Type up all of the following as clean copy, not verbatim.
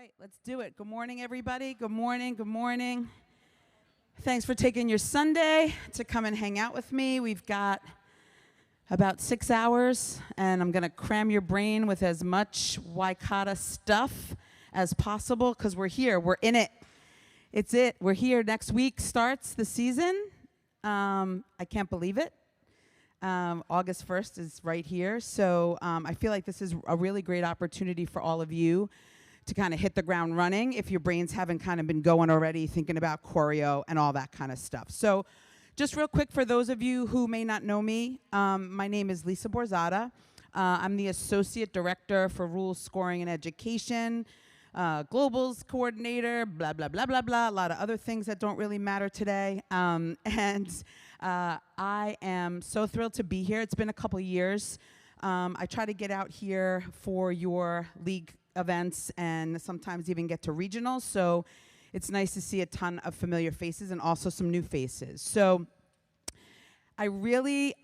right, let's do it. Good morning, everybody. Good morning, good morning. Thanks for taking your Sunday to come and hang out with me. We've got about 6 hours, and I'm going to cram your brain with as much Waikata stuff as possible because we're here. We're in it. It's it. We're here. Next week starts the season. I can't believe it. August 1st is right here. So I feel like this is a really great opportunity for all of you to kind of hit the ground running if your brains haven't kind of been going already, thinking about choreo and all that kind of stuff. So just real quick, for those of you who may not know me, my name is Lisa Borzada. I'm the Associate Director for Rules, Scoring, and Education, Globals Coordinator, blah, blah, blah, blah, blah, a lot of other things that don't really matter today. I am so thrilled to be here. It's been a couple years. I try to get out here for your league events and sometimes even get to regionals. So it's nice to see a ton of familiar faces and also some new faces. So I really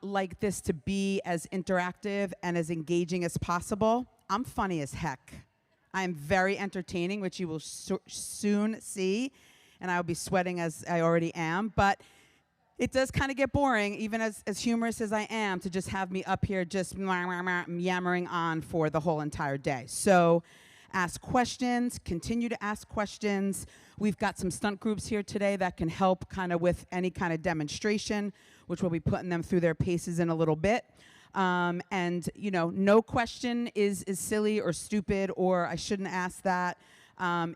like this to be as interactive and as engaging as possible. I'm funny as heck. I'm very entertaining, which you will soon see, and I'll be sweating as I already am. But it does kind of get boring, even as humorous as I am, to just have me up here just yammering on for the whole entire day. So ask questions, continue to ask questions. We've got some stunt groups here today that can help kind of with any kind of demonstration, which we'll be putting them through their paces in a little bit. And, you know, no question is silly or stupid or I shouldn't ask that.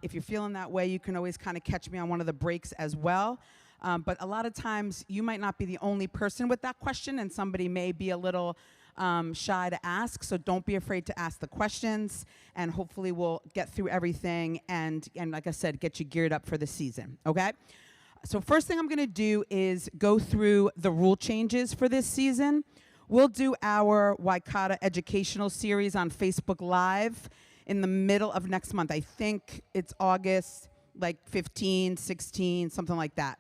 If you're feeling that way, you can always kind of catch me on one of the breaks as well. But a lot of times you might not be the only person with that question, and somebody may be a little shy to ask. So don't be afraid to ask the questions, and hopefully we'll get through everything and like I said, get you geared up for the season, okay? So first thing I'm going to do is go through the rule changes for this season. We'll do our Waikata educational series on Facebook Live in the middle of next month. I think it's August, like 15, 16, something like that.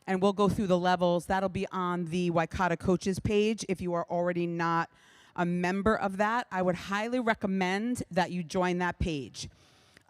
And we'll go through the levels. That'll be on the Waikata Coaches page. If you are already not a member of that, I would highly recommend that you join that page.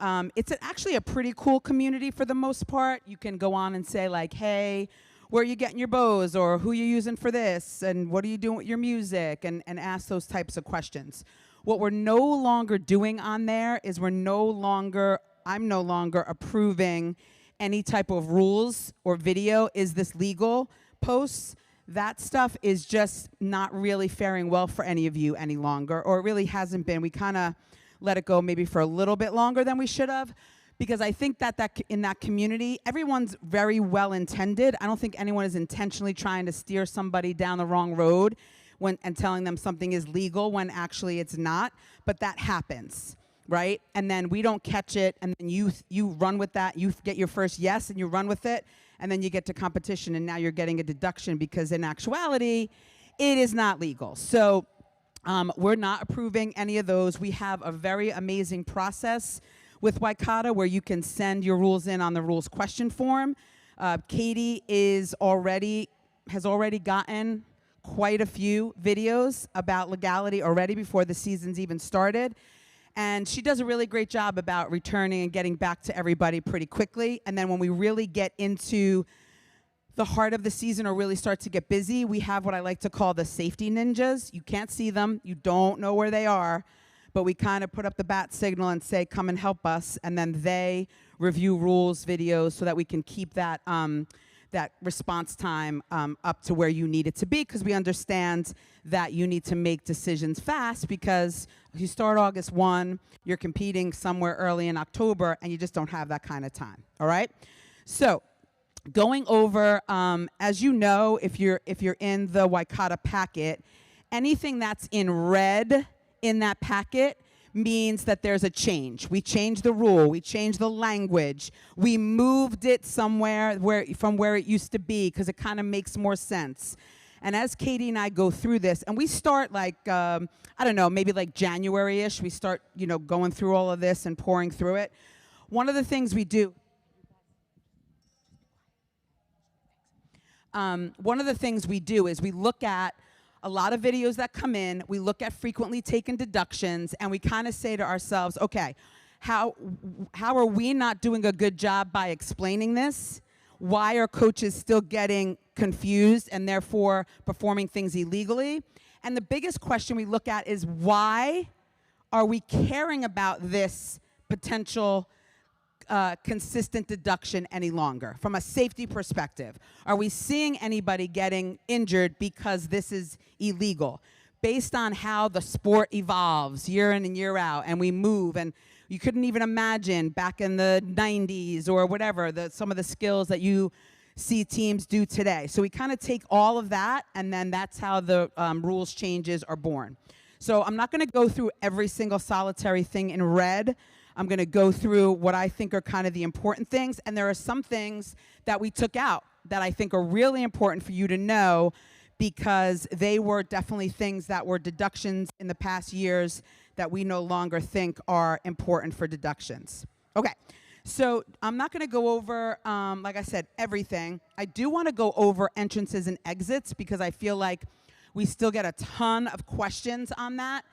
It's actually a pretty cool community for the most part. You can go on and say like, hey, where are you getting your bows, or who are you using for this, and what are you doing with your music, and ask those types of questions. What we're no longer doing on there is I'm no longer approving any type of rules or video, is this legal posts. That stuff is just not really faring well for any of you any longer, or it really hasn't been. We kind of let it go maybe for a little bit longer than we should have, because I think that in that community, everyone's very well intended. I don't think anyone is intentionally trying to steer somebody down the wrong road and telling them something is legal when actually it's not, but that happens. Right? And then we don't catch it, and then you run with that. You get your first yes, and you run with it, and then you get to competition, and now you're getting a deduction because in actuality, it is not legal. So we're not approving any of those. We have a very amazing process with Waikata where you can send your rules in on the rules question form. Katie has already gotten quite a few videos about legality already before the season's even started. And she does a really great job about returning and getting back to everybody pretty quickly. And then when we really get into the heart of the season or really start to get busy, we have what I like to call the safety ninjas. You can't see them. You don't know where they are. But we kind of put up the bat signal and say, come and help us. And then they review rules videos so that we can keep that that response time up to where you need it to be, because we understand that you need to make decisions fast, because you start August 1, you're competing somewhere early in October, and you just don't have that kind of time, all right? So going over, as you know, if you're in the Waikata packet, anything that's in red in that packet means that there's a change. We changed the rule. We changed the language. We moved it somewhere from where it used to be, because it kind of makes more sense. And as Katie and I go through this, and we start like, I don't know, maybe like January-ish, we start, you know, going through all of this and pouring through it. One of the things we do, is we look at a lot of videos that come in, we look at frequently taken deductions, and we kind of say to ourselves, okay, how are we not doing a good job by explaining this? Why are coaches still getting confused and therefore performing things illegally? And the biggest question we look at is, why are we caring about this potential consistent deduction any longer from a safety perspective? Are we seeing anybody getting injured because this is illegal? Based on how the sport evolves year in and year out, and we move, and you couldn't even imagine back in the 90s or whatever, some of the skills that you see teams do today. So we kind of take all of that, and then that's how the rules changes are born. So I'm not going to go through every single solitary thing in red. I'm going to go through what I think are kind of the important things, and there are some things that we took out that I think are really important for you to know, because they were definitely things that were deductions in the past years that we no longer think are important for deductions. Okay, so I'm not going to go over, like I said, everything. I do want to go over entrances and exits, because I feel like we still get a ton of questions on that,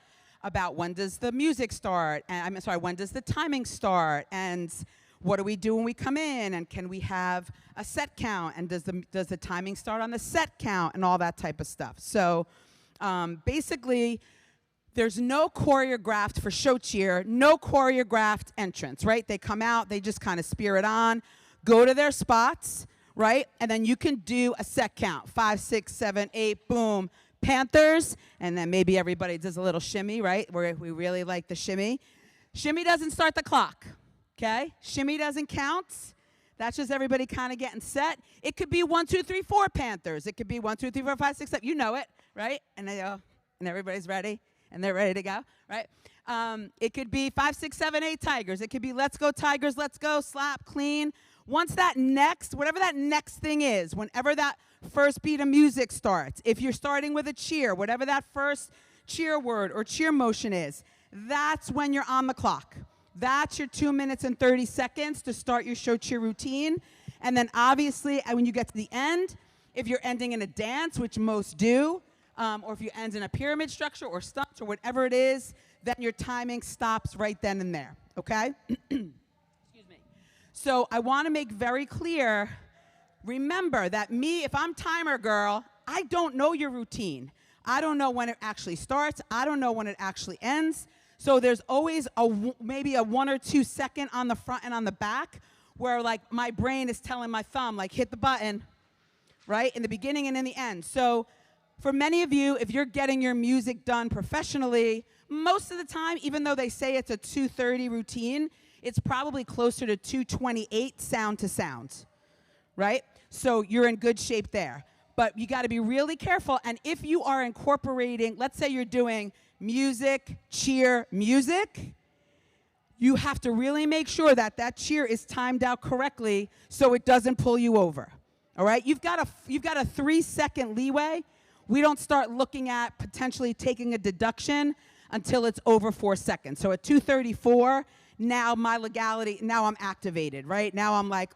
about when does the music start, and when does the timing start, and what do we do when we come in, and can we have a set count, and does the timing start on the set count, and all that type of stuff. So basically, there's no choreographed for show cheer, no choreographed entrance, right? They come out, they just kind of spear it on, go to their spots, right? And then you can do a set count, 5, 6, 7, 8, boom, Panthers, and then maybe everybody does a little shimmy, right? Where we really like the shimmy. Shimmy doesn't start the clock, okay? Shimmy doesn't count. That's just everybody kind of getting set. It could be 1, 2, 3, 4 Panthers. It could be 1, 2, 3, 4, 5, 6, 7. You know it, right? And they go, and everybody's ready, and they're ready to go, right? It could be 5, 6, 7, 8 Tigers. It could be let's go Tigers, let's go, slap, clean. Once that next, whatever that next thing is, whenever that first beat of music starts, if you're starting with a cheer, whatever that first cheer word or cheer motion is, that's when you're on the clock. That's your 2 minutes and 30 seconds to start your show cheer routine. And then obviously, when you get to the end, if you're ending in a dance, which most do, or if you end in a pyramid structure or stunts or whatever it is, then your timing stops right then and there, okay? So I want to make very clear, remember that if I'm timer girl, I don't know your routine. I don't know when it actually starts. I don't know when it actually ends. So there's always maybe a 1 or 2 second on the front and on the back where like my brain is telling my thumb, like hit the button, right? In the beginning and in the end. So for many of you, if you're getting your music done professionally, most of the time, even though they say it's a 2:30 routine, it's probably closer to 2:28 sound to sound, right? So you're in good shape there. But you got to be really careful. And if you are incorporating, let's say you're doing music, cheer, music, you have to really make sure that that cheer is timed out correctly so it doesn't pull you over, all right? You've got a 3-second leeway. We don't start looking at potentially taking a deduction until it's over 4 seconds. So at 2:34, now my legality, now I'm activated, right? Now I'm like,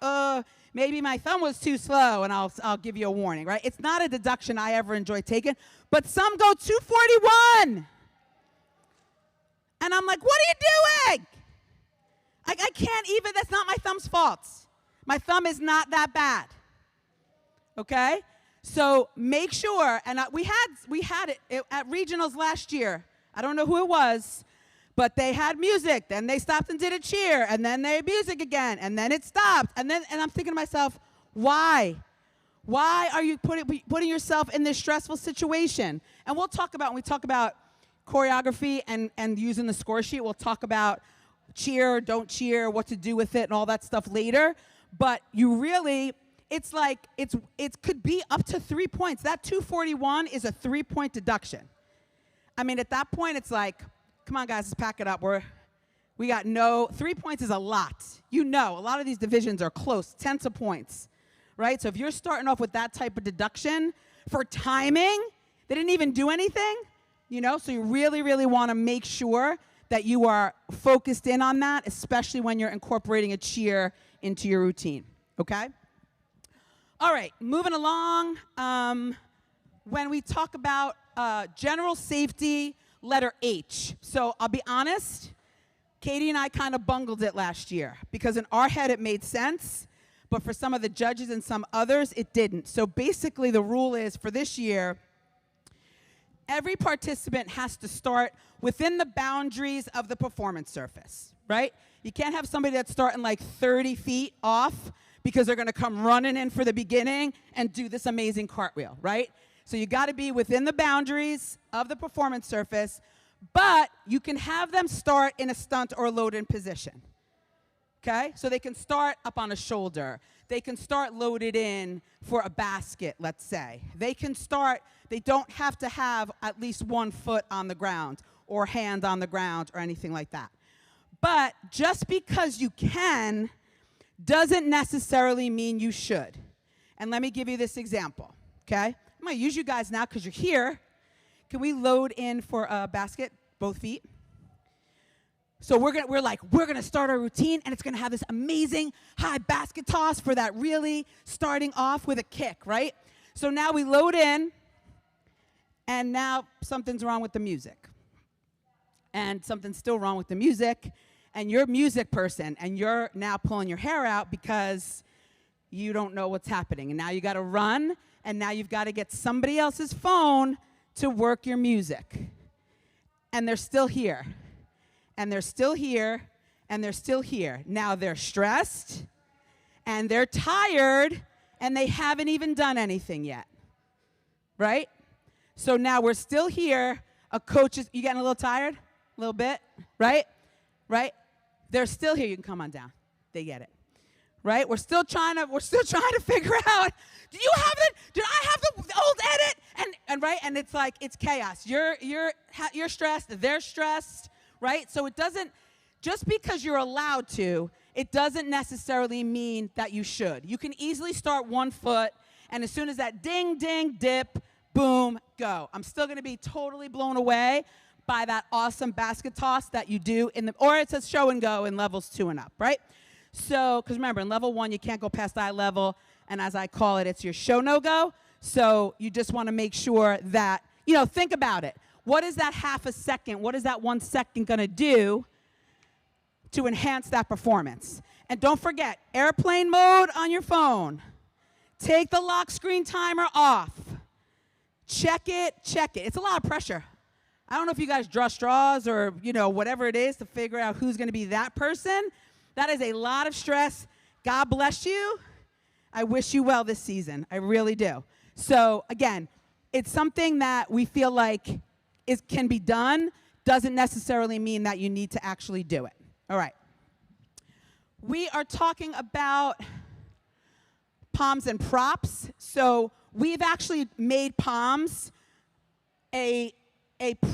maybe my thumb was too slow, and I'll give you a warning, right? It's not a deduction I ever enjoy taking, but some go 2:41. And I'm like, what are you doing? I can't even, that's not my thumb's fault. My thumb is not that bad, okay? So make sure, and we had it at regionals last year. I don't know who it was, but they had music, then they stopped and did a cheer, and then they had music again, and then it stopped. And I'm thinking to myself, why? Why are you putting yourself in this stressful situation? And we'll talk about, when we talk about choreography and using the score sheet, we'll talk about cheer, don't cheer, what to do with it, and all that stuff later. But you really, it's like, it could be up to 3 points. That 241 is a 3-point deduction. I mean, at that point, it's like, come on, guys, let's pack it up. We got 3 points is a lot. You know, a lot of these divisions are close, tens of points, right? So if you're starting off with that type of deduction for timing, they didn't even do anything, you know? So you really, really want to make sure that you are focused in on that, especially when you're incorporating a cheer into your routine, okay? All right, moving along. When we talk about general safety, letter H. So I'll be honest, Katie and I kind of bungled it last year because in our head it made sense, but for some of the judges and some others, it didn't. So basically the rule is for this year, every participant has to start within the boundaries of the performance surface, right? You can't have somebody that's starting like 30 feet off because they're gonna come running in for the beginning and do this amazing cartwheel, right? So you gotta be within the boundaries of the performance surface, but you can have them start in a stunt or load-in position, okay? So they can start up on a shoulder. They can start loaded in for a basket, let's say. They don't have to have at least 1 foot on the ground or hand on the ground or anything like that. But just because you can doesn't necessarily mean you should. And let me give you this example, okay? I'm gonna use you guys now because you're here. Can we load in for a basket, both feet? So we're gonna start our routine, and it's gonna have this amazing high basket toss for that really starting off with a kick, right? So now we load in, and now something's wrong with the music. And something's still wrong with the music, and you're a music person, and you're now pulling your hair out because you don't know what's happening. And now you gotta run, and now you've gotta get somebody else's phone to work your music. And they're still here. And they're still here, and they're still here. Now they're stressed, and they're tired, and they haven't even done anything yet, right? So now we're still here. A coach is, you getting a little tired? A little bit, right? Right? They're still here. You can come on down. They get it, right? We're still trying to figure out, did I have the old edit? And right? And it's like, it's chaos. You're stressed, they're stressed, right? So it doesn't, just because you're allowed to, it doesn't necessarily mean that you should. You can easily start 1 foot, and as soon as that ding, ding, dip, boom, go. I'm still gonna be totally blown away by that awesome basket toss that you do or it says show and go in levels 2 and up, right? So, because remember, in level 1, you can't go past eye level, and as I call it, it's your show, no go. So you just wanna make sure that, think about it. What is that half a second? What is that 1 second gonna do to enhance that performance? And don't forget, airplane mode on your phone. Take the lock screen timer off. Check it. It's a lot of pressure. I don't know if you guys draw straws or, whatever it is to figure out who's gonna be that person. That is a lot of stress. God bless you. I wish you well this season. I really do. So again, it's something that we feel like can be done, doesn't necessarily mean that you need to actually do it. All right. We are talking about palms and props. So we've actually made palms a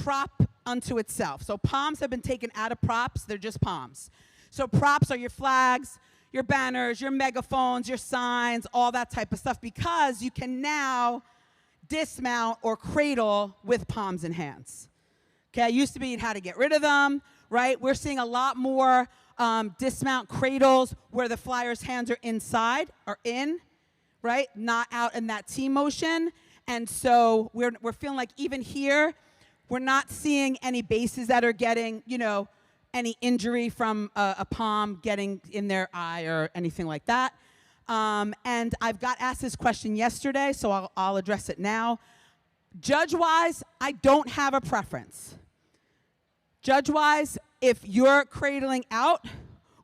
prop unto itself. So palms have been taken out of props. They're just palms. So props are your flags, your banners, your megaphones, your signs, all that type of stuff, because you can now dismount or cradle with palms and hands. Okay, it used to be you had to get rid of them, right? We're seeing a lot more dismount cradles where the flyer's hands are inside or in, right? Not out in that T motion. And so we're feeling like even here, we're not seeing any bases that are getting, any injury from a palm getting in their eye or anything like that. And I've got asked this question yesterday, so I'll address it now. Judge-wise, I don't have a preference. Judge-wise, if you're cradling out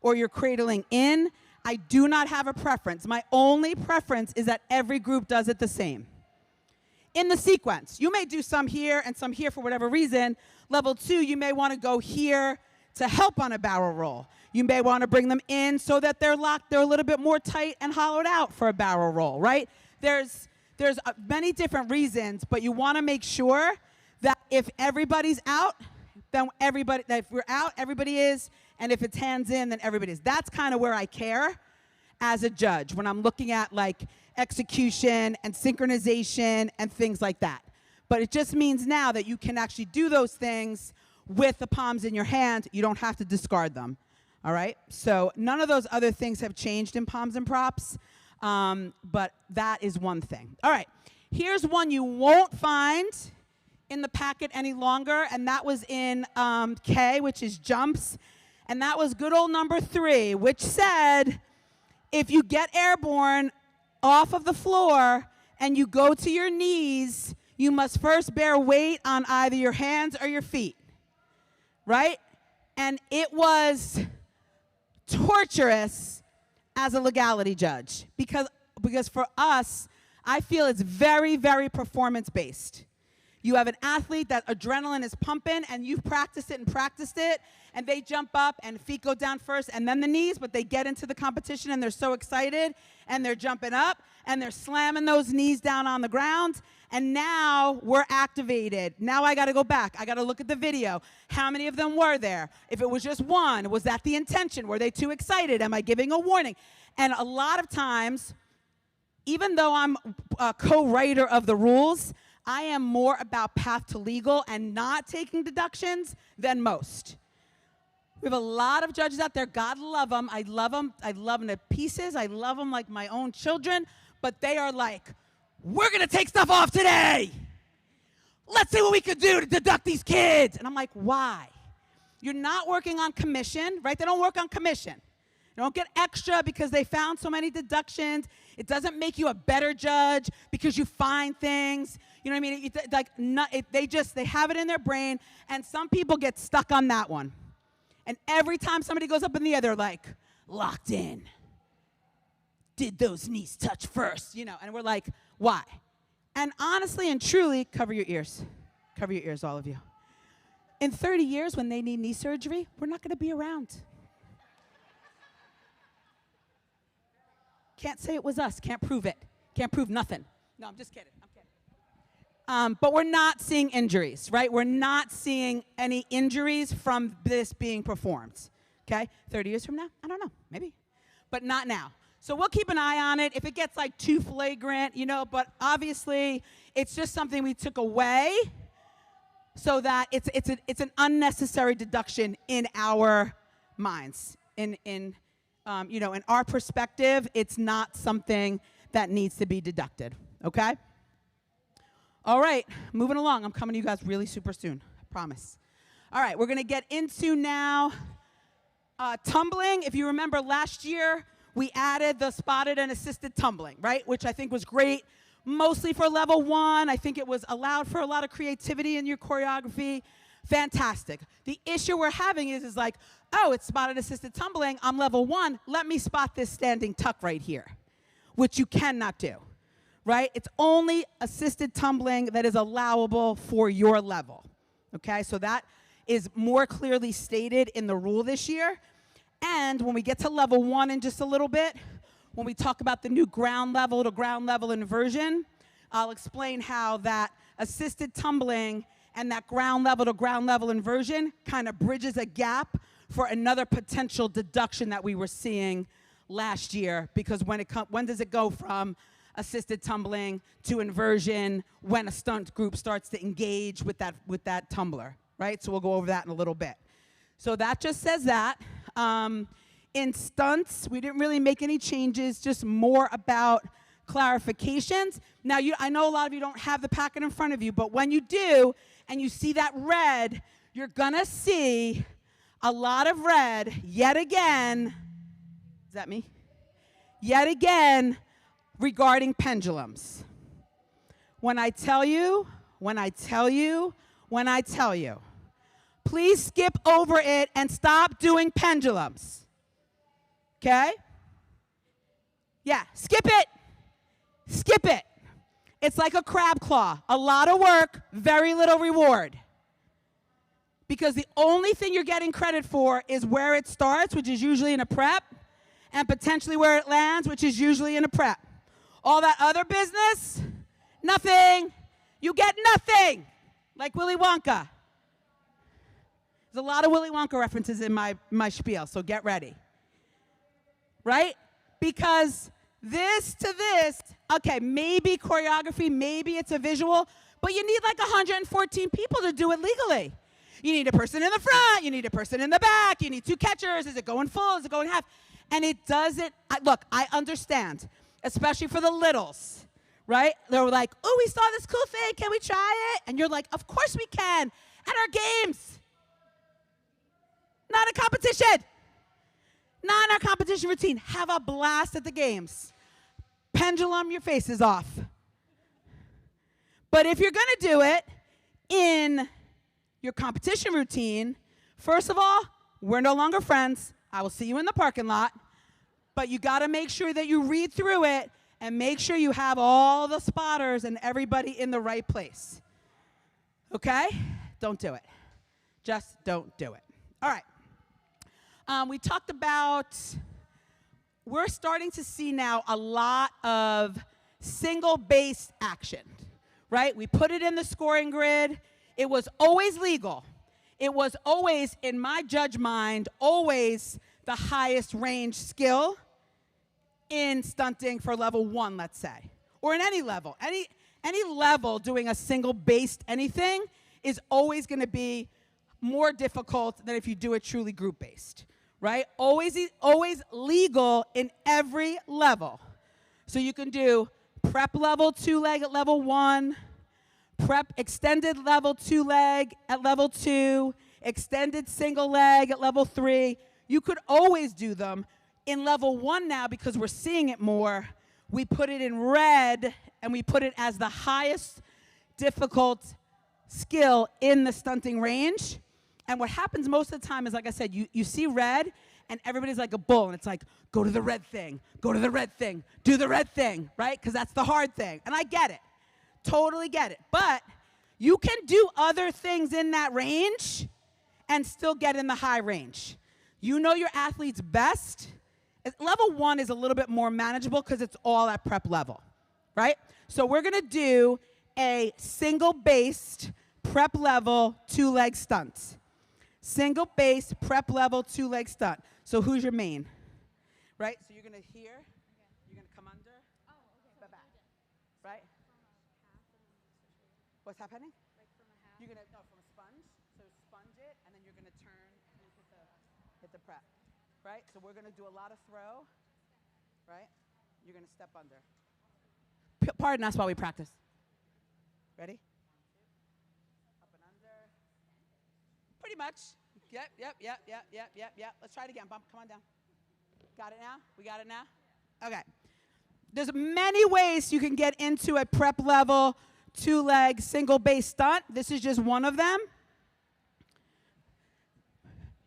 or you're cradling in, I do not have a preference. My only preference is that every group does it the same. In the sequence, you may do some here and some here for whatever reason. Level 2, you may want to go here to help on a barrel roll. You may want to bring them in so that they're locked, they're a little bit more tight and hollowed out for a barrel roll, right? There's many different reasons, but you want to make sure that if everybody's out, then if we're out, everybody is, and if it's hands in, then everybody is. That's kind of where I care as a judge when I'm looking at like execution and synchronization and things like that. But it just means now that you can actually do those things with the palms in your hand. You don't have to discard them. All right? So none of those other things have changed in palms and props, but that is one thing. All right. Here's one you won't find in the packet any longer, and that was in K, which is jumps. And that was good old number 3, which said, if you get airborne off of the floor and you go to your knees, you must first bear weight on either your hands or your feet, right? And it was torturous as a legality judge because for us, I feel it's very, very performance-based. You have an athlete that adrenaline is pumping, and you've practiced it, and they jump up, and feet go down first, and then the knees, but they get into the competition, and they're so excited, and they're jumping up, and they're slamming those knees down on the ground, and now we're activated. Now I got to go back. I got to look at the video. How many of them were there? If it was just one, was that the intention? Were they too excited? Am I giving a warning? And a lot of times, even though I'm a co-writer of the rules, I am more about path to legal and not taking deductions than most. We have a lot of judges out there. God love them. I love them. I love them to pieces. I love them like my own children. But they are like, we're going to take stuff off today. Let's see what we can do to deduct these kids. And I'm like, why? You're not working on commission, right? They don't work on commission. They don't get extra because they found so many deductions. It doesn't make you a better judge because you find things. You know what I mean? They have it in their brain, and some people get stuck on that one. And every time somebody goes up in the air, they're like, locked in. Did those knees touch first? You know, and we're like, why? And honestly and truly, cover your ears. Cover your ears, all of you. In 30 years, when they need knee surgery, we're not going to be around. Can't say it was us. Can't prove it. Can't prove nothing. No, I'm just kidding. But we're not seeing injuries, right? We're not seeing any injuries from this being performed, okay? 30 years from now? I don't know, maybe. But not now. So we'll keep an eye on it. If it gets like too flagrant, you know, but obviously it's just something we took away so that it's an unnecessary deduction in our minds. In our perspective, it's not something that needs to be deducted, okay? All right, moving along. I'm coming to you guys really super soon, I promise. All right, we're going to get into now tumbling. If you remember last year, we added the spotted and assisted tumbling, right, which I think was great, mostly for level 1. I think it was allowed for a lot of creativity in your choreography. Fantastic. The issue we're having is like, oh, it's spotted assisted tumbling. I'm level 1. Let me spot this standing tuck right here, which you cannot do. Right? It's only assisted tumbling that is allowable for your level. Okay? So that is more clearly stated in the rule this year. And when we get to level 1 in just a little bit, when we talk about the new ground level to ground level inversion, I'll explain how that assisted tumbling and that ground level to ground level inversion kind of bridges a gap for another potential deduction that we were seeing last year. Because when does it go from assisted tumbling to inversion when a stunt group starts to engage with that tumbler, right? So we'll go over that in a little bit. So that just says that. In stunts, we didn't really make any changes, just more about clarifications. Now, I know a lot of you don't have the packet in front of you, but when you do, and you see that red, you're gonna see a lot of red yet again. Is that me? Yet again, regarding pendulums. When I tell you, please skip over it and stop doing pendulums. Okay? Yeah, skip it. Skip it. It's like a crab claw. A lot of work, very little reward. Because the only thing you're getting credit for is where it starts, which is usually in a prep, and potentially where it lands, which is usually in a prep. All that other business, nothing. You get nothing. Like Willy Wonka. There's a lot of Willy Wonka references in my spiel, so get ready. Right? Because this to this, okay, maybe choreography, maybe it's a visual, but you need like 114 people to do it legally. You need a person in the front, you need a person in the back, you need 2 catchers, is it going full, is it going half? And it doesn't, look, I understand. Especially for the littles, right? They were like, oh, we saw this cool thing. Can we try it? And you're like, of course we can. At our games. Not a competition. Not in our competition routine. Have a blast at the games. Pendulum your faces off. But if you're going to do it in your competition routine, first of all, we're no longer friends. I will see you in the parking lot. But you got to make sure that you read through it and make sure you have all the spotters and everybody in the right place. Okay? Don't do it. Just don't do it. All right. We talked about, we're starting to see now a lot of single base action, right? We put it in the scoring grid. It was always legal. It was always, in my judge mind, always the highest range skill in stunting for level 1, let's say, or in any level. Any level doing a single based anything is always going to be more difficult than if you do it truly group based, right? Always legal in every level. So you can do prep level 2 leg at level 1, prep extended level 2 leg at level 2, extended single leg at level 3. You could always do them. In level 1 now, because we're seeing it more, we put it in red and we put it as the highest difficult skill in the stunting range. And what happens most of the time is, like I said, you see red and everybody's like a bull, and it's like, go to the red thing, go to the red thing, do the red thing, right? Because that's the hard thing. And I get it. Totally get it. But you can do other things in that range and still get in the high range. You know your athlete's best. Level 1 is a little bit more manageable because it's all at prep level, right? So we're going to do a single-based prep level 2-leg stunt. Single-based prep level 2-leg stunt. So who's your main? Right? So you're going to here. You're going to come under. Back. Right? What's happening? You're going to, no, from a sponge. So sponge it, and then you're going to turn and hit the prep. Right? So we're going to do a lot of throw. Right? You're going to step under. Pardon us while we practice. Ready? Up and under. Pretty much. Yep. Let's try it again. Bump, come on down. Got it now? We got it now? Okay. There's many ways you can get into a prep level 2-leg single base stunt. This is just one of them.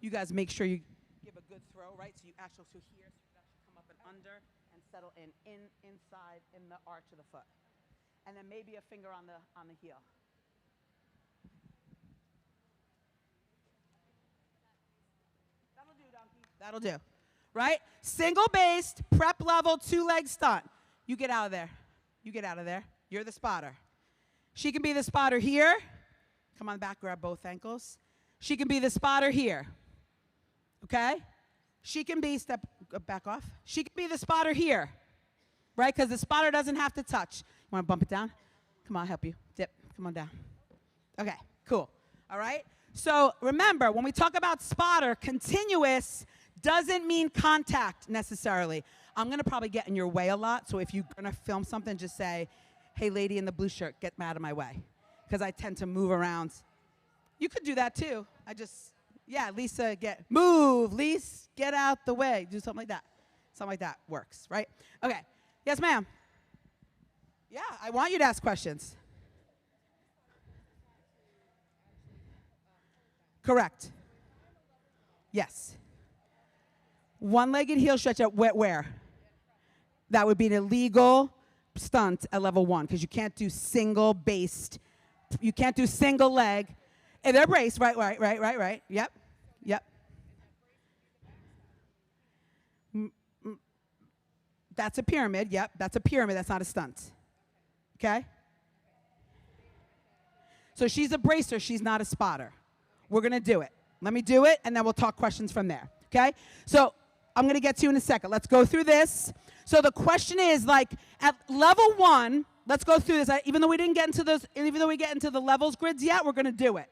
You guys make sure you give a good throw, right? So you actually, so here, so you actually come up and under and settle inside in the arch of the foot. And then maybe a finger on the heel. That'll do, donkey. That'll do. Right? Single-based, prep level, 2-leg stunt. You get out of there. You get out of there. You're the spotter. She can be the spotter here. Come on back, grab both ankles. She can be the spotter here. Okay? She can be, back off. She can be the spotter here. Right? Because the spotter doesn't have to touch. You want to bump it down? Come on, I'll help you. Dip. Come on down. Okay, cool. All right? So remember, when we talk about spotter, continuous doesn't mean contact necessarily. I'm going to probably get in your way a lot, so if you're going to film something, just say, hey, lady in the blue shirt, get out of my way, because I tend to move around. You could do that too. Lisa, move, Lisa, get out the way. Do something like that. Something like that works, right? Okay. Yes, ma'am. Yeah, I want you to ask questions. Correct. Yes. One-legged heel stretch at where? That would be an illegal stunt at level 1 because you can't do single-based. You can't do single leg. And they're braced. Right. Yep. That's a pyramid. Yep, that's a pyramid. That's not a stunt. Okay? So she's a bracer. She's not a spotter. We're going to do it. Let me do it, and then we'll talk questions from there. Okay? So I'm going to get to you in a second. Let's go through this. So the question is, like, at level 1, let's go through this. Even though we get into the levels grids yet, we're going to do it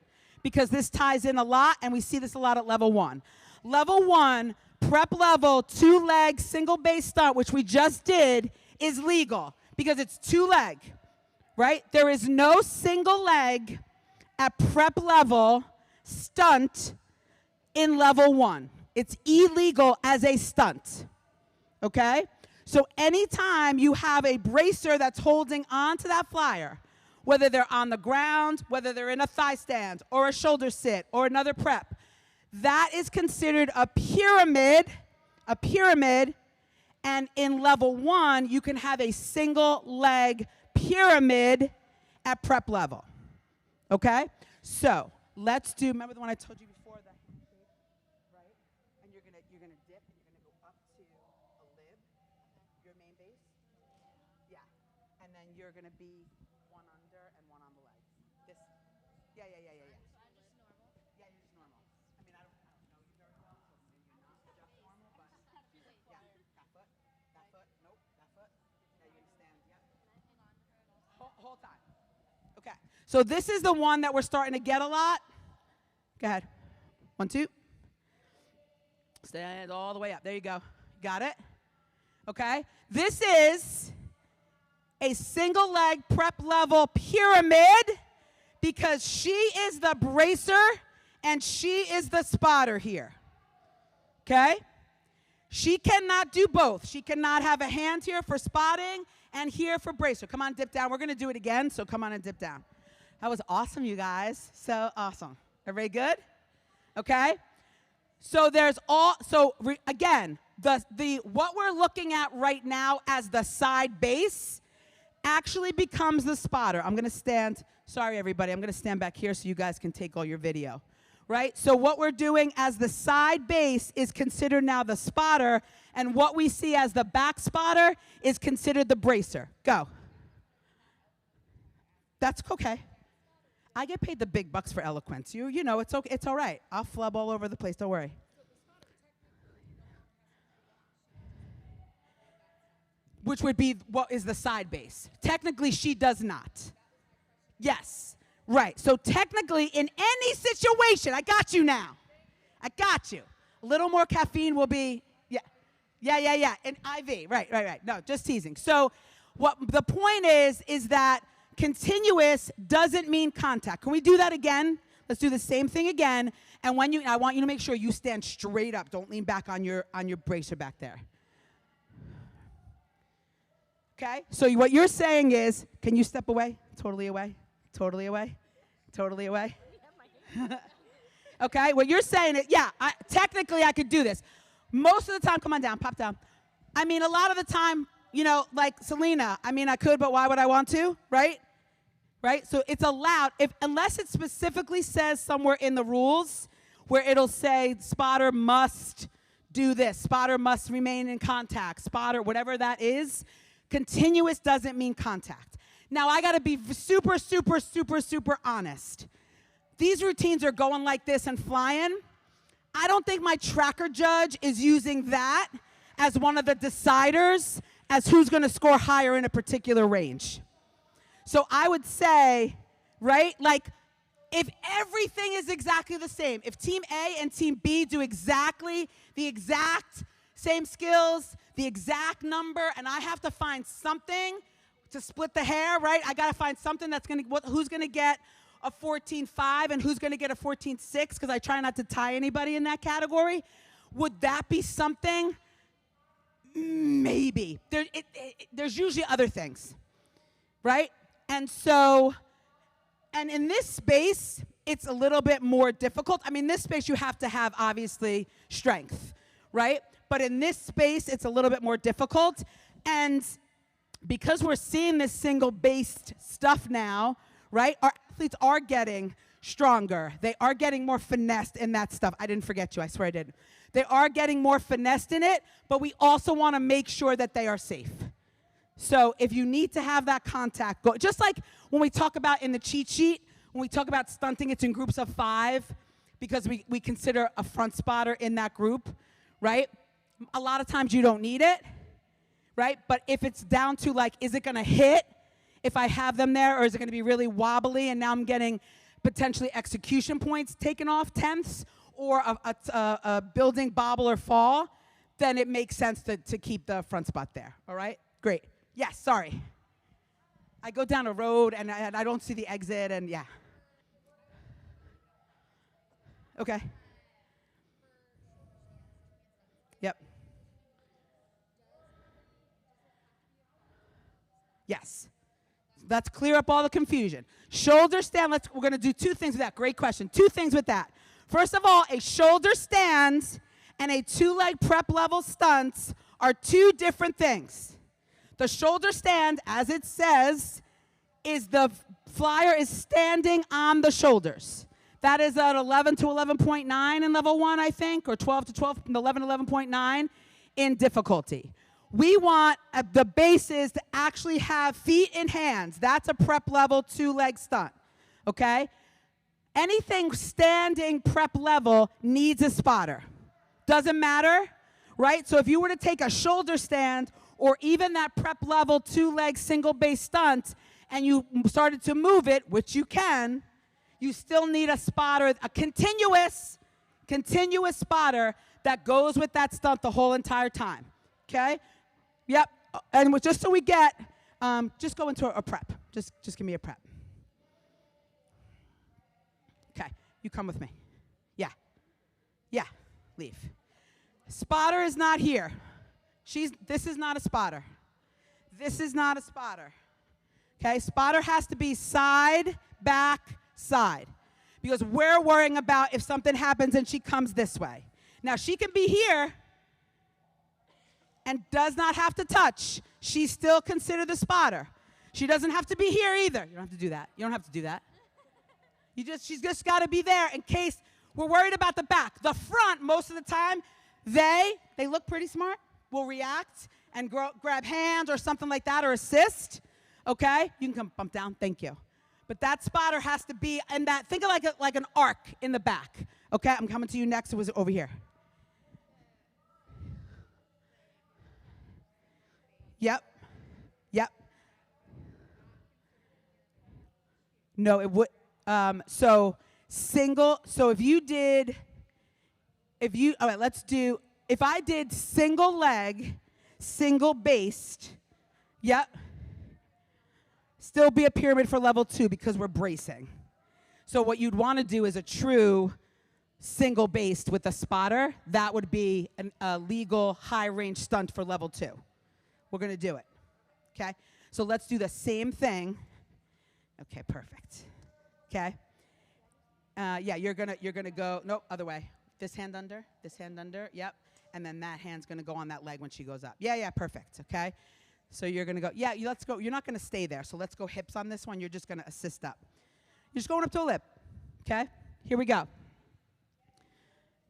because this ties in a lot, and we see this a lot at level 1. Level 1, prep level, 2-leg, single base stunt, which we just did, is legal because it's 2-leg, right? There is no single leg at prep level stunt in level 1. It's illegal as a stunt, okay? So anytime you have a bracer that's holding onto that flyer, whether they're on the ground, whether they're in a thigh stand or a shoulder sit or another prep, that is considered a pyramid, and in level 1, you can have a single leg pyramid at prep level, okay? So let's do, remember the one I told you before, the shape, right? And you're gonna dip, and you're gonna go up to a lib, your main base. Yeah, and then you're gonna be one under and one on the leg. This, yeah. Yeah, you're just normal. I mean, I don't know you very well, so maybe you're not just normal, but yeah, that foot, nope, that foot. Yeah, you're gonna stand, yep. Whole time. Okay, so this is the one that we're starting to get a lot. Go ahead. 1, 2. Stand all the way up. There you go. Got it? Okay. This is a single leg prep level pyramid because she is the bracer and she is the spotter here. Okay? She cannot do both. She cannot have a hand here for spotting and here for bracer. Come on, dip down. We're going to do it again, so come on and dip down. That was awesome, you guys. So awesome. Everybody good? Okay? So there's again, the what we're looking at right now as the side base actually becomes the spotter. I'm going to stand, sorry everybody, I'm going to stand back here so you guys can take all your video. Right? So what we're doing as the side base is considered now the spotter, and what we see as the back spotter is considered the bracer. Go. That's okay. I get paid the big bucks for eloquence. You know, it's okay. It's all right. I'll flub all over the place. Don't worry. Which would be what is the side base. Technically, she does not. Yes. Right. So technically, in any situation, I got you now. I got you. A little more caffeine will be, yeah. An IV. Right. No, just teasing. So what the point is that continuous doesn't mean contact. Can we do that again? Let's do the same thing again. And I want you to make sure you stand straight up. Don't lean back on your bracer back there. Okay? So what you're saying is, can you step away? Totally away. Totally away. Totally away. Okay? What you're saying is, technically I could do this. Most of the time, come on down, pop down. I mean, a lot of the time, like Selena, I mean, I could, but why would I want to, right? Right? So it's allowed, unless it specifically says somewhere in the rules where it'll say spotter must do this, spotter must remain in contact, spotter, whatever that is, continuous doesn't mean contact. Now, I got to be super, super, super, super honest. These routines are going like this and flying. I don't think my tracker judge is using that as one of the deciders as who's going to score higher in a particular range. So I would say, right, like if everything is exactly the same, if Team A and Team B do exactly the exact same skills, the exact number, and I have to find something to split the hair, right? I got to find something that's going to, who's going to get a 14.5 and who's going to get a 14.6 because I try not to tie anybody in that category. Would that be something? Maybe. There's usually other things, right? And so, and in this space, it's a little bit more difficult. I mean, this space you have to have, obviously, strength, right? But in this space, it's a little bit more difficult. And because we're seeing this single-based stuff now, right, our athletes are getting stronger. They are getting more finessed in that stuff. I didn't forget you. I swear I didn't. They are getting more finessed in it, but we also want to make sure that they are safe. So if you need to have that contact, go. Just like when we talk about in the cheat sheet, when we talk about stunting, it's in groups of 5 because we consider a front spotter in that group, right? A lot of times you don't need it, right? But if it's down to like, is it going to hit if I have them there, or is it going to be really wobbly and now I'm getting potentially execution points taken off, tenths, or a building bobble or fall, then it makes sense to keep the front spot there, all right? Great. Yes, sorry. I go down a road and I don't see the exit and yeah. Okay. Yes. Let's clear up all the confusion. Shoulder stand, we're going to do two things with that. Great question. Two things with that. First of all, a shoulder stand and a two-leg prep level stunts are two different things. The shoulder stand, as it says, is the flyer is standing on the shoulders. That is at 11 to 11.9 in level 1, I think, or 12 to 12, 11 to 11.9 in difficulty. We want the bases to actually have feet and hands. That's a prep level 2-leg stunt, okay? Anything standing prep level needs a spotter. Doesn't matter, right? So if you were to take a shoulder stand or even that prep level 2-leg single base stunt and you started to move it, which you can, you still need a spotter, a continuous spotter that goes with that stunt the whole entire time, okay? Yep, and just so we get, just go into a prep. Just give me a prep. Okay, you come with me. Yeah, leave. Spotter is not here. This is not a spotter. This is not a spotter. Okay, spotter has to be side, back, side. Because we're worrying about if something happens and she comes this way. Now, she can be here and does not have to touch. She's still considered the spotter. She doesn't have to be here either. You don't have to do that. You don't have to do that. She's just got to be there in case we're worried about the back. The front, most of the time, they look pretty smart, will react and grab hands or something like that or assist. Okay? You can come bump down. Thank you. But that spotter has to be in that, think of like an arc in the back. Okay? I'm coming to you next. It was over here. Yep. No, it would, so all right, let's do, if I did single leg, single based, yep, still be a pyramid for level 2 because we're bracing. So what you'd want to do is a true single based with a spotter. That would be a legal high range stunt for level 2. We're going to do it, okay? So let's do the same thing. Okay, perfect. Okay. Yeah, you're gonna go, nope, other way. This hand under, yep. And then that hand's gonna go on that leg when she goes up. Yeah, perfect, okay? So you're gonna go, yeah, let's go, you're not gonna stay there, so let's go hips on this one, you're just gonna assist up. You're just going up to a lip, okay? Here we go.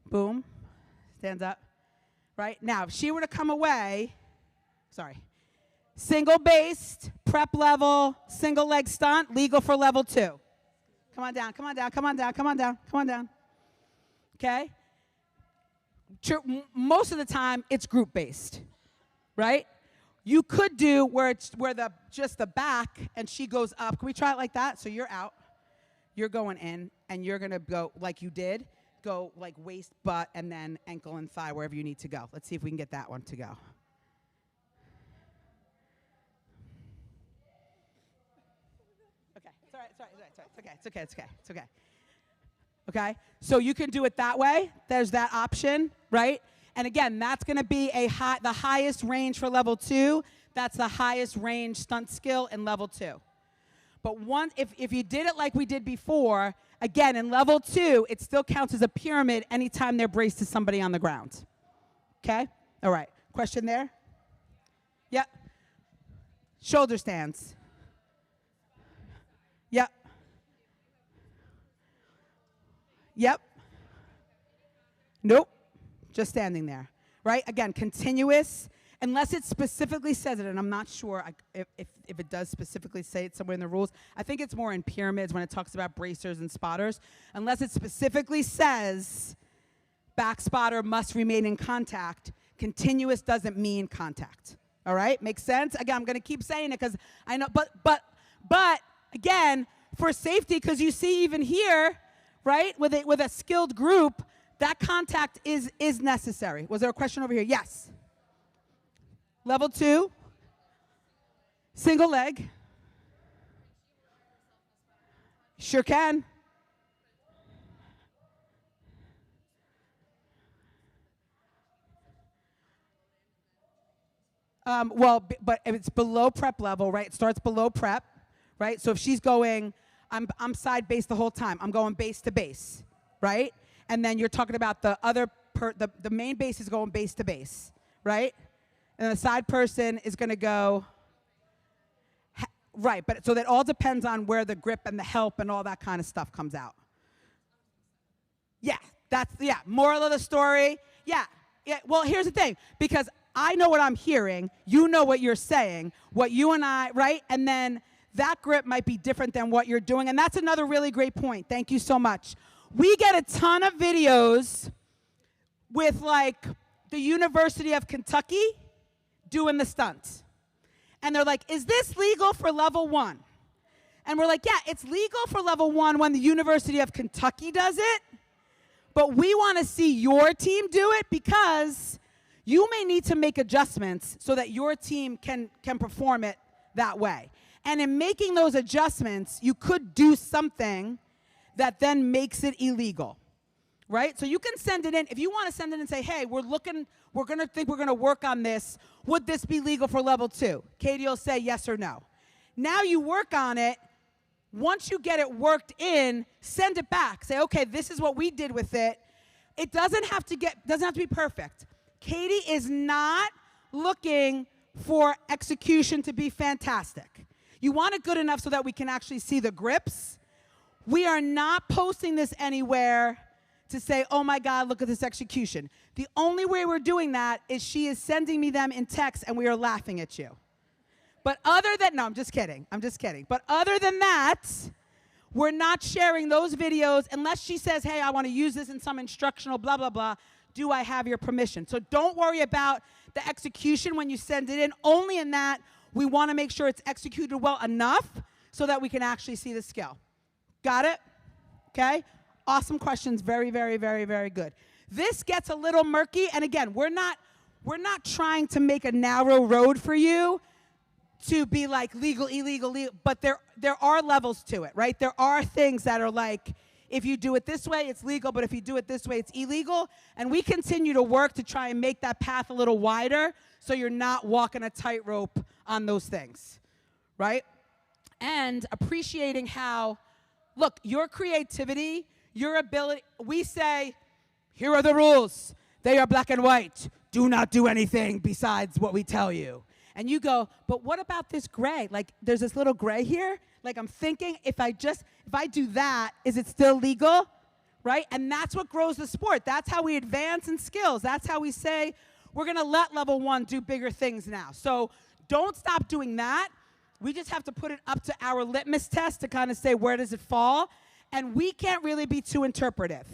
Boom, stands up, right? Now, if she were to come away, single based, prep level, single leg stunt, legal for level 2. Come on down. Okay? Most of the time, it's group based, right? You could do where just the back and she goes up. Can we try it like that? So you're out, you're going in, and you're gonna go like you did, go like waist, butt, and then ankle and thigh, wherever you need to go. Let's see if we can get that one to go. It's okay. Okay, so you can do it that way. There's that option, right? And again, that's going to be the highest range for level 2. That's the highest range stunt skill in level 2. But if you did it like we did before, again, in level 2, it still counts as a pyramid anytime they're braced to somebody on the ground. Okay? All right. Question there? Yep. Shoulder stands. Yep. Nope. Just standing there, right? Again, continuous, unless it specifically says it, and I'm not sure if it does specifically say it somewhere in the rules. I think it's more in pyramids when it talks about bracers and spotters. Unless it specifically says back spotter must remain in contact, continuous doesn't mean contact. All right? Makes sense? Again, I'm going to keep saying it because I know, but again, for safety, because you see even here, right, with a skilled group, that contact is necessary. Was there a question over here? Yes. Level 2, single leg. Sure can. But if it's below prep level, right? It starts below prep, right? So if she's going, I'm side base the whole time. I'm going base to base, right? And then you're talking about the other, the main base is going base to base, right? And the side person is going to go, right, but so that all depends on where the grip and the help and all that kind of stuff comes out. Yeah, moral of the story, yeah. Well, here's the thing, because I know what I'm hearing, you know what you're saying, what you and I, right? And then that grip might be different than what you're doing, and that's another really great point. Thank you so much. We get a ton of videos with, like, the University of Kentucky doing the stunt. And they're like, is this legal for level 1? And we're like, yeah, it's legal for level 1 when the University of Kentucky does it, but we want to see your team do it because you may need to make adjustments so that your team can perform it that way. And in making those adjustments, you could do something that then makes it illegal, right? So you can send it in. If you want to send it in and say, hey, we're going to work on this. Would this be legal for level 2? Katie will say yes or no. Now you work on it. Once you get it worked in, send it back. Say, okay, this is what we did with it. It doesn't have to be perfect. Katie is not looking for execution to be fantastic. You want it good enough so that we can actually see the grips. We are not posting this anywhere to say, oh my God, look at this execution. The only way we're doing that is she is sending me them in text and we are laughing at you. But other than, no, I'm just kidding. But other than that, we're not sharing those videos unless she says, hey, I want to use this in some instructional blah, blah, blah. Do I have your permission? So don't worry about the execution when you send it in. Only in that we want to make sure it's executed well enough so that we can actually see the skill. Got it? Okay? Awesome questions. Very, very, very, very good. This gets a little murky. And again, we're not trying to make a narrow road for you to be like legal, illegal, but there are levels to it, right? There are things that are like, if you do it this way, it's legal, but if you do it this way, it's illegal. And we continue to work to try and make that path a little wider so you're not walking a tightrope on those things, right? And appreciating how, look, your creativity, your ability, we say, here are the rules. They are black and white. Do not do anything besides what we tell you. And you go, but what about this gray? Like, there's this little gray here. Like, I'm thinking, if I do that, is it still legal? Right? And that's what grows the sport. That's how we advance in skills. That's how we say, we're going to let level 1 do bigger things now. So don't stop doing that. We just have to put it up to our litmus test to kind of say, where does it fall? And we can't really be too interpretive,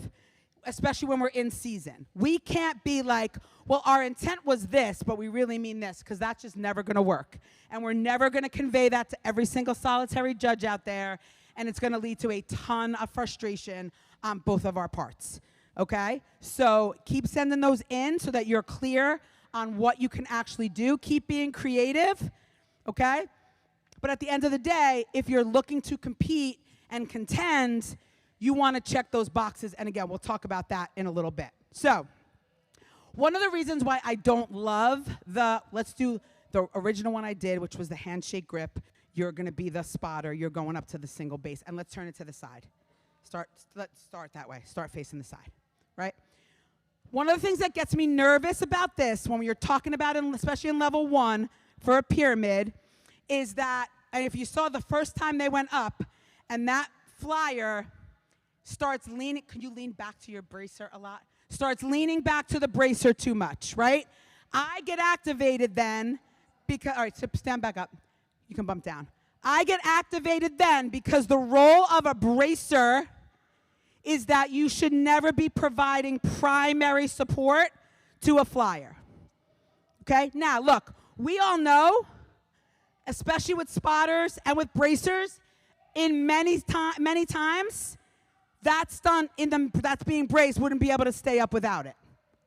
especially when we're in season. We can't be like, well, our intent was this, but we really mean this, because that's just never going to work. And we're never going to convey that to every single solitary judge out there, and it's going to lead to a ton of frustration on both of our parts, okay? So keep sending those in so that you're clear on what you can actually do. Keep being creative, okay? But at the end of the day, if you're looking to compete and contend, you want to check those boxes. And again, we'll talk about that in a little bit. So one of the reasons why I don't love let's do the original one I did, which was the handshake grip. You're going to be the spotter. You're going up to the single base. And let's turn it to the side. Let's start that way. Start facing the side, right? One of the things that gets me nervous about this when you're talking about it, especially in level 1 for a pyramid, is that, and if you saw the first time they went up, and that flyer starts leaning, can you lean back to your bracer a lot? Starts leaning back to the bracer too much, right? I get activated then because, all right, so stand back up. You can bump down. I get activated then because the role of a bracer is that you should never be providing primary support to a flyer, okay? Now, look, we all know, especially with spotters and with bracers, in many times, that stunt that's being braced wouldn't be able to stay up without it.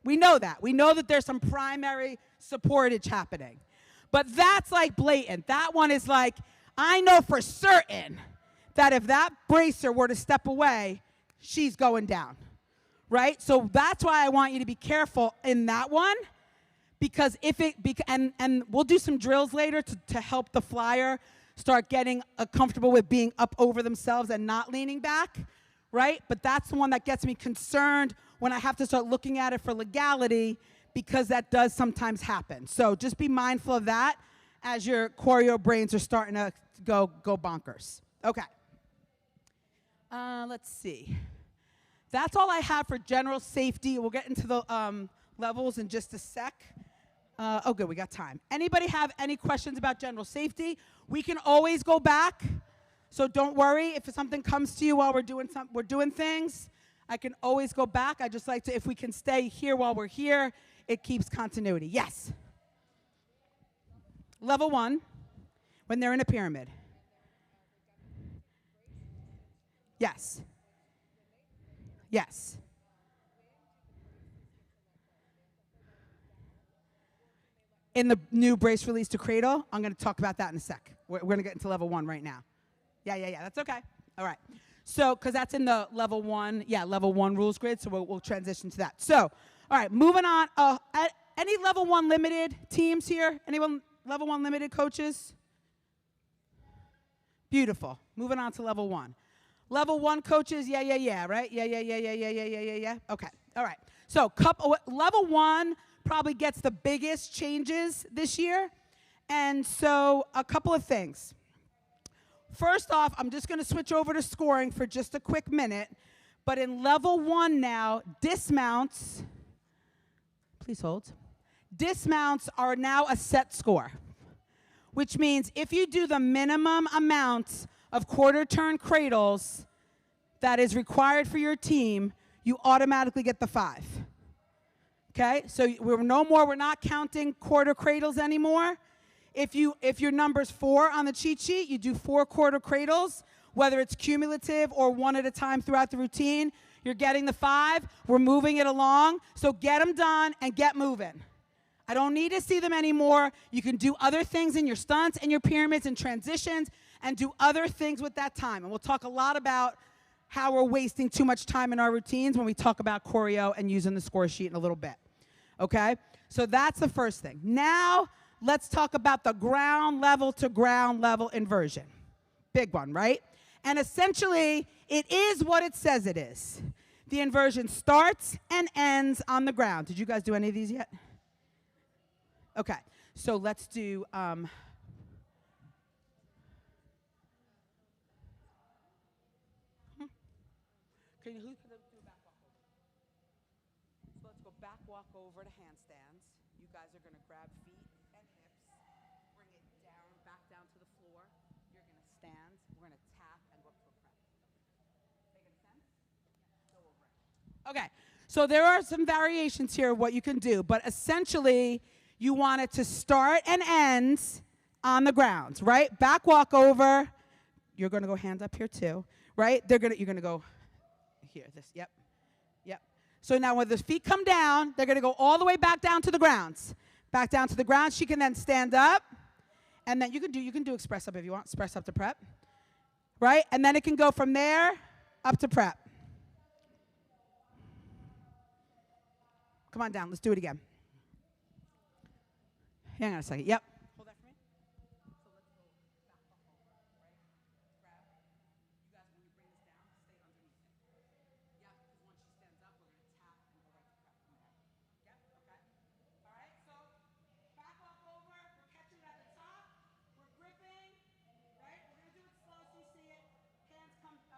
We know that. We know that there's some primary supportage happening. But that's like blatant. That one is like, I know for certain that if that bracer were to step away, she's going down, right? So that's why I want you to be careful in that one, Because and we'll do some drills later to help the flyer start getting comfortable with being up over themselves and not leaning back, right? But that's the one that gets me concerned when I have to start looking at it for legality, because that does sometimes happen. So just be mindful of that as your choreo brains are starting to go bonkers. Okay. Let's see. That's all I have for general safety. We'll get into the levels in just a sec. Oh, good, we got time. Anybody have any questions about general safety? We can always go back, so don't worry if something comes to you while we're doing things. I can always go back. I just like to, if we can stay here while we're here, it keeps continuity. Yes. Level 1, when they're in a pyramid. Yes. Yes. In the new brace release to cradle, I'm going to talk about that in a sec. We're going to get into level 1 right now. Yeah, that's okay. All right. So, because that's in the level 1 rules grid, so we'll transition to that. So, all right, moving on. Any level 1 limited teams here? Anyone level 1 limited coaches? Beautiful. Moving on to level 1. Level 1 coaches, yeah, right? Yeah. Okay, all right. So, level 1 probably gets the biggest changes this year. And so a couple of things. First off, I'm just going to switch over to scoring for just a quick minute. But in level 1 now, dismounts, please hold. Dismounts are now a set score, which means if you do the minimum amount of quarter turn cradles that is required for your team, you automatically get the 5. Okay, so we're not counting quarter cradles anymore. If your number's 4 on the cheat sheet, you do 4 quarter cradles, whether it's cumulative or one at a time throughout the routine, you're getting the 5. We're moving it along, so get them done and get moving. I don't need to see them anymore. You can do other things in your stunts and your pyramids and transitions and do other things with that time. And we'll talk a lot about how we're wasting too much time in our routines when we talk about choreo and using the score sheet in a little bit. Okay? So that's the first thing. Now, let's talk about the ground level to ground level inversion. Big one, right? And essentially, it is what it says it is. The inversion starts and ends on the ground. Did you guys do any of these yet? Okay. So let's do... Who could do a back walk over? So let's go back walk over to handstands. You guys are going to grab feet and hips, bring it down, back down to the floor. You're going to stand. We're going to tap and go up to a prep. Making sense? Go over it. Okay. So there are some variations here of what you can do, but essentially you want it to start and end on the ground, right? Back walk over. You're going to go hands up here too, right? You're going to go here, yep. So now when the feet come down, they're going to go all the way back down to the grounds. Back down to the ground. She can then stand up, and then you can do express up if you want, express up to prep, right? And then it can go from there up to prep. Come on down. Let's do it again. Hang on a second. Yep. Hold that for me. So let's go back walk over, right? Grab. You guys, when you bring this down, stay underneath it. Yep, because once she stands up, we're going to tap and go right to prep from there. Yep, okay. All right, so back walk over. We're catching it at the top. We're gripping, right? We're going to do it slow so you see it.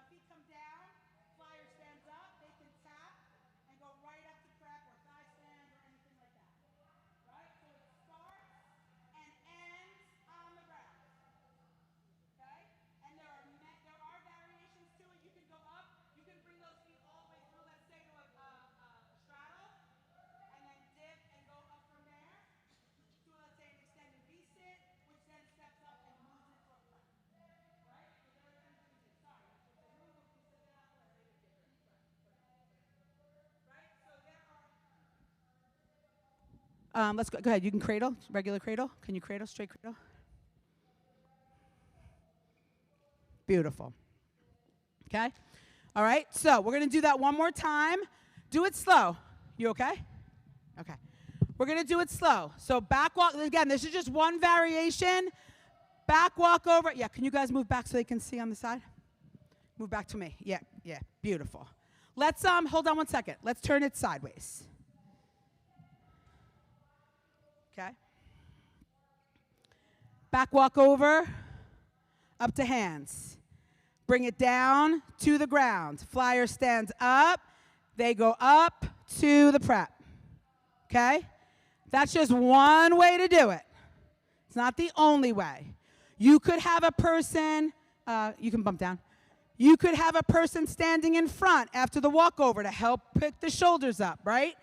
Feet come down. Flyer stands up. They can tap and go right up to prep or thigh stand or anything like that. Right? So it starts and ends on the ground. Okay? And there are variations to it. You can go up. You can bring those feet all the way through, let's say, to a straddle, and then dip and go up from there to, let's say, an extended V-sit, which then steps up and moves into a prep. Right? So there are things you can do. Sorry, I should say move if you sit down, let's say, to get ready. Right? So there are... let's go ahead. You can cradle, regular cradle. Can you cradle, straight cradle? Beautiful. Okay? All right, so we're going to do that one more time. Do it slow. You okay? Okay. We're going to do it slow. So back walk, again, this is just one variation. Back walk over. Yeah, can you guys move back so they can see on the side? Move back to me. Yeah, yeah, beautiful. Let's, hold on one second. Let's turn it sideways. Okay. Back walk over, up to hands. Bring it down to the ground. Flyer stands up. They go up to the prep. Okay? That's just one way to do it. It's not the only way. You could have a person, you can bump down. You could have a person standing in front after the walkover to help pick the shoulders up, right?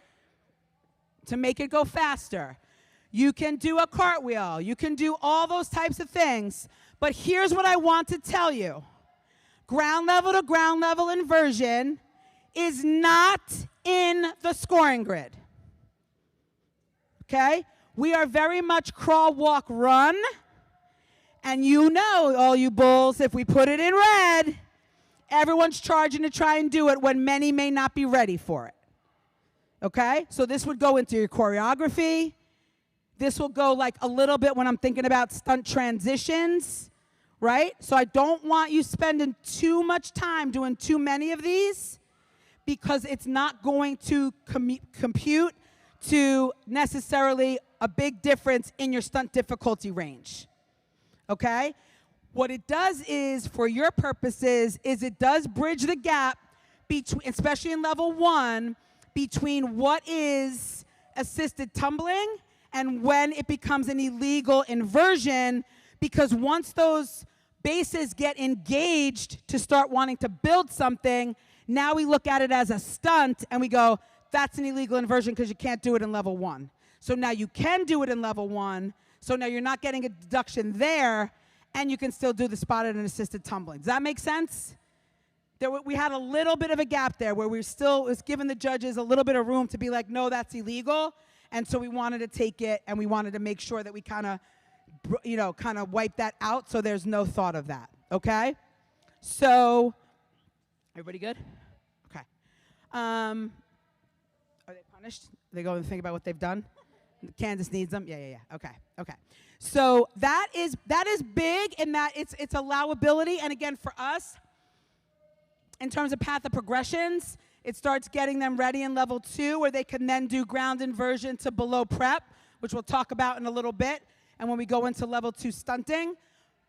To make it go faster. You can do a cartwheel. You can do all those types of things. But here's what I want to tell you. Ground level to ground level inversion is not in the scoring grid. Okay? We are very much crawl, walk, run. And you know, all you bulls, if we put it in red, everyone's charging to try and do it when many may not be ready for it. Okay? So this would go into your choreography. This will go like a little bit when I'm thinking about stunt transitions, right? So I don't want you spending too much time doing too many of these because it's not going to compute to necessarily a big difference in your stunt difficulty range. Okay? What it does is, for your purposes, is it does bridge the gap between, especially in level 1, between what is assisted tumbling and when it becomes an illegal inversion, because once those bases get engaged to start wanting to build something, now we look at it as a stunt and we go, that's an illegal inversion because you can't do it in level 1. So now you can do it in level 1, so now you're not getting a deduction there, and you can still do the spotted and assisted tumbling. Does that make sense? We had a little bit of a gap there where we still was giving the judges a little bit of room to be like, no, that's illegal. And so we wanted to take it, and we wanted to make sure that we kind of wipe that out so there's no thought of that, okay? So, everybody good? Okay. Are they punished? They go and think about what they've done? Kansas needs them? Yeah. Okay. So that is big in that it's allowability. And again, for us, in terms of path of progressions, it starts getting them ready in level 2 where they can then do ground inversion to below prep, which we'll talk about in a little bit, and when we go into level 2 stunting.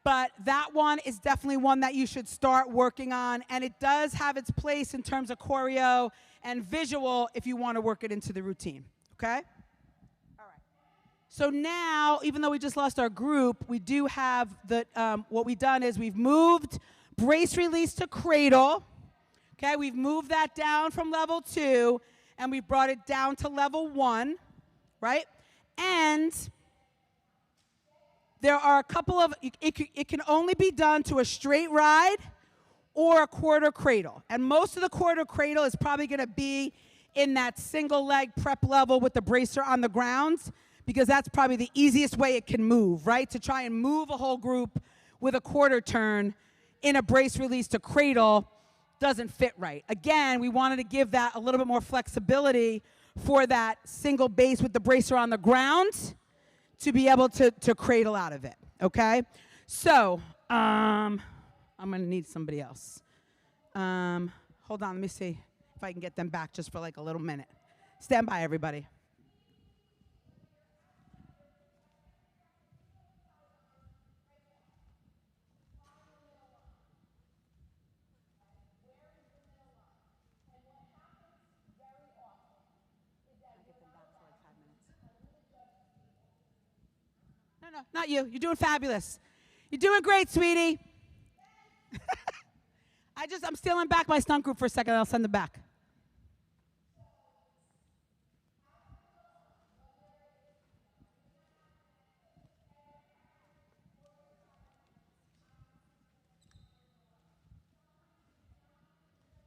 But that one is definitely one that you should start working on, and it does have its place in terms of choreo and visual if you want to work it into the routine, okay? All right. So now, even though we just lost our group, we do have what we've done is we've moved brace release to cradle. Okay, we've moved that down from level 2, and we've brought it down to level 1, right? And there are a couple of, it can only be done to a straight ride or a quarter cradle. And most of the quarter cradle is probably going to be in that single leg prep level with the bracer on the ground, because that's probably the easiest way it can move, right? To try and move a whole group with a quarter turn in a brace release to cradle doesn't fit right. Again, we wanted to give that a little bit more flexibility for that single base with the bracer on the ground to be able to cradle out of it, okay? So, I'm gonna need somebody else. Hold on, let me see if I can get them back just for like a little minute. Stand by, everybody. No, not you. You're doing fabulous. You're doing great, sweetie. I'm stealing back my stunt group for a second, and I'll send them back.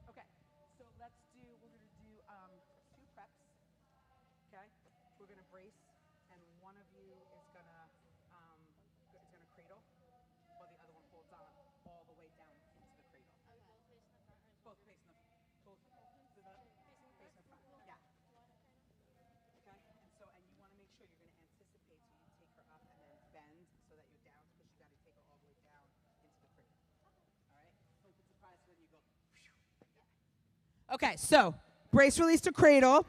Okay, so we're going to do 2 preps, okay? We're going to brace, and one of you is going to cradle, while the other one holds on all the way down into the cradle. Both facing the front. Yeah. Okay, and you want to Okay, so brace release to cradle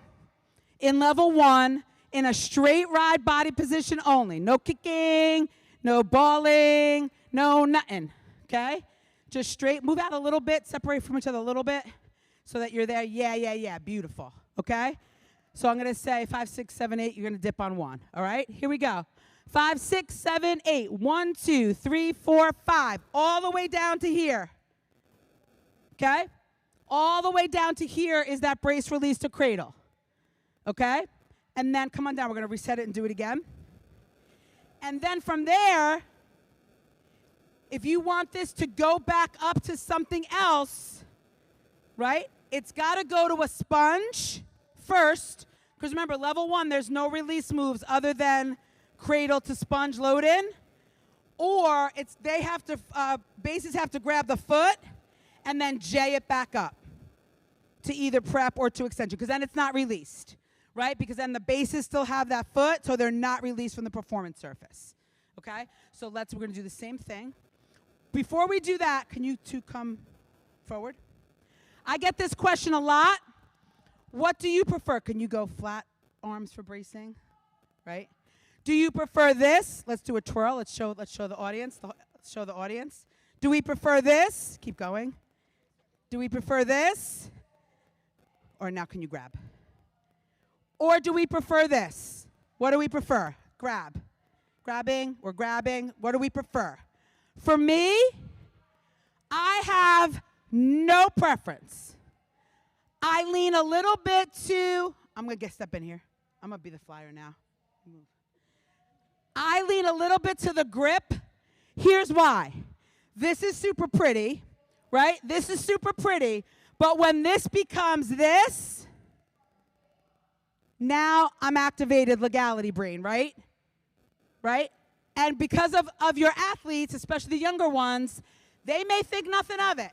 in level 1 in a straight ride body position only. No kicking, no balling, no nothing, okay? Just straight, move out a little bit, separate from each other a little bit so that you're there. Yeah, beautiful, okay? So I'm going to say 5, 6, 7, 8. You're going to dip on 1, all right? Here we go. 5, 6, 7, 8. 1, 2, 3, 4, 5. All the way down to here, okay? All the way down to here is that brace release to cradle, okay? And then come on down. We're going to reset it and do it again. And then from there, if you want this to go back up to something else, right, it's got to go to a sponge first, because remember, level 1, there's no release moves other than cradle to sponge load in, or bases have to grab the foot and then J it back up to either prep or to extension, because then it's not released, right? Because then the bases still have that foot, so they're not released from the performance surface, okay? So we're going to do the same thing. Before we do that, can you two come forward? I get this question a lot. What do you prefer? Can you go flat arms for bracing, right? Do you prefer this? Let's do a twirl. Let's show the audience. Let's show the audience. Do we prefer this? Keep going. Do we prefer this? Or now can you grab? Or do we prefer this? What do we prefer? Grab. Grabbing or grabbing. What do we prefer? For me, I have no preference. I lean a little bit to, I'm going to step in here. I'm going to be the flyer now. I lean a little bit to the grip. Here's why. This is super pretty, right? This is super pretty. But when this becomes this, now I'm activated legality brain, right? Right? And because of your athletes, especially the younger ones, they may think nothing of it.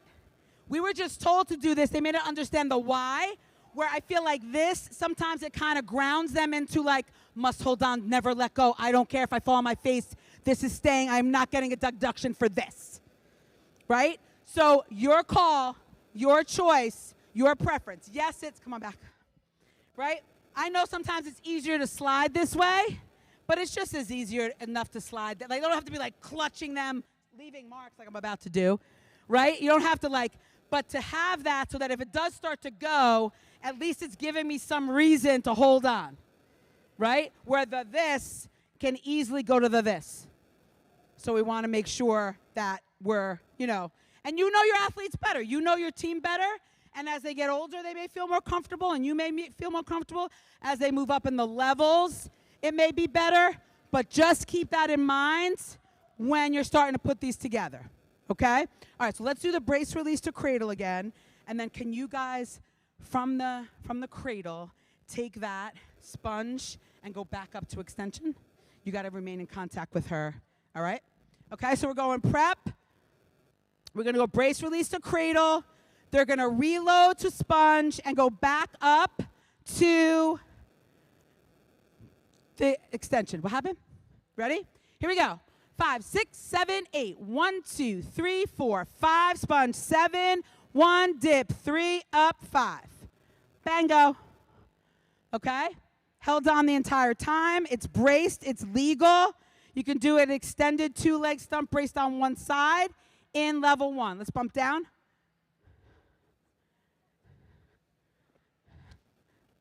We were just told to do this. They may not understand the why, where I feel like this, sometimes it kind of grounds them into like, must hold on, never let go. I don't care if I fall on my face. This is staying. I'm not getting a deduction for this, right? So your call, your choice, your preference. Yes, come on back, right? I know sometimes it's easier to slide this way, but it's just as easier enough to slide. Like, you don't have to be like clutching them, leaving marks like I'm about to do, right? You don't have to like, but to have that so that if it does start to go, at least it's giving me some reason to hold on, right? Where the this can easily go to the this. So we want to make sure that we're, and you know your athletes better. You know your team better. And as they get older, they may feel more comfortable, and you may feel more comfortable. As they move up in the levels, it may be better. But just keep that in mind when you're starting to put these together, okay? All right, so let's do the brace release to cradle again. And then can you guys, from the cradle, take that sponge and go back up to extension? You got to remain in contact with her, all right? Okay, so we're going prep. We're going to go brace release to cradle. They're going to reload to sponge and go back up to the extension. What happened? Ready? Here we go. 5, 6, 7, 8. 1, 2, 3, 4, 5. Sponge 7. 1, dip 3, up 5. Bang, go. Okay? Held on the entire time. It's braced. It's legal. You can do an extended 2-leg stump braced on one side in level 1. Let's bump down.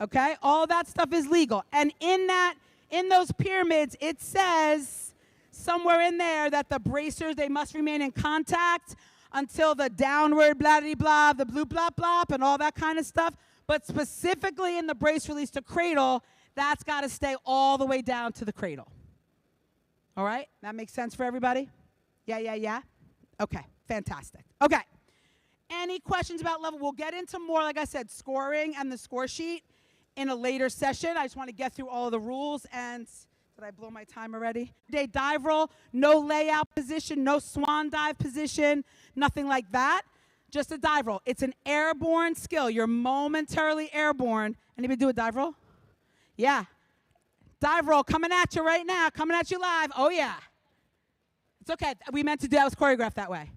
Okay? All that stuff is legal. And in those pyramids, it says somewhere in there that the bracers, they must remain in contact until the downward blah-de-blah, the blue blah-blah, and all that kind of stuff. But specifically in the brace release to cradle, that's got to stay all the way down to the cradle. All right? That makes sense for everybody? Yeah? Okay, fantastic. Okay. Any questions about level? We'll get into more, like I said, scoring and the score sheet in a later session. I just want to get through all of the rules. And did I blow my time already? Dive roll, no layout position, no swan dive position, nothing like that. Just a dive roll. It's an airborne skill. You're momentarily airborne. Anybody do a dive roll? Yeah. Dive roll coming at you right now, coming at you live. Oh, yeah. It's okay. We meant to do that. It was choreographed that way.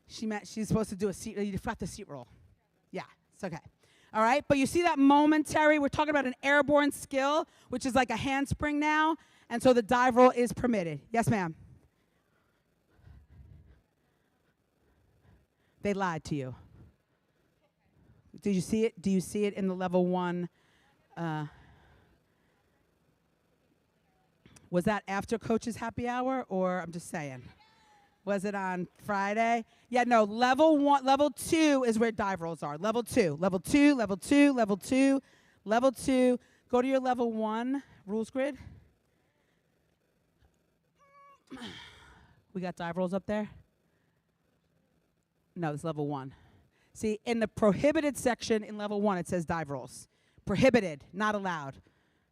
She's supposed to do a seat. You forgot the seat roll. Yeah, it's okay. All right, but you see that momentary, we're talking about an airborne skill, which is like a handspring now, and so the dive roll is permitted. Yes, ma'am? They lied to you. Did you see it? Do you see it in the level 1? Was that after Coach's Happy Hour, or I'm just saying? Was it on Friday? Yeah, no, level 1, level 2 is where dive rolls are. Level 2, level 2, level 2, level 2, level 2. Go to your level 1 rules grid. We got dive rolls up there? No, it's level 1. See, in the prohibited section in level 1, it says dive rolls. Prohibited, not allowed.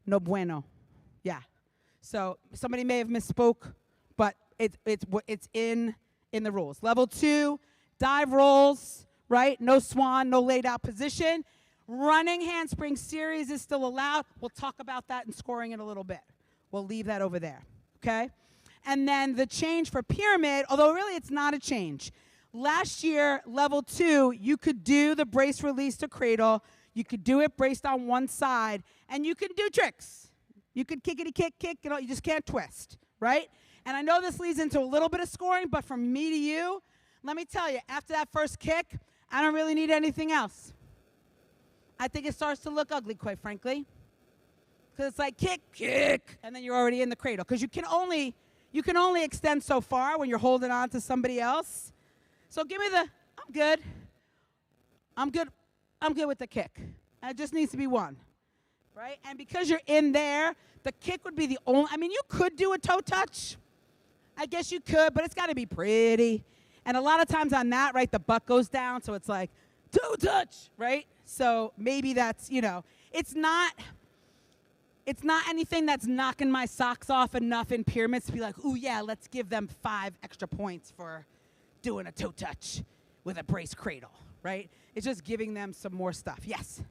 No bueno. Yeah. So somebody may have misspoke, but it's in the rules. Level 2, dive rolls, right? No swan, no laid out position. Running handspring series is still allowed. We'll talk about that in scoring in a little bit. We'll leave that over there, okay? And then the change for pyramid, although really it's not a change. Last year, level 2, you could do the brace release to cradle. You could do it braced on one side, and you can do tricks. You could kickity kick, you just can't twist, right? And I know this leads into a little bit of scoring, but from me to you, let me tell you, after that first kick, I don't really need anything else. I think it starts to look ugly, quite frankly. Because it's like kick, and then you're already in the cradle. Because you can only extend so far when you're holding on to somebody else. So give me I'm good with the kick. It just needs to be one, right? And because you're in there, the kick would be the only, I mean, you could do a toe touch. I guess you could, but it's got to be pretty. And a lot of times on that, right, the butt goes down, so it's like, toe touch, right? So maybe that's, it's not anything that's knocking my socks off enough in pyramids to be like, ooh, yeah, let's give them 5 extra points for doing a toe touch with a brace cradle, right? It's just giving them some more stuff. Yes?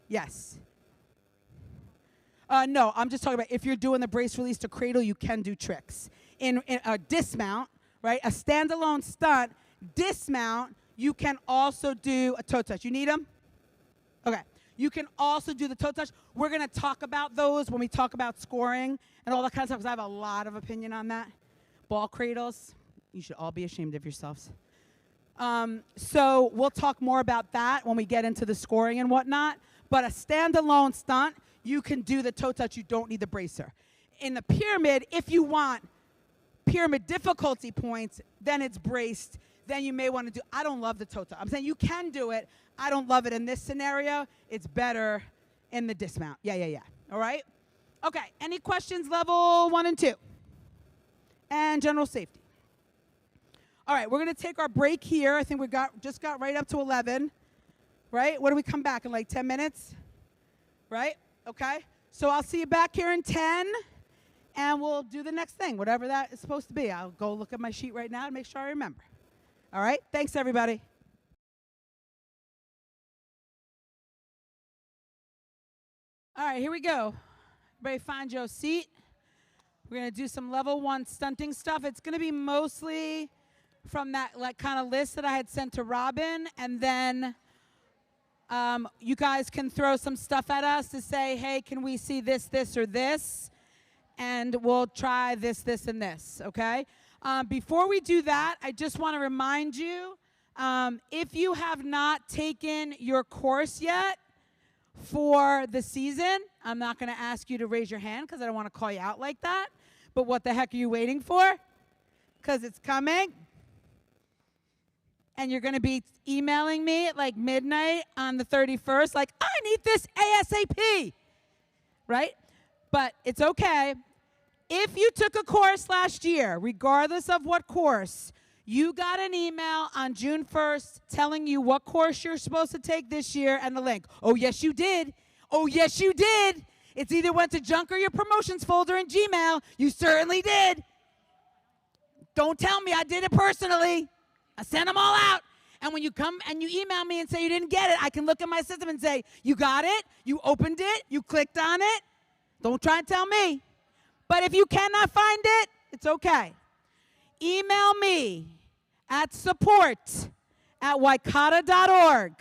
Yes. No, I'm just talking about if you're doing the brace release to cradle, you can do tricks. In a dismount, right, a standalone stunt, dismount, you can also do a toe touch. You need them? Okay. You can also do the toe touch. We're going to talk about those when we talk about scoring and all that kind of stuff, because I have a lot of opinion on that. Ball cradles, you should all be ashamed of yourselves. So we'll talk more about that when we get into the scoring and whatnot. But a standalone stunt, you can do the toe touch. You don't need the bracer. In the pyramid, if you want pyramid difficulty points, then it's braced. Then you may want to do, I don't love the toe touch. I'm saying you can do it. I don't love it in this scenario. It's better in the dismount. Yeah. All right? Okay, any questions level 1 and 2? And general safety. All right, we're going to take our break here. I think we just got right up to 11. Right? What do we come back in like 10 minutes? Right? Okay. So I'll see you back here in 10, and we'll do the next thing, whatever that is supposed to be. I'll go look at my sheet right now and make sure I remember. All right? Thanks, everybody. All right, here we go. Everybody find your seat. We're going to do some level 1 stunting stuff. It's going to be mostly from that kind of list that I had sent to Robin, and then you guys can throw some stuff at us to say, hey, can we see this, this, or this? And we'll try this, this, and this, okay? Before we do that, I just want to remind you, if you have not taken your course yet for the season, I'm not going to ask you to raise your hand because I don't want to call you out like that. But what the heck are you waiting for? Because it's coming. And you're going to be emailing me at like midnight on the 31st, like, I need this ASAP, right? But it's okay. If you took a course last year, regardless of what course, you got an email on June 1st telling you what course you're supposed to take this year and the link. Oh, yes, you did. Oh, yes, you did. It's either went to junk or your promotions folder in Gmail. You certainly did. Don't tell me I did it personally. I sent them all out. And when you come and you email me and say you didn't get it, I can look at my system and say, you got it, you opened it, you clicked on it. Don't try and tell me. But if you cannot find it, it's okay. Email me at support@waikata.org.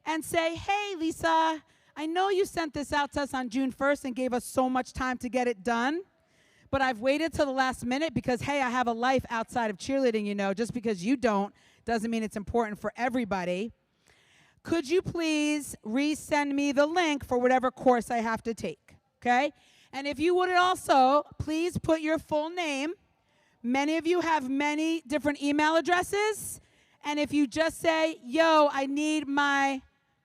and say, hey, Lisa, I know you sent this out to us on June 1st and gave us so much time to get it done, but I've waited till the last minute because, hey, I have a life outside of cheerleading, you know. Just because you don't doesn't mean it's important for everybody. Could you please resend me the link for whatever course I have to take, okay? And if you would also, please put your full name. Many of you have many different email addresses. And if you just say, yo, I need my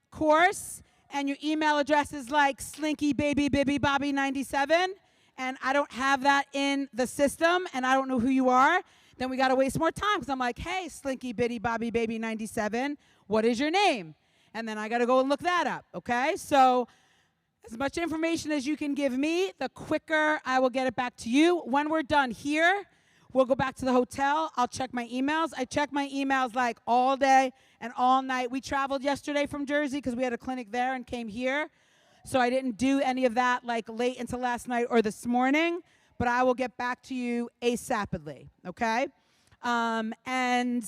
course, and your email address is like slinkybabybibibobby97, and I don't have that in the system, and I don't know who you are, then we got to waste more time. Because I'm like, hey, slinkybibbybobby97, what is your name? And then I got to go and look that up, okay? So as much information as you can give me, the quicker I will get it back to you. When we're done here, we'll go back to the hotel. I'll check my emails. I check my emails like all day and all night. We traveled yesterday from Jersey because we had a clinic there and came here. So I didn't do any of that like late into last night or this morning. But I will get back to you ASAPidly, okay? And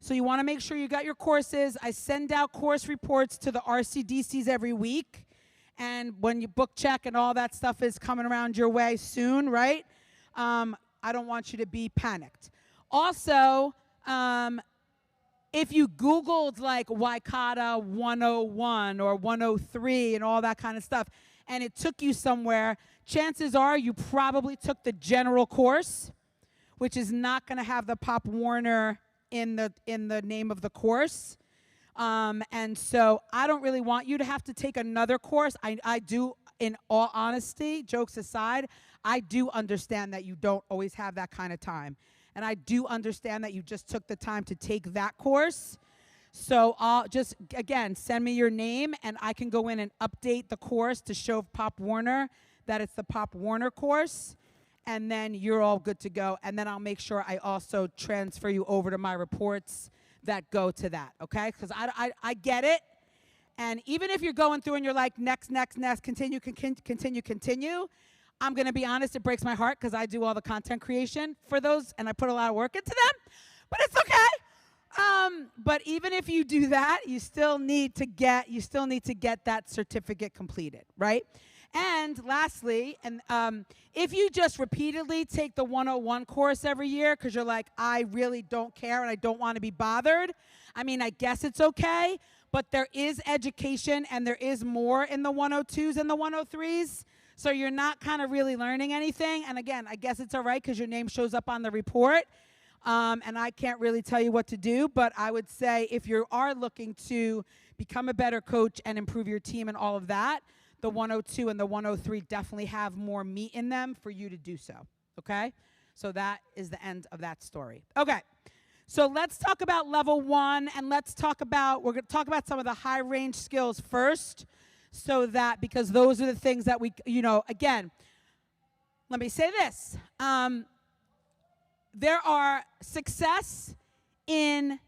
so you want to make sure you got your courses. I send out course reports to the RCDCs every week. And when you book check and all that stuff is coming around your way soon, right? I don't want you to be panicked. Also, if you Googled like Waikata 101 or 103 and all that kind of stuff, and it took you somewhere, chances are you probably took the general course, which is not going to have the Pop Warner in the name of the course. And so I don't really want you to have to take another course. I do, in all honesty, jokes aside, I do understand that you don't always have that kind of time. And I do understand that you just took the time to take that course. So I'll just, again, send me your name, and I can go in and update the course to show Pop Warner that it's the Pop Warner course. And then you're all good to go. And then I'll make sure I also transfer you over to my reports that go to that, okay? Because I get it. And even if you're going through and you're like, next, continue, I'm going to be honest, it breaks my heart because I do all the content creation for those, and I put a lot of work into them. But it's okay. But even if you do that, you still need to get that certificate completed, right? And lastly, if you just repeatedly take the 101 course every year because you're like, I really don't care and I don't want to be bothered, I mean, I guess it's okay, but there is education and there is more in the 102s and the 103s, so you're not kind of really learning anything. And again, I guess it's all right because your name shows up on the report, and I can't really tell you what to do, but I would say if you are looking to become a better coach and improve your team and all of that, the 102 and the 103 definitely have more meat in them for you to do so, okay? So that is the end of that story. Okay, so let's talk about level 1, and we're going to talk about some of the high range skills first, so that, because those are the things that we, again, let me say this. There are success in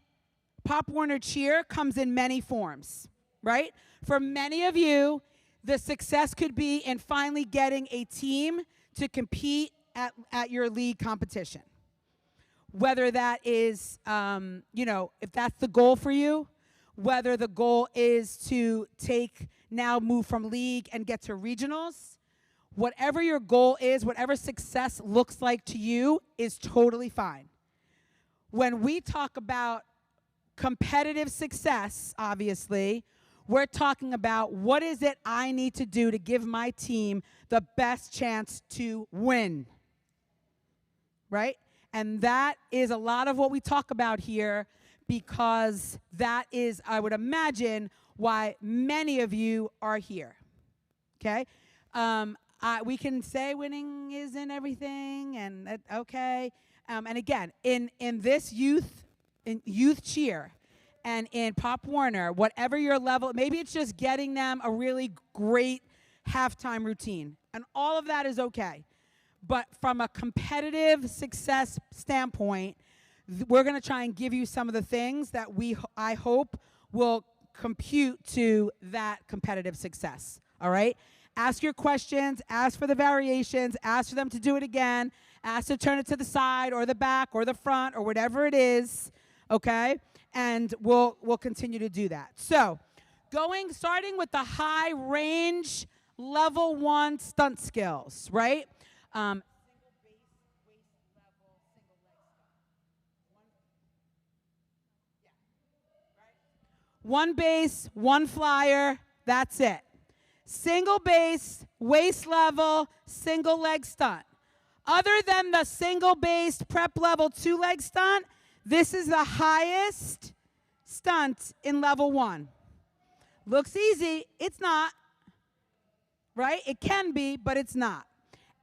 Pop Warner Cheer comes in many forms, right? For many of you, the success could be in finally getting a team to compete at your league competition. Whether that is, if that's the goal for you, whether the goal is to move from league and get to regionals, whatever your goal is, whatever success looks like to you is totally fine. When we talk about competitive success, obviously, we're talking about what is it I need to do to give my team the best chance to win, right? And that is a lot of what we talk about here, because that is, I would imagine, why many of you are here, okay? We can say winning isn't everything, and okay. And again, in this youth cheer, and in Pop Warner, whatever your level, maybe it's just getting them a really great halftime routine. And all of that is okay. But from a competitive success standpoint, we're going to try and give you some of the things that I hope will compute to that competitive success. All right? Ask your questions, ask for the variations, ask for them to do it again, ask to turn it to the side or the back or the front or whatever it is, okay? And we'll continue to do that. So starting with the high range level 1 stunt skills, right? Single base, waist level, single leg stunt. One base, one flyer, that's it. Single base, waist level, single leg stunt. Other than the single base prep level 2 leg stunt, this is the highest stunt in level 1. Looks easy, it's not. Right? It can be, but it's not.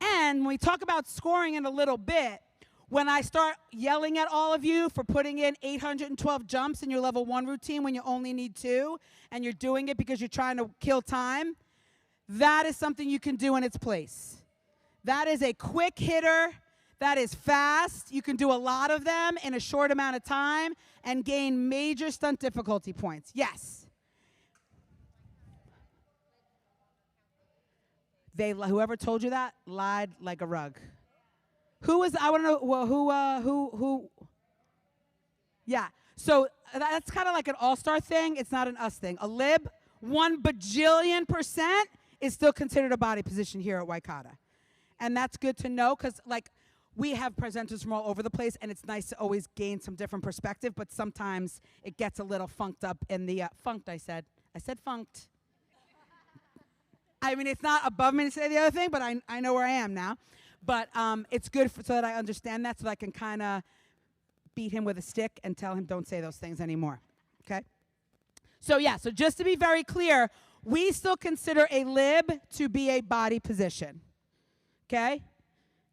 And when we talk about scoring in a little bit, when I start yelling at all of you for putting in 812 jumps in your level 1 routine when you only need 2, and you're doing it because you're trying to kill time, that is something you can do in its place. That is a quick hitter. That is fast. You can do a lot of them in a short amount of time and gain major stunt difficulty points. Yes. Whoever told you that lied like a rug. Who was, I want to know, well, who? Yeah, so that's kind of like an all-star thing. It's not an us thing. A lib, 1 bajillion% is still considered a body position here at Waikata. And that's good to know because, like, we have presenters from all over the place, and it's nice to always gain some different perspective, but sometimes it gets a little funked up in the, funked, I said funked. I mean, it's not above me to say the other thing, but I know where I am now. But it's good so that I understand that, so I can kind of beat him with a stick and tell him don't say those things anymore, okay? So, yeah, so just to be very clear, we still consider a lib to be a body position, okay?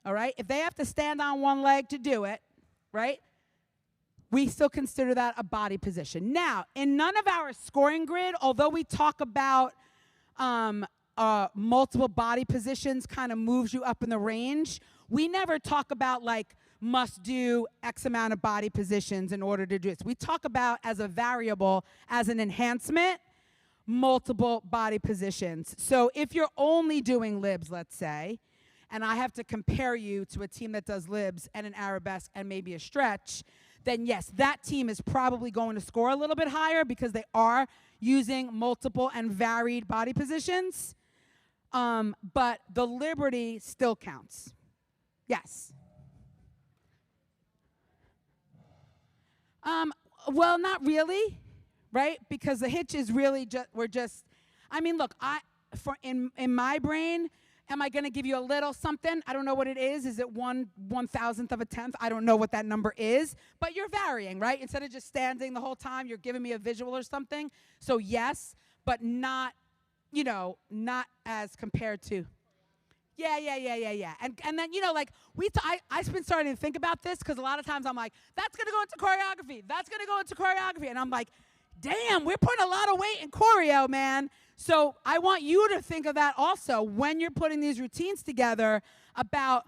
All right? If they have to stand on one leg to do it, right, we still consider that a body position. Now, in none of our scoring grid, although we talk about multiple body positions kind of moves you up in the range, we never talk about like must do X amount of body positions in order to do this. We talk about as a variable, as an enhancement, multiple body positions. So if you're only doing libs, let's say, and I have to compare you to a team that does libs and an arabesque and maybe a stretch, then yes, that team is probably going to score a little bit higher because they are using multiple and varied body positions. But the liberty still counts. Yes. Well, not really, right? Because the hitch is really I mean, look, in my brain, am I going to give you a little something? I don't know what it is. Is it 1/1000th of a tenth? I don't know what that number is. But you're varying, right? Instead of just standing the whole time, you're giving me a visual or something. So yes, but not, not as compared to. Yeah. And then, like, I've been starting to think about this because a lot of times I'm like, that's going to go into choreography. That's going to go into choreography. And I'm like, damn, we're putting a lot of weight in choreo, man. So I want you to think of that also when you're putting these routines together about,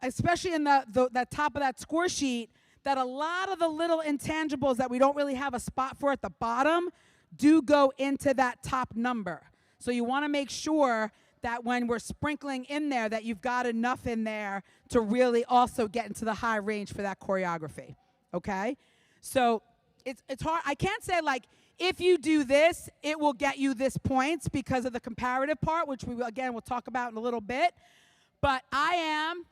especially in the top of that score sheet, that a lot of the little intangibles that we don't really have a spot for at the bottom do go into that top number. So you want to make sure that when we're sprinkling in there that you've got enough in there to really also get into the high range for that choreography, okay? So it's hard. I can't say, like, if you do this, it will get you this points because of the comparative part, which we, again, will talk about in a little bit. But I am,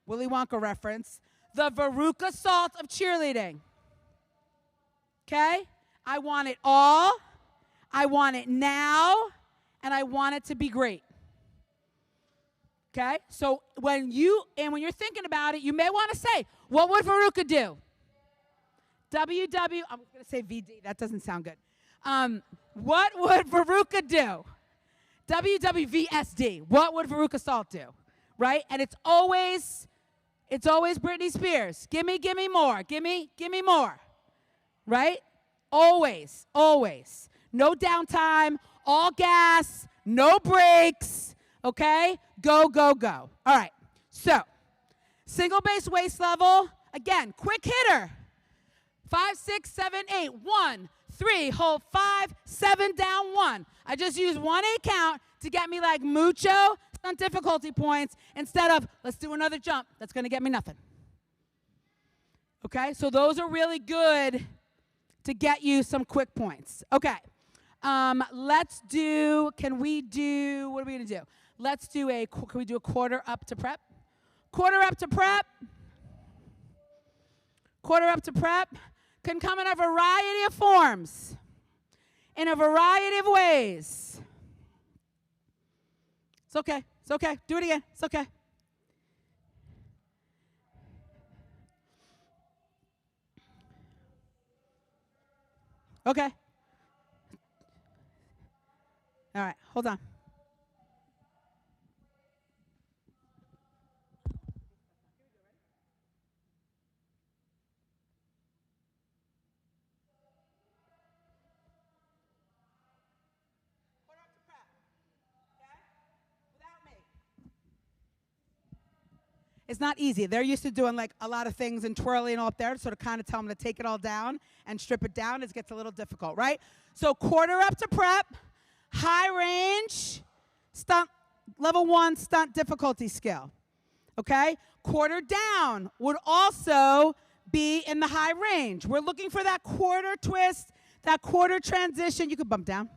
Willy Wonka reference, the Veruca Salt of cheerleading, okay? I want it all. I want it now. And I want it to be great. Okay? So when you're thinking about it, you may want to say, what would Veruca do? I'm going to say VD. That doesn't sound good. What would Veruca do? WWVSD. What would Veruca Salt do? Right? And it's always Britney Spears. Gimme more. Gimme more. Right? Always. No downtime. All gas, no brakes, okay? Go. All right, so single base waist level, again, quick hitter. 5, 6, 7, 8, 1, 3, hold 5, 7, down 1. I just used 1 8 count to get me like mucho stunt difficulty points instead of let's do another jump. That's going to get me nothing. Okay, so those are really good to get you some quick points. Okay. Let's do, what are we going to do? Let's do can we do a quarter up to prep? Quarter up to prep. Quarter up to prep can come in a variety of forms, in a variety of ways. It's okay. It's okay. Do it again. It's okay. Okay. All right. Hold on. It's not easy. They're used to doing like a lot of things and twirling all up there, so to kind of tell them to take it all down and strip it down, it gets a little difficult, right? So quarter up to prep, high range, stunt, level 1 stunt difficulty skill, okay? Quarter down would also be in the high range. We're looking for that quarter twist, that quarter transition. You could bump down.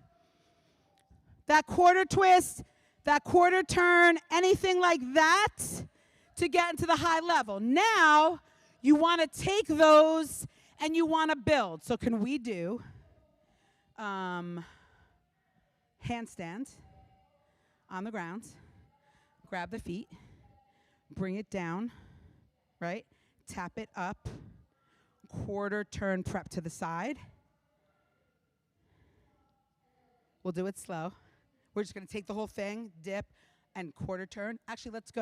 That quarter twist, that quarter turn, anything like that, to get into the high level. Now, you want to take those and you want to build. So can we do handstand on the ground, grab the feet, bring it down, right? Tap it up, quarter turn prep to the side. We'll do it slow. We're just going to take the whole thing, dip, and quarter turn. Actually, let's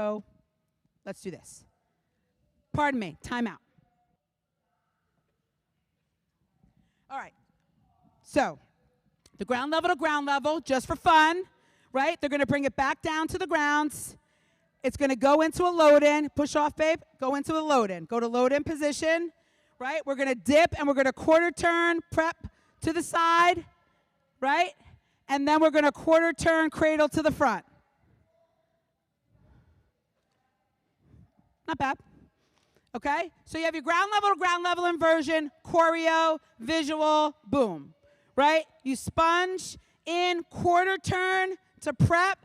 do this. Pardon me, time out. All right. So, the ground level to ground level, just for fun, right? They're going to bring it back down to the grounds. It's going to go into a load-in. Push off, babe. Go into a load-in. Go to load-in position, right? We're going to dip, and we're going to quarter turn, prep to the side, right? And then we're going to quarter turn, cradle to the front. Not bad. Okay? So you have your ground level to ground level inversion, choreo, visual, boom. Right? You sponge in, quarter turn to prep.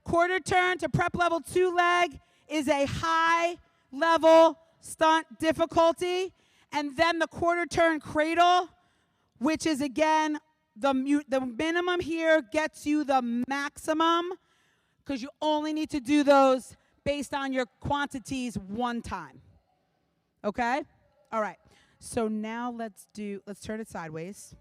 Quarter turn to prep level 2 leg is a high level stunt difficulty. And then the quarter turn cradle, which is again, the minimum here gets you the maximum, because you only need to do those based on your quantities one time. Okay? All right. So now let's turn it sideways.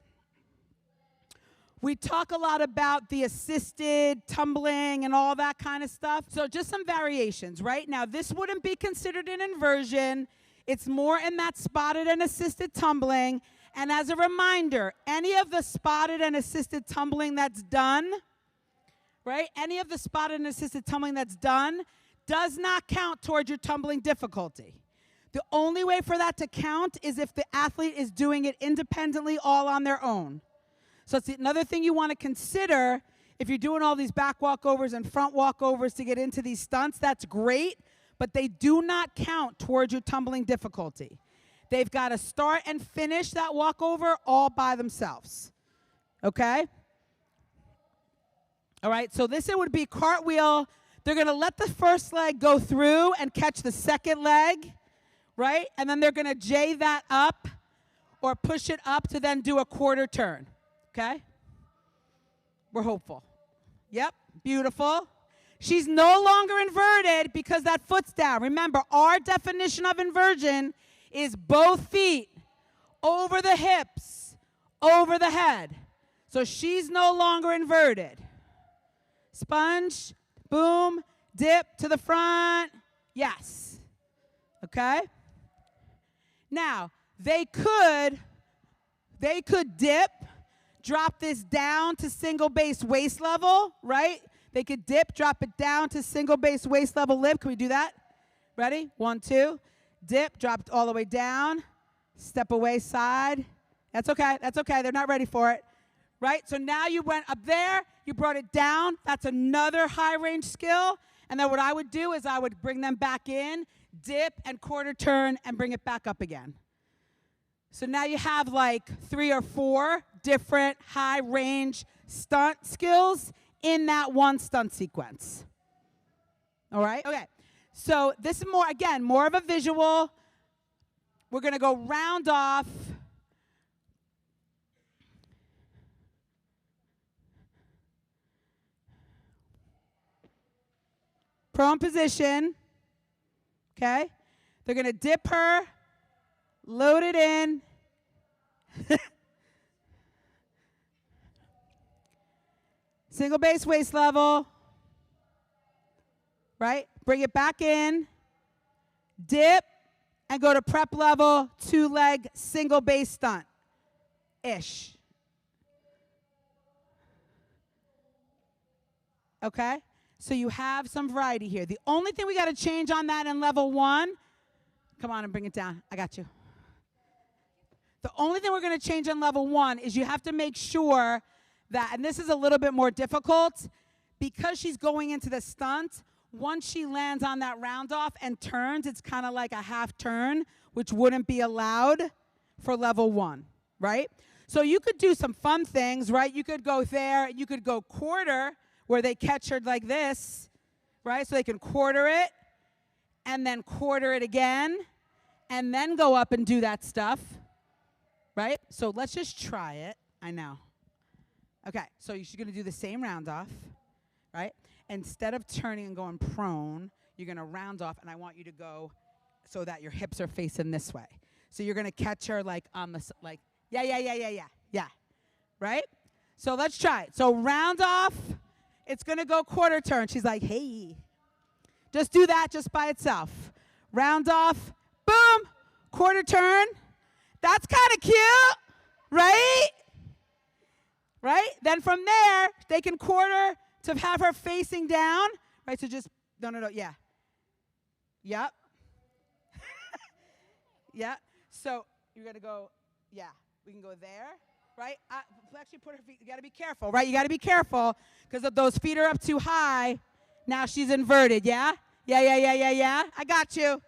We talk a lot about the assisted tumbling and all that kind of stuff. So just some variations, right? Now, this wouldn't be considered an inversion. It's more in that spotted and assisted tumbling. And as a reminder, any of the spotted and assisted tumbling that's done, right? Any of the spotted and assisted tumbling that's done does not count towards your tumbling difficulty. The only way for that to count is if the athlete is doing it independently, all on their own. So it's another thing you want to consider. If you're doing all these back walkovers and front walkovers to get into these stunts, that's great, but they do not count towards your tumbling difficulty. They've got to start and finish that walkover all by themselves. Okay? All right, so this it would be cartwheel. They're going to let the first leg go through and catch the second leg, right? And then they're going to J that up or push it up to then do a quarter turn, okay? We're hopeful. Yep, beautiful. She's no longer inverted because that foot's down. Remember, our definition of inversion is both feet over the hips, over the head. So she's no longer inverted. Sponge. Boom, dip to the front, yes, okay? Now, they could dip, drop this down to single base waist level, right? They could dip, drop it down to single base waist level lift. Can we do that? Ready? 1, 2, dip, drop it all the way down, step away side. That's okay, they're not ready for it. Right? So now you went up there, you brought it down. That's another high range skill. And then what I would do is I would bring them back in, dip and quarter turn and bring it back up again. So now you have like 3 or 4 different high range stunt skills in that one stunt sequence. All right? Okay. So this is more, again, more of a visual. We're going to go round off. Prone position. Okay? They're going to dip her, load it in. Single base waist level. Right? Bring it back in. Dip. And go to prep level, 2-leg, single base stunt. Ish. Okay? So you have some variety here. The only thing we got to change on that in level 1, come on and bring it down. I got you. The only thing we're going to change on level 1 is you have to make sure that, and this is a little bit more difficult, because she's going into the stunt, once she lands on that round off and turns, it's kind of like a half turn, which wouldn't be allowed for level 1, right? So you could do some fun things, right? You could go there. You could go quarter, where they catch her like this, right? So they can quarter it, and then quarter it again, and then go up and do that stuff, right? So let's just try it. I know. Okay, so you're going to do the same round off, right? Instead of turning and going prone, you're going to round off, and I want you to go so that your hips are facing this way. So you're going to catch her like on the, like, yeah, right? So let's try it. So round off, it's going to go quarter turn. She's like, hey. Just do that just by itself. Round off, boom, quarter turn. That's kind of cute, right? Right? Then from there, they can quarter to have her facing down, right? So just, no, yeah. Yep. Yeah. So you're going to go, yeah, we can go there, right? Actually put her feet, you got to be careful, right? You got to be careful because if those feet are up too high, now she's inverted, yeah? Yeah. I got you,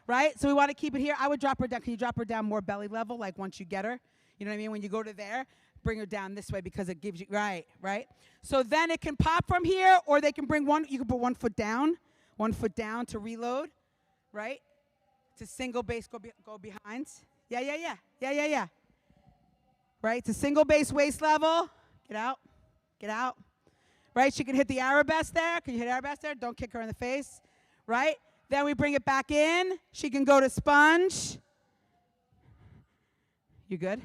right? So we want to keep it here. I would drop her down. Can you drop her down more belly level, like once you get her? You know what I mean? When you go to there, bring her down this way because it gives you, right? So then it can pop from here, or they can bring you can put 1 foot down to reload, right? To single base, go behind. Yeah. Right, to single base waist level. Get out. Right, she can hit the arabesque there. Can you hit arabesque there? Don't kick her in the face. Right? Then we bring it back in. She can go to sponge. You good?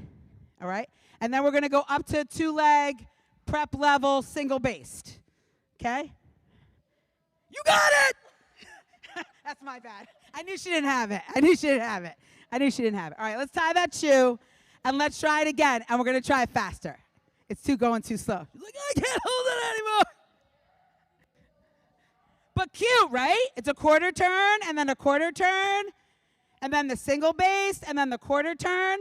All right. And then we're going to go up to 2-leg, prep level, single based. Okay? You got it! That's my bad. I knew she didn't have it. All right, let's tie that shoe, and let's try it again. And we're going to try it faster. It's going too slow. She's like, I can't hold it anymore. But cute, right? It's a quarter turn, and then a quarter turn, and then the single base, and then the quarter turn.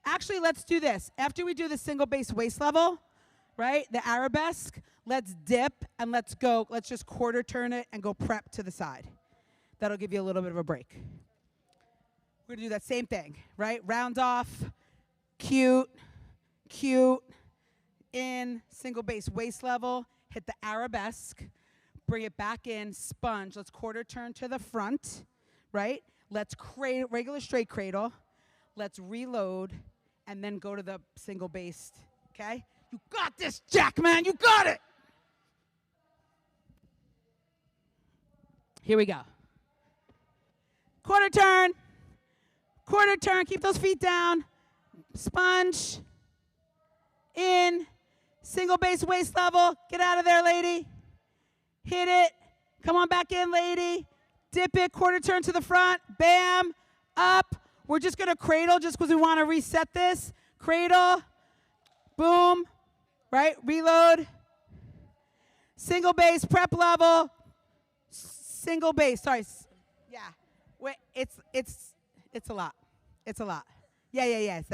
Actually, let's do this. After we do the single base waist level, right, the arabesque, let's dip and let's just quarter turn it and go prep to the side. That'll give you a little bit of a break. We're going to do that same thing, right? Round off, cute, in, single base waist level, hit the arabesque, bring it back in, sponge. Let's quarter turn to the front, right? Let's regular straight cradle. Let's reload, and then go to the single based, okay? You got this, Jack, man. You got it. Here we go. Quarter turn. Keep those feet down. Sponge. In. Single base waist level. Get out of there, lady. Hit it. Come on back in, lady. Dip it. Quarter turn to the front. Bam. Up. We're just going to cradle just because we want to reset this. Cradle. Boom. Right? Reload. Single base, prep level. Single base. Sorry. Yeah. Wait, it's a lot. It's a lot. Yeah, it's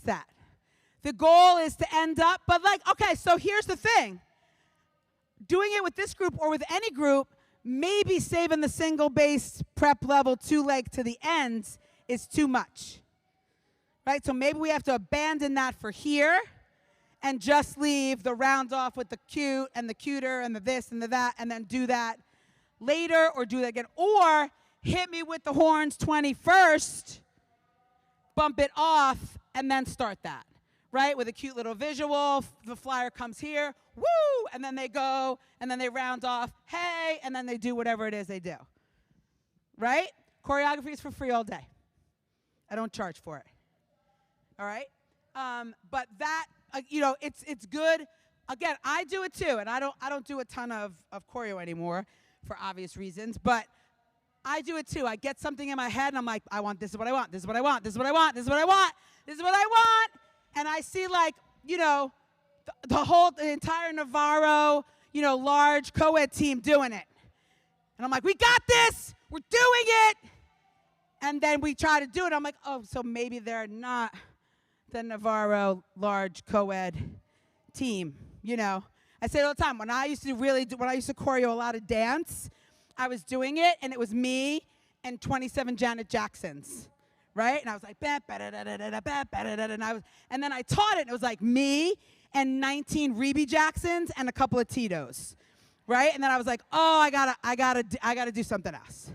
that. The goal is to end up, but okay, so here's the thing. Doing it with this group or with any group, maybe saving the single base prep level 2-leg to the ends is too much. right? So maybe we have to abandon that for here and just leave the round off with the cute and the cuter and the this and the that, and then do that later or do that again. Or hit me with the horns 21st, bump it off, and then start that, right? With a cute little visual. The flyer comes here, woo, and then they go, and then they round off, hey, and then they do whatever it is they do, right? Choreography is for free all day. I don't charge for it, all right? But that, it's good. Again, I do it too, and I don't do a ton of choreo anymore for obvious reasons, but I do it too. I get something in my head, and I'm like, I want, this is what I want, this is what I want, this is what I want, this is what I want, this is what I want, and I see the entire Navarro, large co-ed team doing it. And I'm like, we got this, we're doing it. And then we try to do it. I'm like, oh, so maybe they're not the Navarro large co-ed team, I say it all the time. When I used to choreo a lot of dance, I was doing it, and it was me and 27 Janet Jacksons, right? And I was like, and then I taught it, and it was like me and 19 Reby Jacksons and a couple of Tito's, right? And then I was like, oh, I gotta do something else,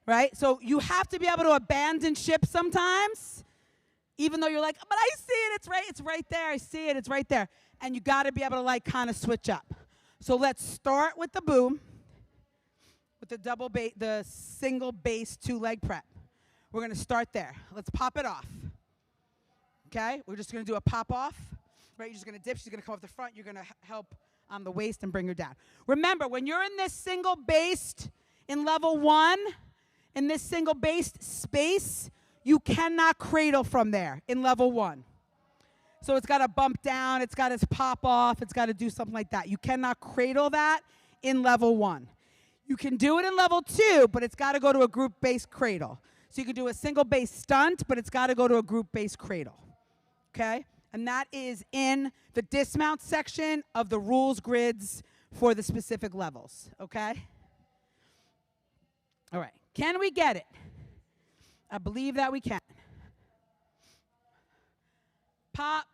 right? So you have to be able to abandon ship sometimes, even though you're like, but I see it, it's right there, I see it, it's right there. And you gotta be able to kind of switch up. So let's start with the boom, with the single bass 2-leg prep. We're gonna start there. Let's pop it off, okay? We're just gonna do a pop off, right? You're just gonna dip, she's gonna come off the front, you're gonna help on the waist and bring her down. Remember, when you're in this single bass in level 1, in this single bass space, you cannot cradle from there in level 1. So it's gotta bump down, it's gotta pop off, it's gotta do something like that. You cannot cradle that in level 1. You can do it in level 2, but it's gotta go to a group bass cradle. So you can do a single bass stunt, but it's gotta go to a group bass cradle, okay? And that is in the dismount section of the rules grids for the specific levels, okay? All right, can we get it? I believe that we can. Pop.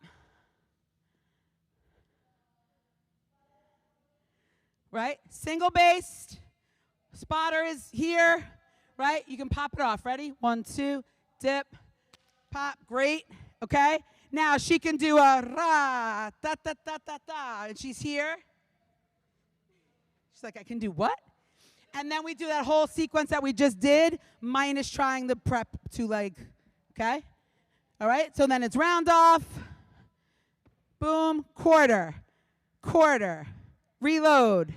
Right? Single bass. Spotter is here. Right? You can pop it off. Ready? 1, 2, dip, pop. Great. Okay? Now she can do a ra, ta, ta, ta, ta, ta. And she's here. She's like, I can do what? And then we do that whole sequence that we just did, minus trying the prep 2-leg. Okay? All right? So then it's round off. Boom. Quarter. Quarter. Reload.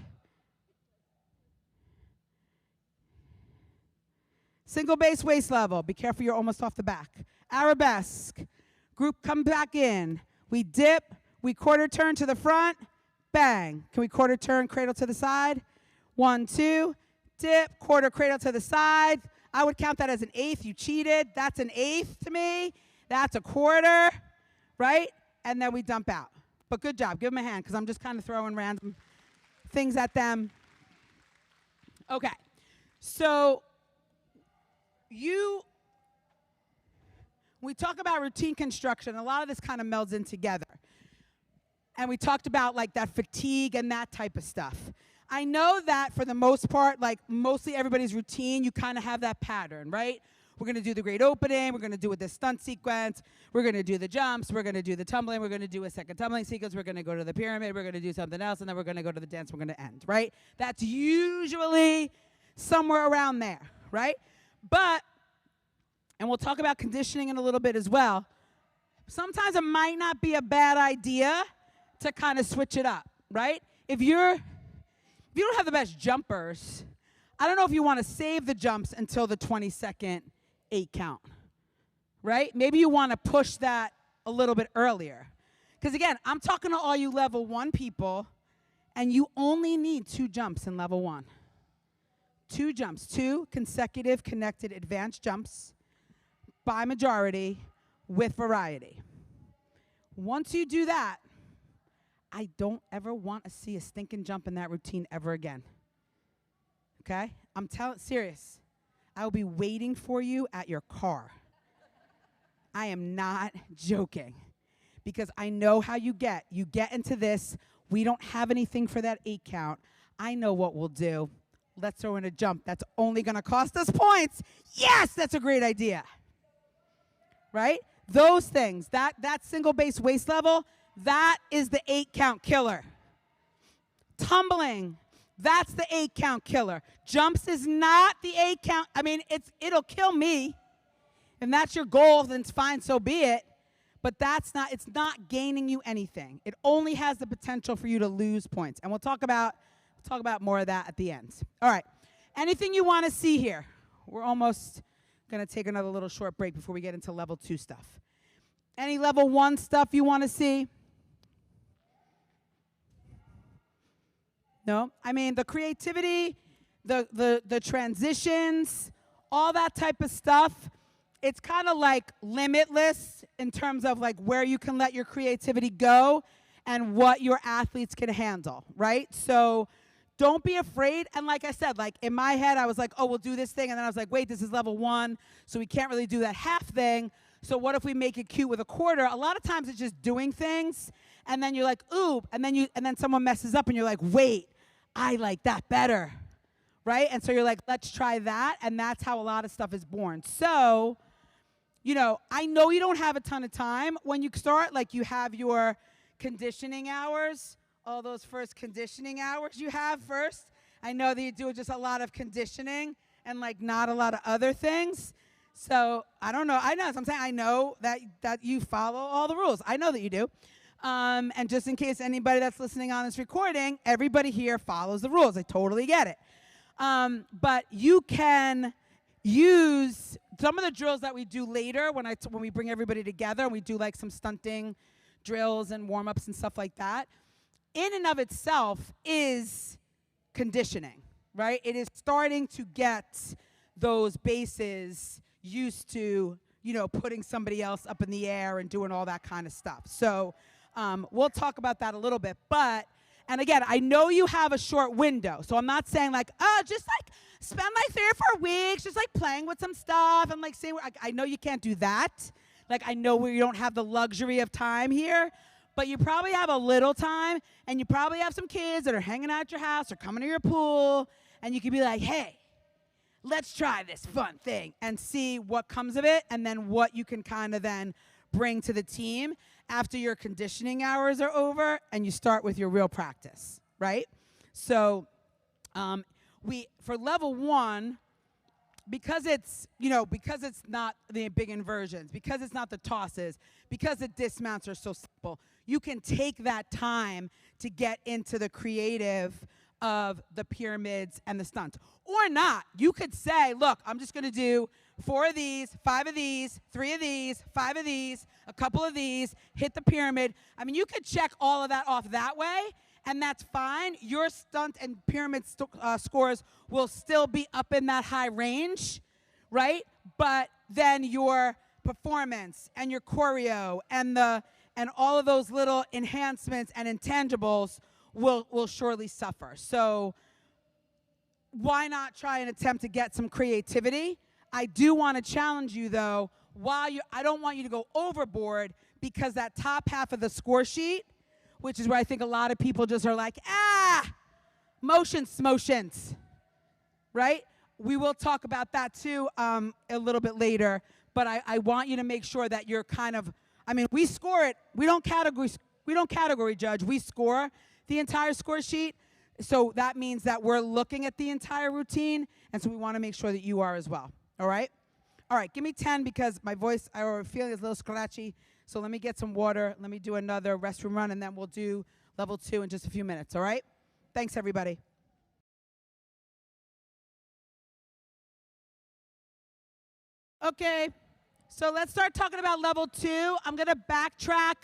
Single bass waist level. Be careful, you're almost off the back. Arabesque. Group come back in. We dip. We quarter turn to the front. Bang. Can we quarter turn, cradle to the side? 1, 2. Dip. Quarter cradle to the side. I would count that as an eighth. You cheated. That's an eighth to me. That's a quarter. Right? And then we dump out. But good job. Give them a hand, because I'm just kind of throwing random things at them. Okay. So we talk about routine construction. A lot of this kind of melds in together. And we talked about that fatigue and that type of stuff. I know that for the most part, mostly everybody's routine, you kind of have that pattern, right? We're going to do the great opening. We're going to do with this stunt sequence. We're going to do the jumps. We're going to do the tumbling. We're going to do a second tumbling sequence. We're going to go to the pyramid. We're going to do something else. And then we're going to go to the dance. We're going to end, right? That's usually somewhere around there, right? But, and we'll talk about conditioning in a little bit as well, sometimes it might not be a bad idea to kind of switch it up, right? If you don't have the best jumpers, I don't know if you want to save the jumps until the 22nd 8 count, right? Maybe you want to push that a little bit earlier. Because again, I'm talking to all you level 1 people, and you only need 2 jumps in level 1. 2 jumps, 2 consecutive connected advanced jumps by majority with variety. Once you do that, I don't ever want to see a stinking jump in that routine ever again. Okay? I'm serious. I will be waiting for you at your car. I am not joking because I know how you get. You get into this. We don't have anything for that 8 count. I know what we'll do. Let's throw in a jump. That's only going to cost us points. Yes, that's a great idea. Right? Those things, that single base waist level, that is the 8 count killer. Tumbling, that's the 8 count killer. Jumps is not the 8 count. I mean, it'll kill me. If that's your goal, then it's fine, so be it. But it's not gaining you anything. It only has the potential for you to lose points. And we'll talk about more of that at the end. All right. Anything you want to see here? We're almost going to take another little short break before we get into level 2 stuff. Any level 1 stuff you want to see? No? I mean, the creativity, the transitions, all that type of stuff, it's kind of like limitless in terms of like where you can let your creativity go and what your athletes can handle, right? So don't be afraid. And like I said, like in my head, I was like, oh, we'll do this thing. And then I was like, wait, this is level 1, so we can't really do that half thing. So what if we make it cute with a quarter? A lot of times it's just doing things, and then you're like, ooh, and then someone messes up, and you're like, wait, I like that better, right? And so you're like, let's try that, and that's how a lot of stuff is born. So, I know you don't have a ton of time when you start. Like you have your conditioning hours, all those first conditioning hours you have first. I know that you do just a lot of conditioning and like not a lot of other things. So I don't know. I know. So I'm saying I know that you follow all the rules. I know that you do. And just in case anybody that's listening on this recording, everybody here follows the rules. I totally get it. But you can use some of the drills that we do later when we bring everybody together and we do like some stunting drills and warm-ups and stuff like that. In and of itself is conditioning, right? It is starting to get those bases used to, putting somebody else up in the air and doing all that kind of stuff. So we'll talk about that a little bit. And again, I know you have a short window, so I'm not saying like, oh, just like spend like 3 or 4 weeks just like playing with some stuff and like saying, I know you can't do that. Like I know you don't have the luxury of time here, but you probably have a little time, and you probably have some kids that are hanging out at your house or coming to your pool, and you could be like, hey, let's try this fun thing and see what comes of it, and then what you can kind of then bring to the team after your conditioning hours are over and you start with your real practice, right? So for level 1, because it's not the big inversions, because it's not the tosses, because the dismounts are so simple, you can take that time to get into the creative of the pyramids and the stunts. Or not. You could say, look, I'm just going to do 4 of these, 5 of these, 3 of these, 5 of these, a couple of these, hit the pyramid. I mean, you could check all of that off that way, and that's fine. Your stunt and pyramid scores will still be up in that high range, right? But then your performance and your choreo and all of those little enhancements and intangibles will surely suffer. So why not try and attempt to get some creativity? I do want to challenge you, though, I don't want you to go overboard, because that top half of the score sheet, which is where I think a lot of people just are like, motions, right? We will talk about that, too, a little bit later. But I want you to make sure that you're kind of, we score it. We don't category judge. We score the entire score sheet. So that means that we're looking at the entire routine, and so we want to make sure that you are as well. All right? All right, give me 10 because my voice, I feel is a little scratchy. So let me get some water. Let me do another restroom run, and then we'll do level 2 in just a few minutes. All right? Thanks, everybody. Okay, so let's start talking about level 2. I'm going to backtrack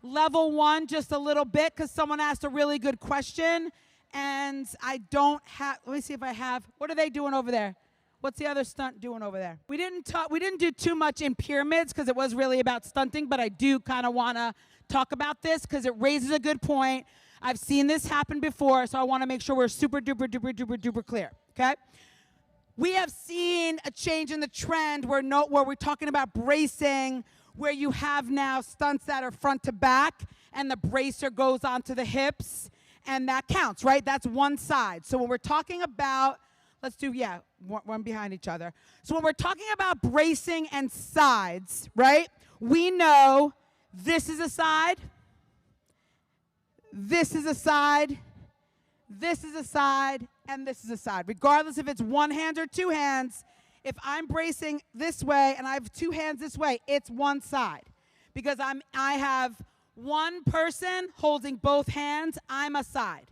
level 1 just a little bit because someone asked a really good question, and I don't have, let me see if I have, what are they doing over there? What's the other stunt doing over there? We didn't do too much in pyramids because it was really about stunting, but I do kind of want to talk about this because it raises a good point. I've seen this happen before, so I want to make sure we're super duper duper duper duper clear, okay? We have seen a change in the trend where we're talking about bracing, where you have now stunts that are front to back, and the bracer goes onto the hips, and that counts, right? That's one side. So when we're talking about, let's do, one behind each other. So when we're talking about bracing and sides, right, we know this is a side, this is a side, this is a side, and this is a side. Regardless if it's one hand or two hands, if I'm bracing this way and I have two hands this way, it's one side. Because I have one person holding both hands, I'm a side.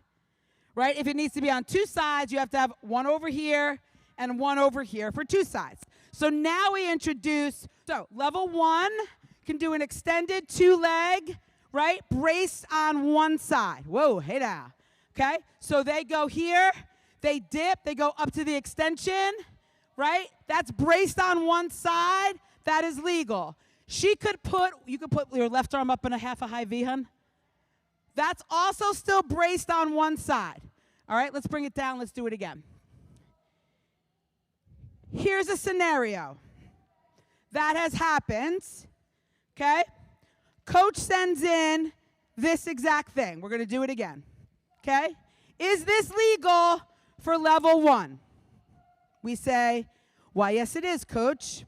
Right? If it needs to be on two sides, you have to have one over here and one over here for two sides. So now we introduce, so level 1 can do an extended 2-leg, right? Braced on one side. Whoa, hey now. Okay? So they go here, they dip, they go up to the extension, right? That's braced on one side. That is legal. You could put your left arm up in a half a high V, hun. That's also still braced on one side. All right, let's bring it down. Let's do it again. Here's a scenario that has happened, okay? Coach sends in this exact thing. We're going to do it again, okay? Is this legal for level 1? We say, why, yes, it is, Coach.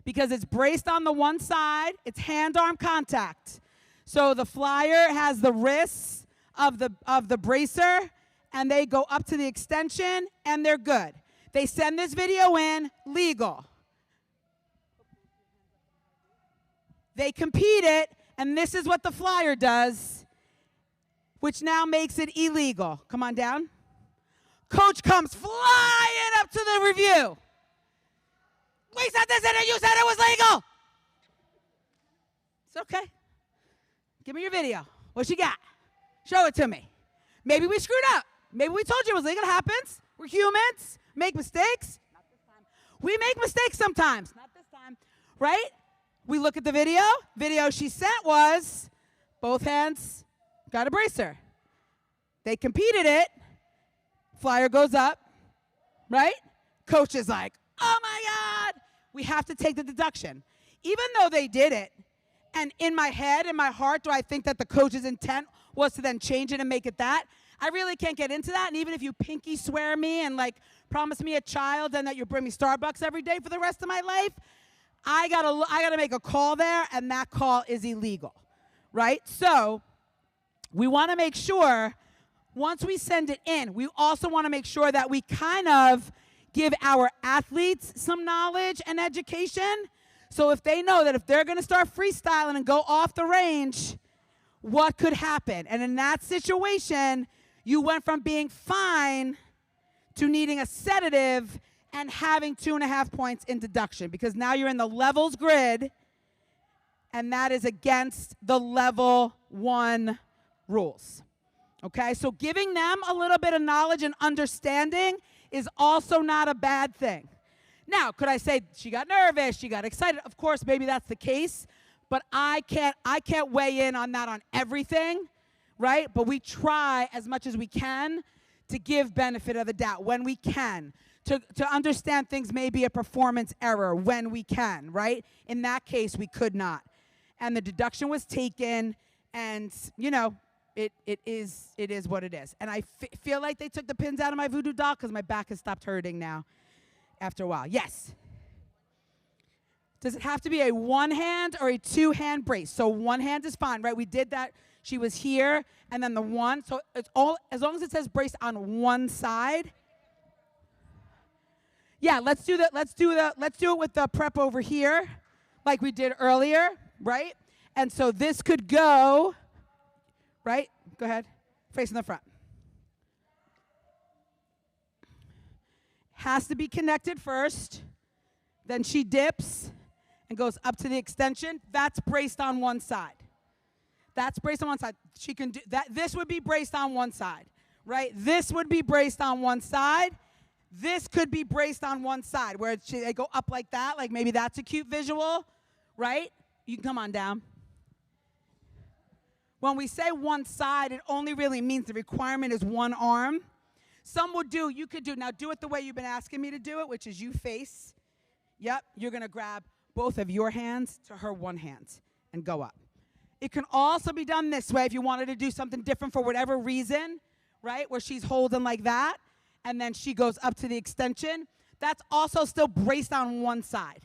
Because it's braced on the one side, it's hand-arm contact. So the flyer has the wrists of the bracer, and they go up to the extension, and they're good. They send this video in, legal. They compete it, and this is what the flyer does, which now makes it illegal. Come on down. Coach comes flying up to the review. We said this in it, you said it was legal. It's okay. Give me your video. What you got? Show it to me. Maybe we screwed up. Maybe we told you it was legal. It happens. We're humans. Make mistakes. Not this time. We make mistakes sometimes. Not this time. Right? We look at the video. Video she sent was both hands got a bracer. They competed it. Flyer goes up. Right? Coach is like, oh my God. We have to take the deduction. Even though they did it, and in my head, in my heart, do I think that the coach's intent was to then change it and make it that? I really can't get into that. And even if you pinky swear me and like promise me a child and that you bring me Starbucks every day for the rest of my life, I gotta make a call there, and that call is illegal, right? So we want to make sure once we send it in, we also want to make sure that we kind of give our athletes some knowledge and education. So if they know that if they're going to start freestyling and go off the range, what could happen? And in that situation, you went from being fine to needing a sedative and having 2.5 points in deduction, because now you're in the levels grid, and that is against the level 1 rules. Okay, so giving them a little bit of knowledge and understanding is also not a bad thing. Now, could I say she got nervous, she got excited? Of course, maybe that's the case, but I can't weigh in on that on everything, right? But we try as much as we can to give benefit of the doubt when we can, to understand things may be a performance error when we can, right? In that case, we could not. And the deduction was taken, and, you know, it is what it is. And I feel like they took the pins out of my voodoo doll because my back has stopped hurting now after a while. Yes. Does it have to be a one-hand or a two-hand brace? So one hand is fine, right? We did that. She was here, and then the one. So it's all, as long as it says brace on one side. Yeah, let's do it with the prep over here, like we did earlier, right? And so this could go, right? Go ahead, facing the front. Has to be connected first. Then she dips and goes up to the extension. That's braced on one side. That's braced on one side. She can do that. This would be braced on one side, right? This would be braced on one side. This could be braced on one side, where they go up like that, like maybe that's a cute visual, right? You can come on down. When we say one side, it only really means the requirement is one arm. Some would do, you could do, now do it the way you've been asking me to do it, which is you face. Yep, you're going to grab both of your hands to her one hand and go up. It can also be done this way if you wanted to do something different for whatever reason, right, where she's holding like that, and then she goes up to the extension. That's also still braced on one side,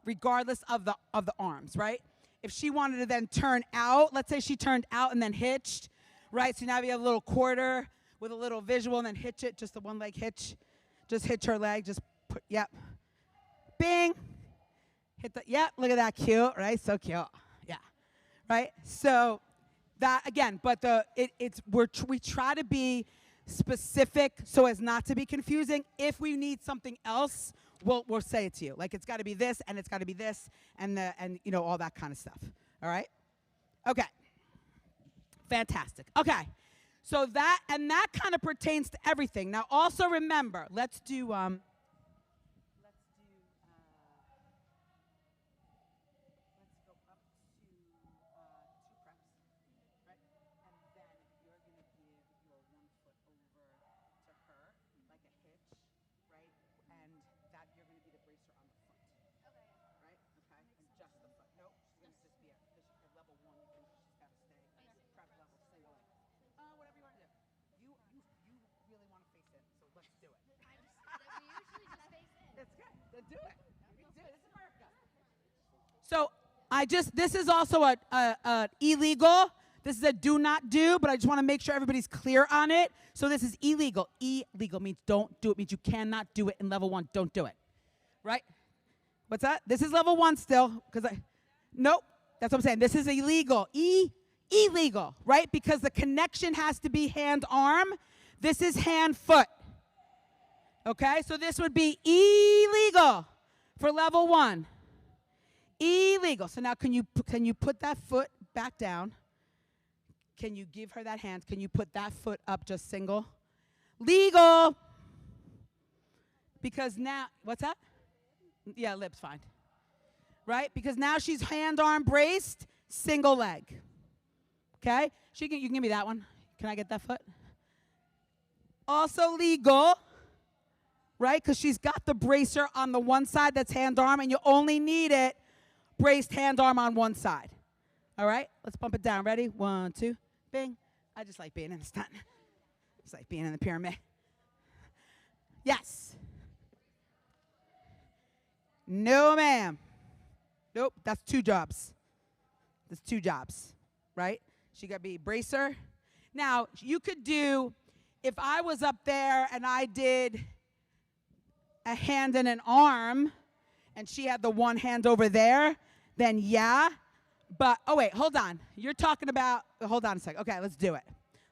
regardless of the arms, right? If she wanted to then turn out, let's say she turned out and then hitched, right? So now we have a little quarter with a little visual and then hitch it, just the one leg hitch. Just hitch her leg, just put, yep. Bing. Hit the, yep, look at that, cute, right? So cute, yeah, right? So that, again, but we try to be specific so as not to be confusing. If we need something else, we'll say it to you. Like, it's got to be this, and it's got to be this, and you know, all that kind of stuff, all right? Okay, fantastic. Okay, so that kind of pertains to everything. Now, also remember, let's do So this is also a illegal. This is a do not do, but I just want to make sure everybody's clear on it. So this is illegal. Illegal means don't do it, means you cannot do it in level 1. Don't do it. Right? What's that? This is level 1 still, nope, that's what I'm saying. This is illegal. Illegal, right? Because the connection has to be hand-arm. This is hand-foot. Okay? So this would be illegal for level 1. Illegal. So now can you put that foot back down? Can you give her that hand? Can you put that foot up just single? Legal. Because now, what's that? Yeah, lips fine. Right? Because now she's hand-arm braced, single leg. Okay? You can give me that one. Can I get that foot? Also legal. Right? Because she's got the bracer on the one side that's hand-arm, and you only need it braced hand-arm on one side. All right? Let's bump it down. Ready? 1, 2, bing. I just like being in the stunt. Just like being in the pyramid. Yes. No, ma'am. Nope, that's 2 jobs. That's 2 jobs, right? She got to be bracer. Now, you could do, if I was up there and I did a hand and an arm, and she had the one hand over there, then yeah. But, oh, wait, hold on. You're talking about, hold on a second. Okay, let's do it.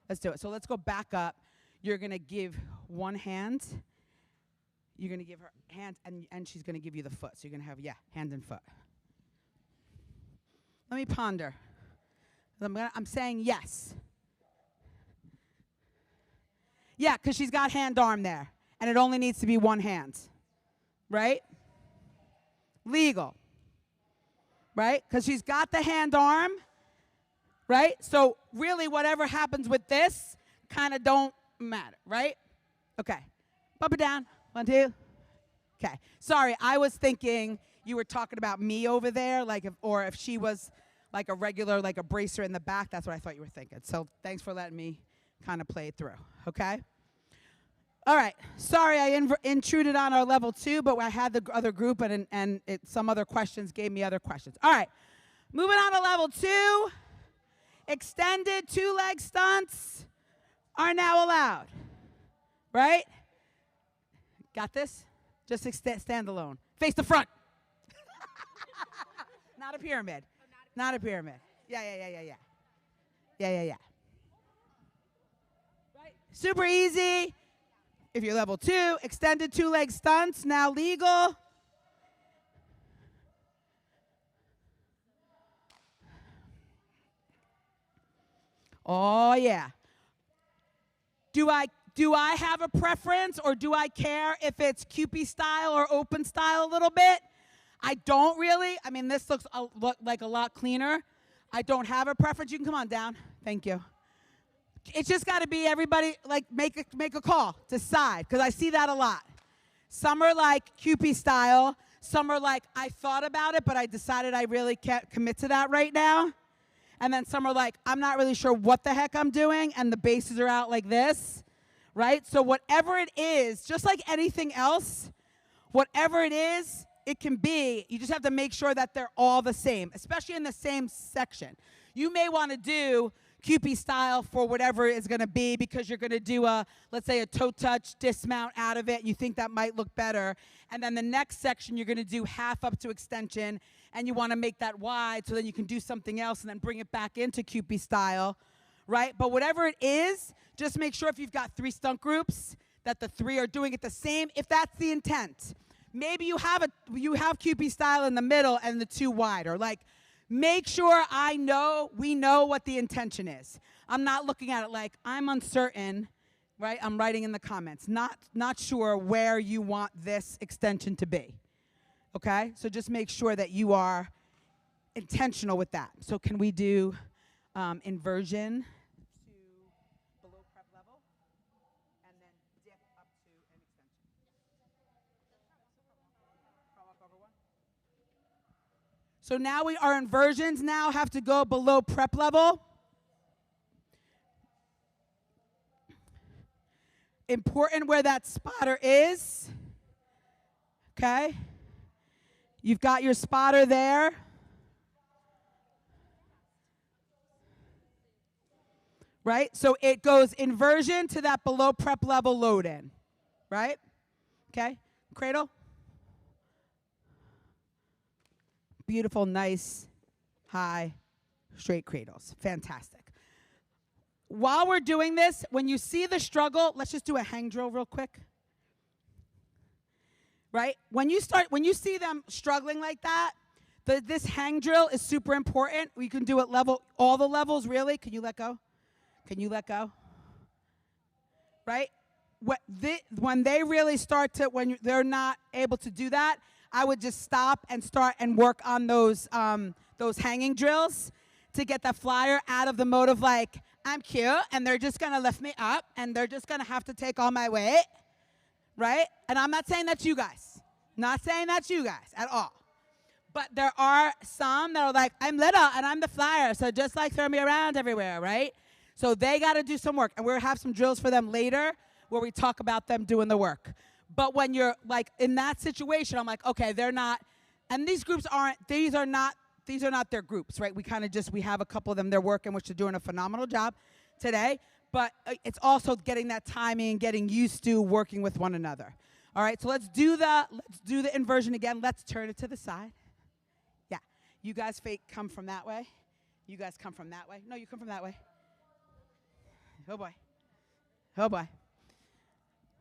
Let's do it. So let's go back up. You're going to give one hand. You're going to give her hand, and she's going to give you the foot. So you're going to have, yeah, hand and foot. Let me ponder. I'm saying yes. Yeah, because she's got hand-arm there, and it only needs to be one hand, right? Legal, right? Because she's got the hand-arm, right? So really whatever happens with this kind of don't matter, right? Okay, bump it down. 1, 2. Okay, sorry, I was thinking you were talking about me over there, like if she was like a regular, like a bracer in the back. That's what I thought you were thinking. So thanks for letting me kind of play it through, okay? All right, sorry I intruded on our level 2, but I had the other group, and some other questions gave me other questions. All right, moving on to level 2. Extended 2-leg stunts are now allowed, right? Got this? Just stand alone. Face the front. Not a pyramid. Not a pyramid. Yeah. Right? Super easy. If you're level 2, extended 2-leg stunts, now legal. Oh, yeah. Do I have a preference, or do I care if it's Cupid style or open style a little bit? I don't really. I mean, this looks like a lot cleaner. I don't have a preference. You can come on down. Thank you. It's just got to be everybody, like, make a call, decide, because I see that a lot. Some are like Cupid style. Some are like, I thought about it, but I decided I really can't commit to that right now. And then some are like, I'm not really sure what the heck I'm doing, and the bases are out like this, right? So whatever it is, just like anything else, whatever it is, it can be. You just have to make sure that they're all the same, especially in the same section. You may want to do QP style for whatever it's going to be because you're going to do let's say a toe touch dismount out of it, and you think that might look better. And then the next section, you're going to do half up to extension, and you want to make that wide so then you can do something else and then bring it back into QP style, right? But whatever it is, just make sure if you've got 3 stunt groups that the 3 are doing it the same, if that's the intent. Maybe you have QP style in the middle and the 2 wider. Like, make sure we know what the intention is. I'm not looking at it like I'm uncertain, right? I'm writing in the comments, not sure where you want this extension to be. Okay? So just make sure that you are intentional with that. So can we do inversion to below prep level and then dip up to an extension? From up over one? So now our inversions now have to go below prep level. Important where that spotter is. Okay? You've got your spotter there. Right? So it goes inversion to that below prep level load in. Right? Okay? Cradle. Beautiful, nice, high, straight cradles. Fantastic. While we're doing this, when you see the struggle, let's just do a hang drill real quick. Right? When you see them struggling like that, this hang drill is super important. You can do it all the levels, really. Can you let go? Can you let go? Right? When they really start to, when they're not able to do that, I would just stop and start and work on those hanging drills to get the flyer out of the mode of like, I'm cute, and they're just going to lift me up, and they're just going to have to take all my weight, right? And I'm not saying that's you guys. Not saying that's you guys at all. But there are some that are like, I'm little, and I'm the flyer, so just like throw me around everywhere, right? So they got to do some work, and we'll have some drills for them later where we talk about them doing the work. But when you're like in that situation, I'm like, okay, they're not, and these groups these are not their groups, right? We have a couple of them they're working, which they're doing a phenomenal job today. But it's also getting that timing, getting used to working with one another. All right, so let's do the inversion again. Let's turn it to the side. Yeah, you guys come from that way. You guys come from that way. No, you come from that way. Oh boy. Oh boy.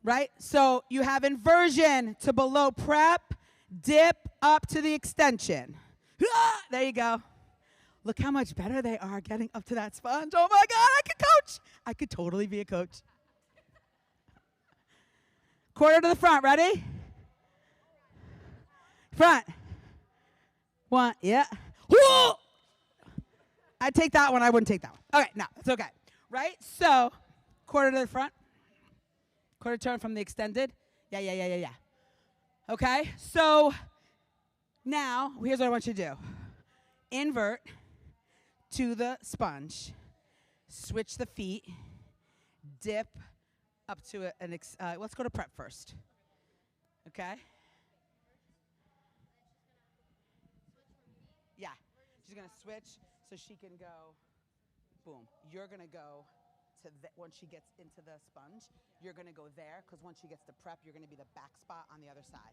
Right? So you have inversion to below prep, dip up to the extension. There you go. Look how much better they are getting up to that sponge. Oh my God, I could coach. I could totally be a coach. Quarter to the front, ready? Front. 1, yeah. Whoa! I'd take that one, I wouldn't take that one. Okay, no, it's okay. Right? So, quarter to the front. Quarter turn from the extended. Yeah. Okay, so now, here's what I want you to do. Invert to the sponge. Switch the feet. Dip up to let's go to prep first. Okay? Yeah, she's going to switch so she can go, boom. You're going to go to once she gets into the sponge, you're going to go there, because once she gets to prep, you're going to be the back spot on the other side.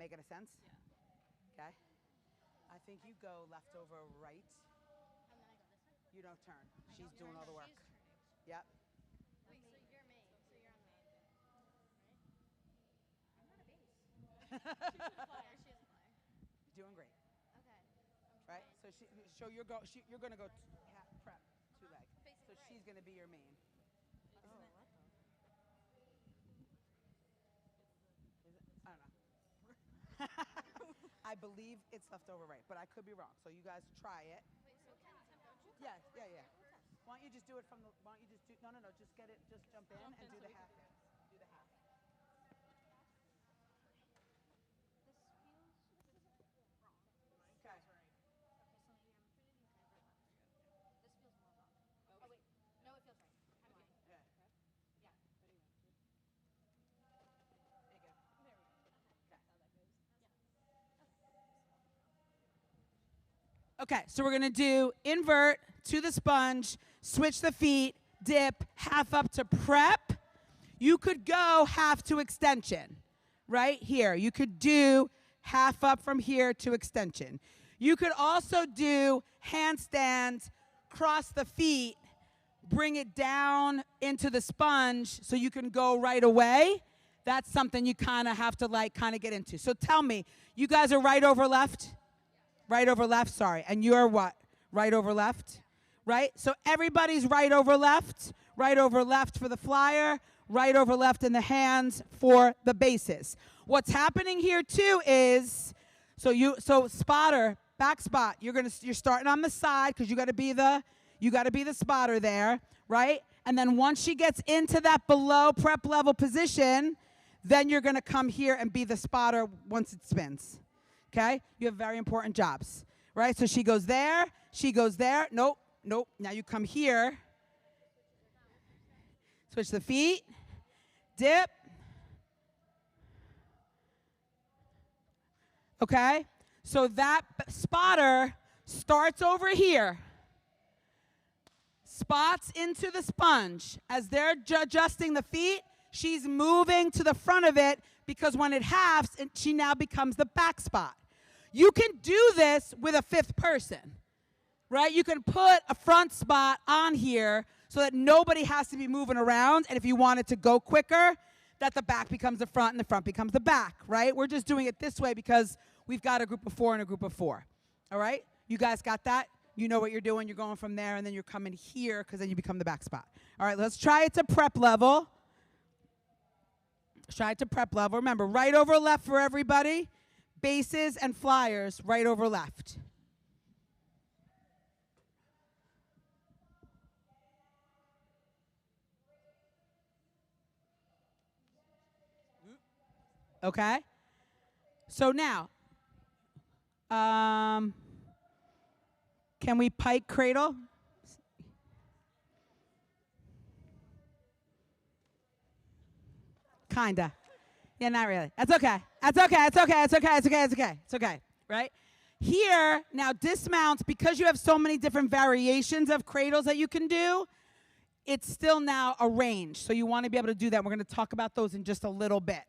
Making a sense? Yeah. Okay. I think you go left over right. And then I go this way? You don't turn. She's doing all the work. Yep. Wait, so you're main. So you're on main. Right? I'm not a base. She's a flyer. She is a flyer. Doing great. Okay. Right? So you're going to go prep 2 leg. So right. she's going to be your main. I don't know. I believe it's left over right, but I could be wrong. So you guys try it. Wait, so can don't you? Yeah. Why don't you just do it from the? Why don't you just do? No. Just get it. Just jump in and do the half. Do the half. This feels Okay, so we're going to do invert to the sponge, switch the feet, dip, half up to prep. You could go half to extension, right here. You could do half up from here to extension. You could also do handstands, cross the feet, bring it down into the sponge so you can go right away. That's something you kind of have to get into. So tell me, you guys are right over left? Right over left, sorry. And you're what? Right over left? Right? So everybody's right over left for the flyer, right over left in the hands for the bases. What's happening here too is, so spotter, back spot, you're starting on the side because you got to be the spotter there, right? And then once she gets into that below prep level position, then you're going to come here and be the spotter once it spins. Okay? You have very important jobs, right? So she goes there. Nope. Now you come here. Switch the feet. Dip. Okay? So that spotter starts over here. Spots into the sponge. As they're adjusting the feet, she's moving to the front of it because when it halves, she now becomes the back spot. You can do this with a fifth person, right? You can put a front spot on here so that nobody has to be moving around, and if you want it to go quicker, that the back becomes the front and the front becomes the back, right? We're just doing it this way because we've got a group of 4 and a group of 4, all right? You guys got that? You know what you're doing. You're going from there, and then you're coming here because then you become the back spot. All right, let's try it to prep level. Try it to prep level. Remember, right over left for everybody. Bases and flyers, right over left. Okay? So now, can we pike cradle? Kinda. Yeah, not really. That's okay. It's okay, right? Here, now dismounts, because you have so many different variations of cradles that you can do, it's still now a range. So you want to be able to do that. We're going to talk about those in just a little bit,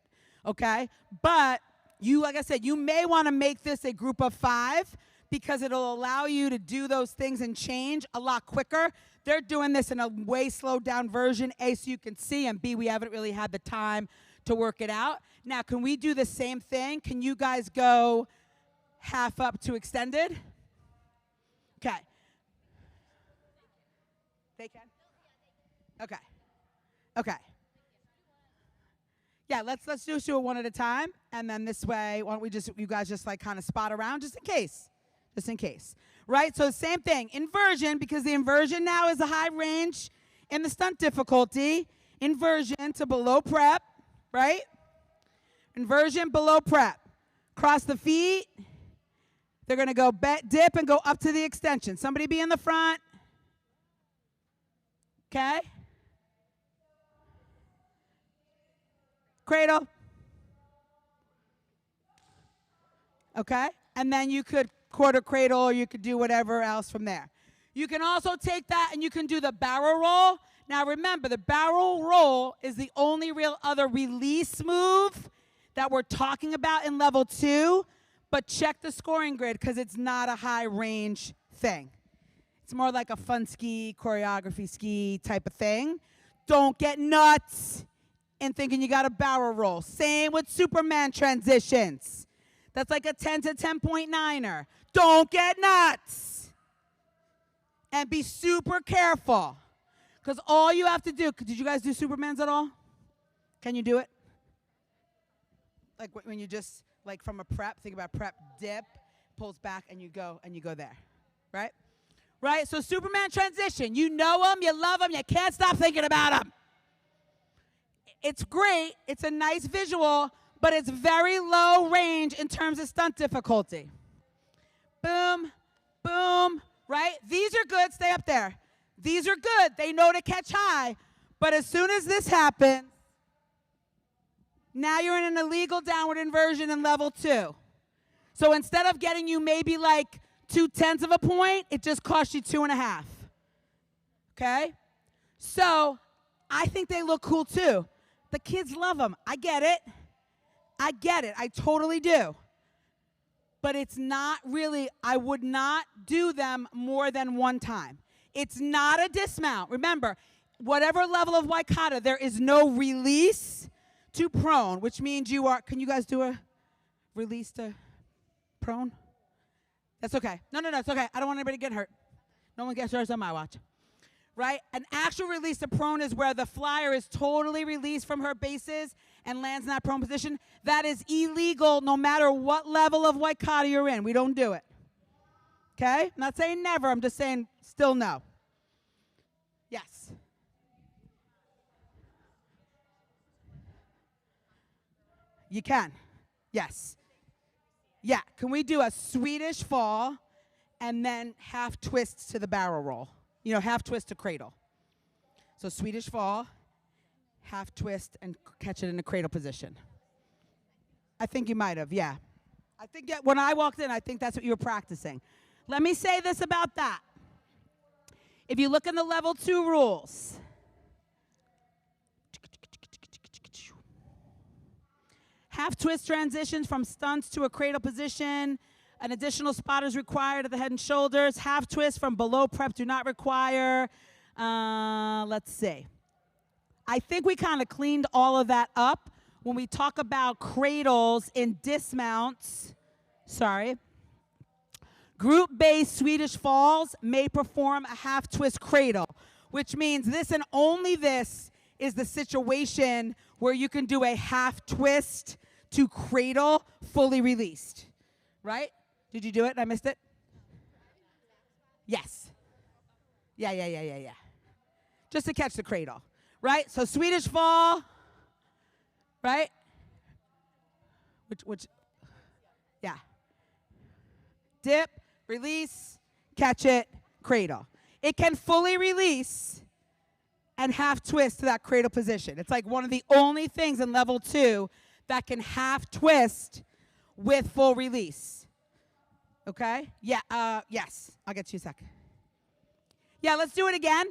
okay? But you, like I said, you may want to make this a group of 5 because it'll allow you to do those things and change a lot quicker. They're doing this in a way slowed down version, A, so you can see, and B, we haven't really had the time to work it out. Now, can we do the same thing? Can you guys go half up to extended? Okay. They can? Okay. Okay. Yeah, let's do it one at a time, and then this way, why don't we you guys just kind of spot around just in case. Just in case. Right? So same thing. Inversion, because the inversion now is a high range in the stunt difficulty. Inversion to below prep. Right? Inversion below prep. Cross the feet. They're going to go dip and go up to the extension. Somebody be in the front. Okay? Cradle. Okay? And then you could quarter cradle, or you could do whatever else from there. You can also take that and you can do the barrel roll. Now remember, the barrel roll is the only real other release move that we're talking about in level 2, but check the scoring grid because it's not a high range thing. It's more like a fun ski, choreography ski type of thing. Don't get nuts in thinking you got a barrel roll. Same with Superman transitions. That's like a 10 to 10.9er. Don't get nuts. And be super careful. Because all you have to do, did you guys do Supermans at all? Can you do it? Like when you just, like from a prep, think about prep, dip, pulls back, and you go there, right? Right, so Superman transition. You know them, you love them, you can't stop thinking about them. It's great, it's a nice visual, but it's very low range in terms of stunt difficulty. Boom, boom, right? These are good, stay up there. These are good, they know to catch high, but as soon as this happens, now you're in an illegal downward inversion in level 2. So instead of getting you maybe like 2/10 of a point, it just cost you 2.5. Okay? So I think they look cool too. The kids love them. I get it. I totally do. But it's not really, I would not do them more than one time. It's not a dismount. Remember, whatever level of Waikata, there is no release to prone, which means you are, can you guys do a release to prone? That's okay. No, it's okay. I don't want anybody to get hurt. No one gets hurt on my watch. Right? An actual release to prone is where the flyer is totally released from her bases and lands in that prone position. That is illegal no matter what level of Waikata you're in. We don't do it. Okay? I'm not saying never. I'm just saying still no. Yes. You can. Yes. Yeah. Can we do a Swedish fall and then half twists to the barrel roll? You know, half twist to cradle. So Swedish fall, half twist, and catch it in a cradle position. I think you might have, yeah. I think when I walked in, I think that's what you were practicing. Let me say this about that. If you look in the level 2 rules, half twist transitions from stunts to a cradle position. An additional spot is required at the head and shoulders. Half twist from below prep do not require. Let's see. I think we kind of cleaned all of that up when we talk about cradles in dismounts. Sorry. Group-based Swedish falls may perform a half twist cradle, which means this and only this is the situation where you can do a half twist to cradle fully released. Right? Did you do it? I missed it? Yes. Yeah. Just to catch the cradle. Right? So Swedish fall. Right? Which yeah. Dip, release, catch it, cradle. It can fully release and half twist to that cradle position. It's like one of the only things in level 2 that can half twist with full release. Okay? Yeah, yes. I'll get you a sec. Yeah, let's do it again.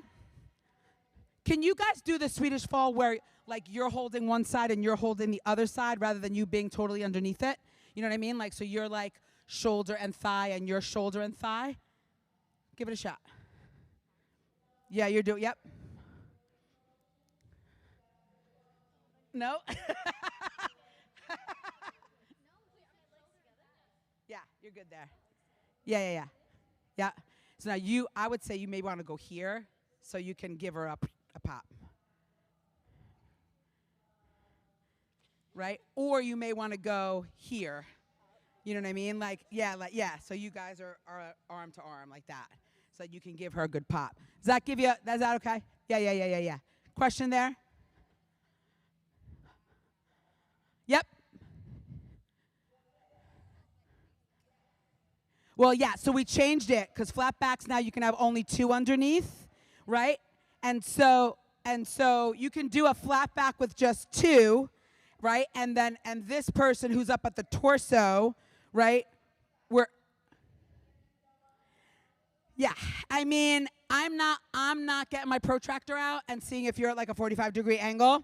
Can you guys do the Swedish fall where, like, you're holding one side and you're holding the other side rather than you being totally underneath it? You know what I mean? Like, so you're, like, shoulder and thigh and you're shoulder and thigh? Give it a shot. Yeah, you're doing, yep. No? Yeah, you're good there. Yeah. So now I would say you may want to go here so you can give her a pop. Right? Or you may want to go here. You know what I mean? Yeah. So you guys are arm to arm like that. So you can give her a good pop. Is that okay? Yeah. Question there? Yep. Well, yeah, so we changed it because flat backs now you can have only 2 underneath, right? And so you can do a flat back with just 2, right? And this person who's up at the torso, right? Yeah, I mean, I'm not getting my protractor out and seeing if you're at like a 45-degree angle.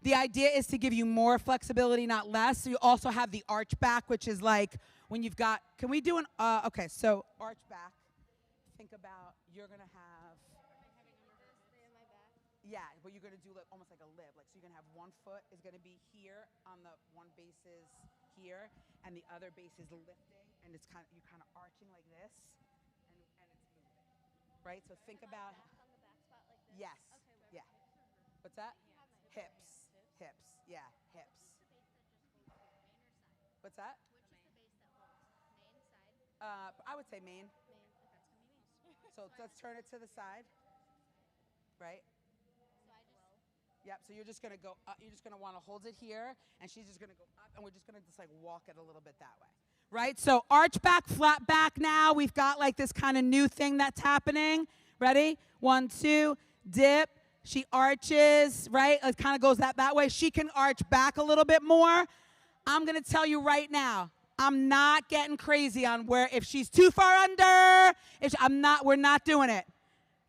The idea is to give you more flexibility, not less. So you also have the arch back, which is like when you've got, can we do okay, so arch back. Think about, you're going to have, yeah, but you're going to do like almost like a lib. Like, so you're going to have one foot is going to be here on the one base is here, and the other base is lifting, and it's you're kind of arching like this, and it's moving, right? So think about, on the back spot like this? Yes, Okay, yeah. What's that? Hips. Yeah, hips. What's that? Which is the base that holds? Main, side? I would say main. Main. That's So let's turn it to the side. Right? So I just... Yep, so you're just going to go up. You're just going to want to hold it here, and she's just going to go up, and we're just going to just like walk it a little bit that way. Right? So arch back, flat back now. We've got like this kind of new thing that's happening. Ready? 1, 2, dip. She arches, right? It kind of goes that way. She can arch back a little bit more. I'm going to tell you right now, I'm not getting crazy on where if she's too far under, we're not doing it.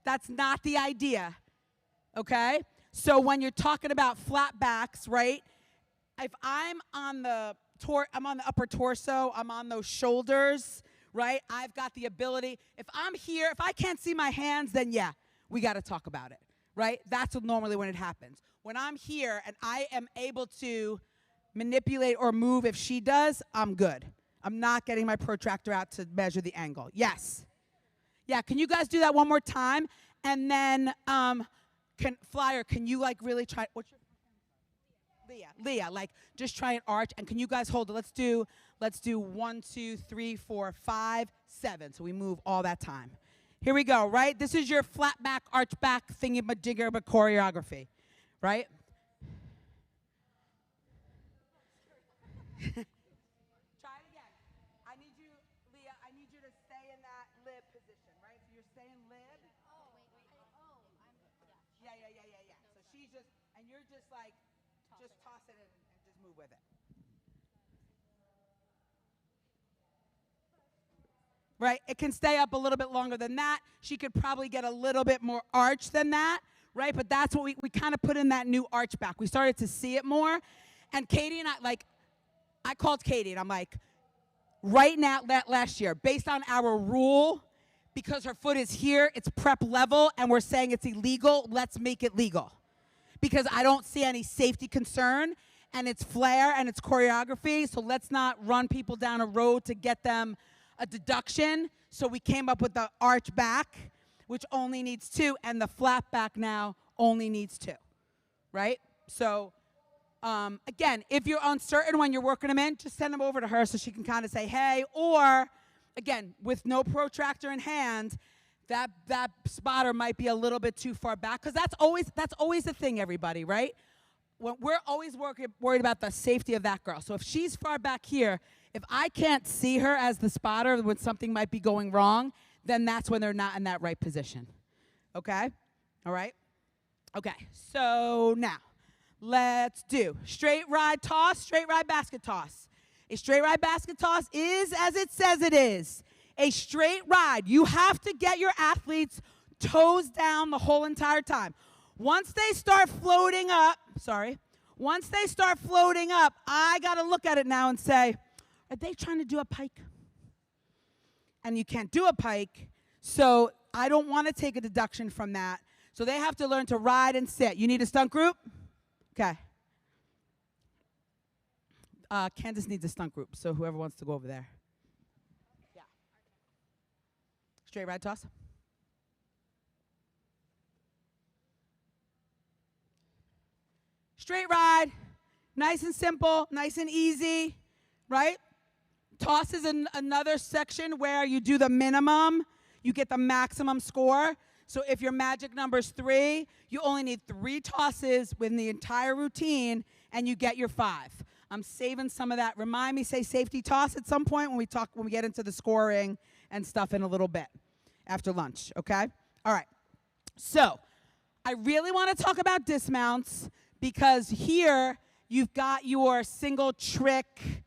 That's not the idea, okay? So when you're talking about flat backs, right? If I'm on the upper torso, I'm on those shoulders, right? I've got the ability. If I'm here, if I can't see my hands, then yeah, we got to talk about it, right? That's normally when it happens. When I'm here and I am able to manipulate or move if she does, I'm good. I'm not getting my protractor out to measure the angle. Yes. Yeah, can you guys do that one more time? And then, can you like really try, what's your Leah, like just try and arch, and can you guys hold it? Let's do 1, 2, 3, 4, 5, 7. So we move all that time. Here we go, right? This is your flat back, arch back thingy-majigger choreography, right? Try it again. I need you, Leah, to stay in that lib position, right? So you're staying lib. Yeah. So she's just, and you're just like, just toss it and just move with it. Right? It can stay up a little bit longer than that. She could probably get a little bit more arch than that, right? But that's what we kind of put in that new arch back. We started to see it more. And Katie and I called Katie and I'm like, right now, last year, based on our rule, because her foot is here, it's prep level, and we're saying it's illegal, let's make it legal. Because I don't see any safety concern, and it's flair and it's choreography, so let's not run people down a road to get them a deduction. So we came up with the arch back, which only needs 2, and the flat back now only needs 2, right? So again, if you're uncertain when you're working them in, just send them over to her so she can kind of say, hey, or again, with no protractor in hand, that spotter might be a little bit too far back, because that's always the thing, everybody, right? When we're always worried about the safety of that girl. So if she's far back here, if I can't see her as the spotter when something might be going wrong, then that's when they're not in that right position. Okay? All right? Okay, so now let's do straight ride toss, straight ride basket toss. A straight ride basket toss is as it says it is. A straight ride. You have to get your athletes toes down the whole entire time. Once they start floating up, I got to look at it now and say, are they trying to do a pike? And you can't do a pike, so I don't want to take a deduction from that. So they have to learn to ride and sit. You need a stunt group? Okay. Candace needs a stunt group, so whoever wants to go over there. Yeah. Straight ride toss. Straight ride, nice and simple, nice and easy, right? Toss is another section where you do the minimum, you get the maximum score. So if your magic number is 3, you only need 3 tosses within the entire routine, and you get your 5. I'm saving some of that. Remind me, say safety toss at some point when we get into the scoring and stuff in a little bit after lunch, okay? All right. So I really want to talk about dismounts, because here you've got your single trick,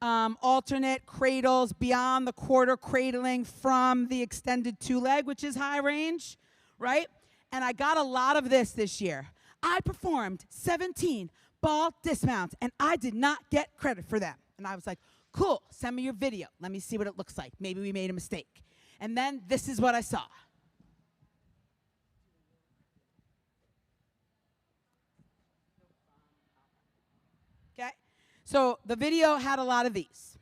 alternate cradles beyond the quarter cradling from the extended 2-leg, which is high range, right? And I got a lot of this year. I performed 17 ball dismounts, and I did not get credit for them. And I was like, cool, send me your video. Let me see what it looks like. Maybe we made a mistake. And then this is what I saw. Okay? So the video had a lot of these.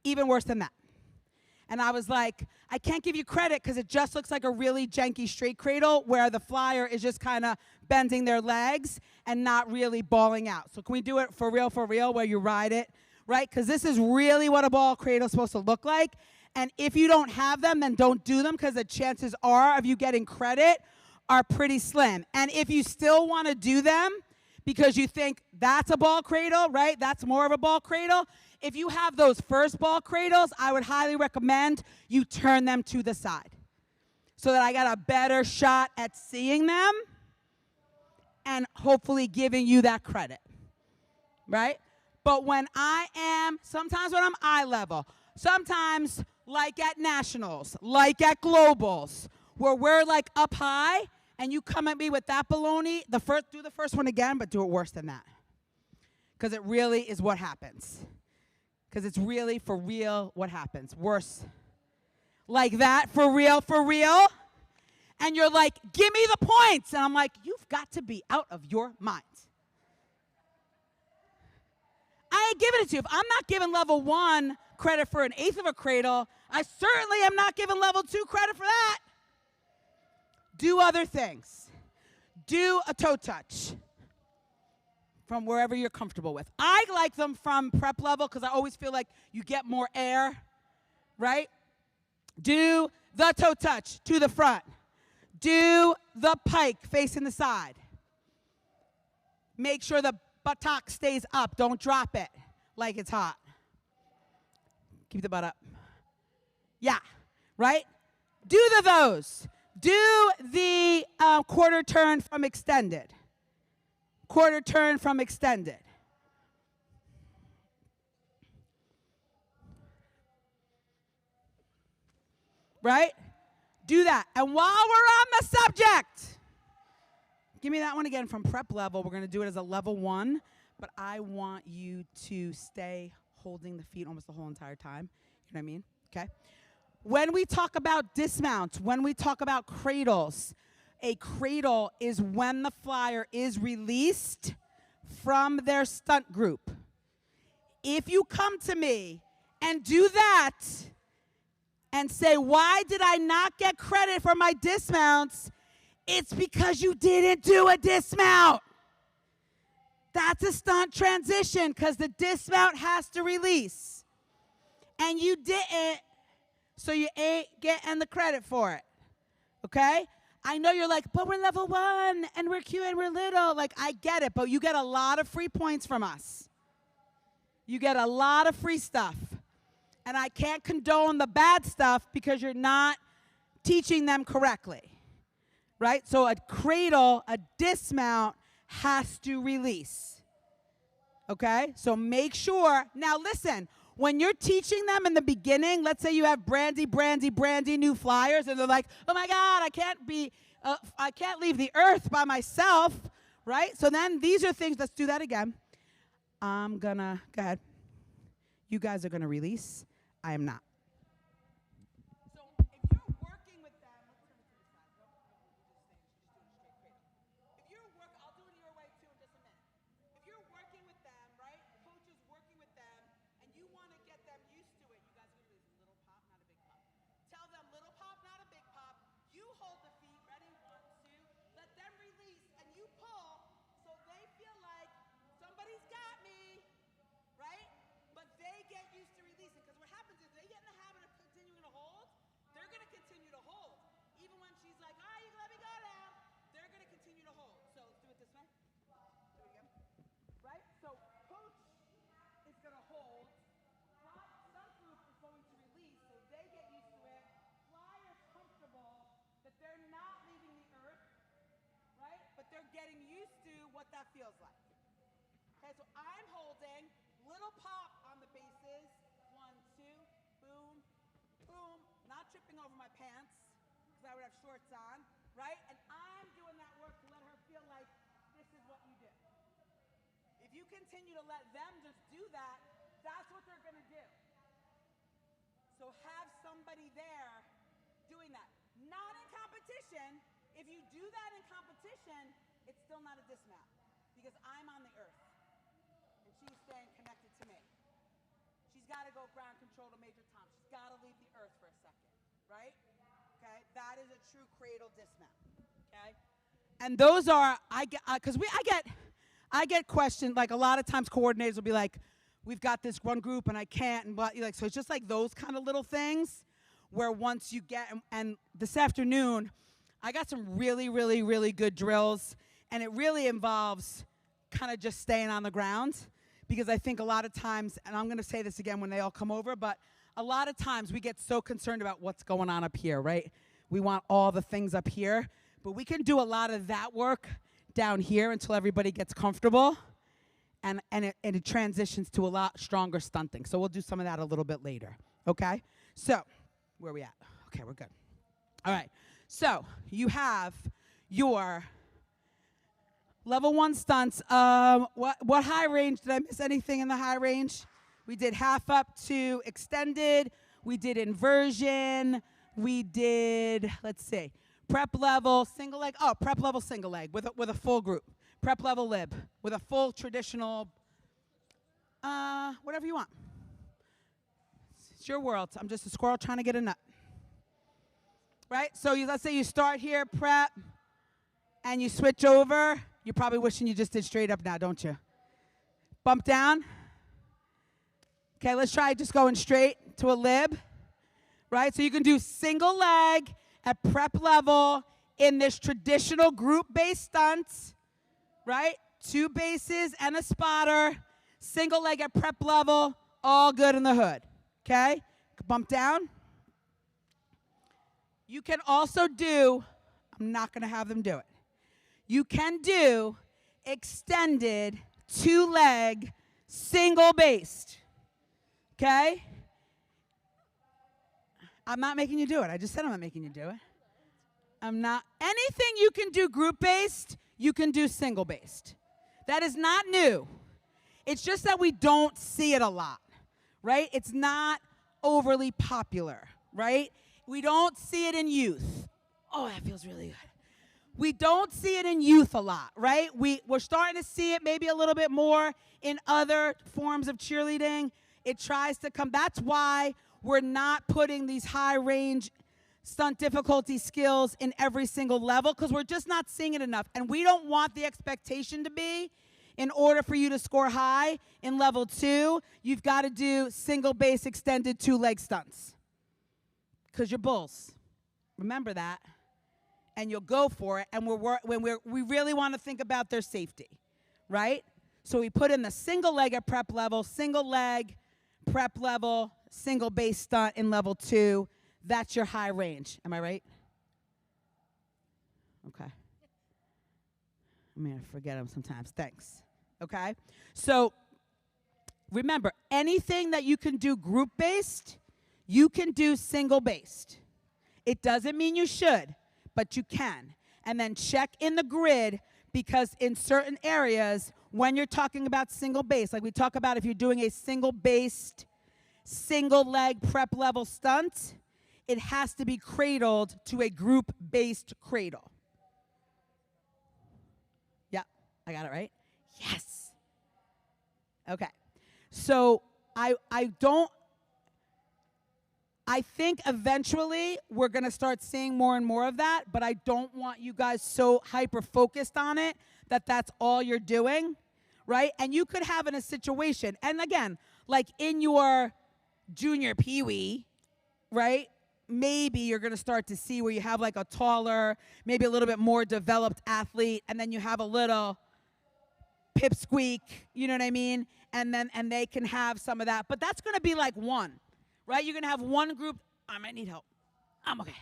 Even worse than that. And I was like, I can't give you credit because it just looks like a really janky straight cradle where the flyer is just kind of bending their legs and not really balling out. So can we do it for real, where you ride it, right? Because this is really what a ball cradle is supposed to look like. And if you don't have them, then don't do them, because the chances are of you getting credit are pretty slim. And if you still want to do them because you think that's a ball cradle, right? That's more of a ball cradle. If you have those first ball cradles, I would highly recommend you turn them to the side so that I got a better shot at seeing them. and hopefully giving you that credit, right? But when I am, sometimes when I'm eye level, sometimes like at nationals, like at globals, where we're like up high, and you come at me with that baloney, do the first one again, but do it worse than that. Because it really is what happens. Because it's really, for real, what happens. Worse. Like that, for real, for real. And you're like, give me the points. And I'm like, you've got to be out of your mind. I ain't giving it to you. If I'm not giving level 1 credit for an eighth of a cradle, I certainly am not giving level 2 credit for that. Do other things. Do a toe touch from wherever you're comfortable with. I like them from prep level because I always feel like you get more air, right? Do the toe touch to the front. Do the pike facing the side. Make sure the buttock stays up. Don't drop it like it's hot. Keep the butt up. Yeah, right? Do those. Do the quarter turn from extended. Quarter turn from extended. Right? Do that. And while we're on the subject, give me that one again from prep level. We're going to do it as a level 1, but I want you to stay holding the feet almost the whole entire time. You know what I mean? Okay? When we talk about dismounts, when we talk about cradles, a cradle is when the flyer is released from their stunt group. If you come to me and do that and say, why did I not get credit for my dismounts? It's because you didn't do a dismount. That's a stunt transition because the dismount has to release. And you didn't, so you ain't getting the credit for it. Okay? I know you're like, but we're level 1 and we're cute and we're little. Like, I get it, but you get a lot of free points from us. You get a lot of free stuff. And I can't condone the bad stuff because you're not teaching them correctly. Right? So a cradle, a dismount, has to release. Okay? So make sure. Now listen, when you're teaching them in the beginning, let's say you have brandy new flyers, and they're like, oh my God, I can't leave the earth by myself. Right? So then these are things, let's do that again. Go ahead. You guys are gonna release. I am not. So if you're working with them, let's turn it to the side. Nope, just do it straight cradle. If you're I'll do it your way too in just a minute. If you're working with them, right? The coach is working with them, and you want to get them used to it. You guys are gonna release little pop, not a big pop. Tell them little pop, not a big pop. You hold the feet. Ready? 1, 2. Let them release, and you pull, so they feel like somebody's got me. Right? But they get used to releasing. Because what happens is they get in the habit of continuing to hold. They're going to continue to hold. Even when she's like, all right, you can let me go now. They're going to continue to hold. So let's do it this way. Do it again. Right? So coach is going to hold. Some group is going to release. So they get used to it. Flyer's comfortable that they're not leaving the earth. Right? But they're getting used to what that feels like. Okay, so I'm holding little pop on the bases. 1, 2, boom, boom. Not tripping over my pants because I would have shorts on, right? And I'm doing that work to let her feel like this is what you do. If you continue to let them just do that, that's what they're going to do. So have somebody there doing that. Not in competition. If you do that in competition, it's still not a dismount because I'm on the earth. She's staying connected to me. She's got to go ground control to Major Tom. She's got to leave the earth for a second, right? Okay, that is a true cradle dismount. Okay, and those are I get questioned like a lot of times. Coordinators will be like, "We've got this one group and I can't," and but like so it's just like those kind of little things where once you get and this afternoon, I got some really good drills, and it really involves kind of just staying on the ground. Because I think a lot of times, and I'm going to say this again when they all come over, but a lot of times we get so concerned about what's going on up here, right? We want all the things up here, but we can do a lot of that work down here until everybody gets comfortable. And it transitions to a lot stronger stunting. So we'll do some of that a little bit later, okay? So, where are we at? Okay, we're good. All right, so you have your level 1 stunts. What high range? Did I miss anything in the high range? We did half up to extended. We did inversion. We did, let's see, prep level, single leg. Oh, prep level, single leg with a full group. Prep level lib with a full traditional, whatever you want. It's your world. I'm just a squirrel trying to get a nut. Right? So let's say you start here, prep, and you switch over. You're probably wishing you just did straight up now, don't you? Bump down. Okay, let's try just going straight to a lib. Right? So you can do single leg at prep level in this traditional group-based stunts. Right? 2 bases and a spotter. Single leg at prep level. All good in the hood. Okay? Bump down. You can also do, I'm not going to have them do it. You can do extended 2-leg single based. Okay? I'm not making you do it. I just said I'm not making you do it. I'm not. Anything you can do group based, you can do single based. That is not new. It's just that we don't see it a lot, right? It's not overly popular, right? We don't see it in youth. Oh, that feels really good. We don't see it in youth a lot, right? We're starting to see it maybe a little bit more in other forms of cheerleading. It tries to come. That's why we're not putting these high range stunt difficulty skills in every single level, because we're just not seeing it enough. And we don't want the expectation to be, in order for you to score high in level 2, you've got to do single base extended 2-leg stunts. Because you're bulls. Remember that. And you'll go for it. And we really want to think about their safety, right? So we put in the single leg at prep level, single leg, prep level, single base stunt in level 2. That's your high range. Am I right? Okay. I mean, I forget them sometimes. Thanks. Okay? So remember, anything that you can do group-based, you can do single-based. It doesn't mean you should, but you can. And then check in the grid, because in certain areas, when you're talking about single-based, like we talk about if you're doing a single-based, single-leg prep level stunt, it has to be cradled to a group-based cradle. Yeah, I got it right? Yes. Okay. So I think eventually we're going to start seeing more and more of that, but I don't want you guys so hyper-focused on it that that's all you're doing, right? And you could have in a situation, and again, like in your junior peewee, right? Maybe you're going to start to see where you have like a taller, maybe a little bit more developed athlete, and then you have a little pipsqueak, you know what I mean? And they can have some of that. But that's going to be like one, right? You're going to have one group. I might need help. I'm okay.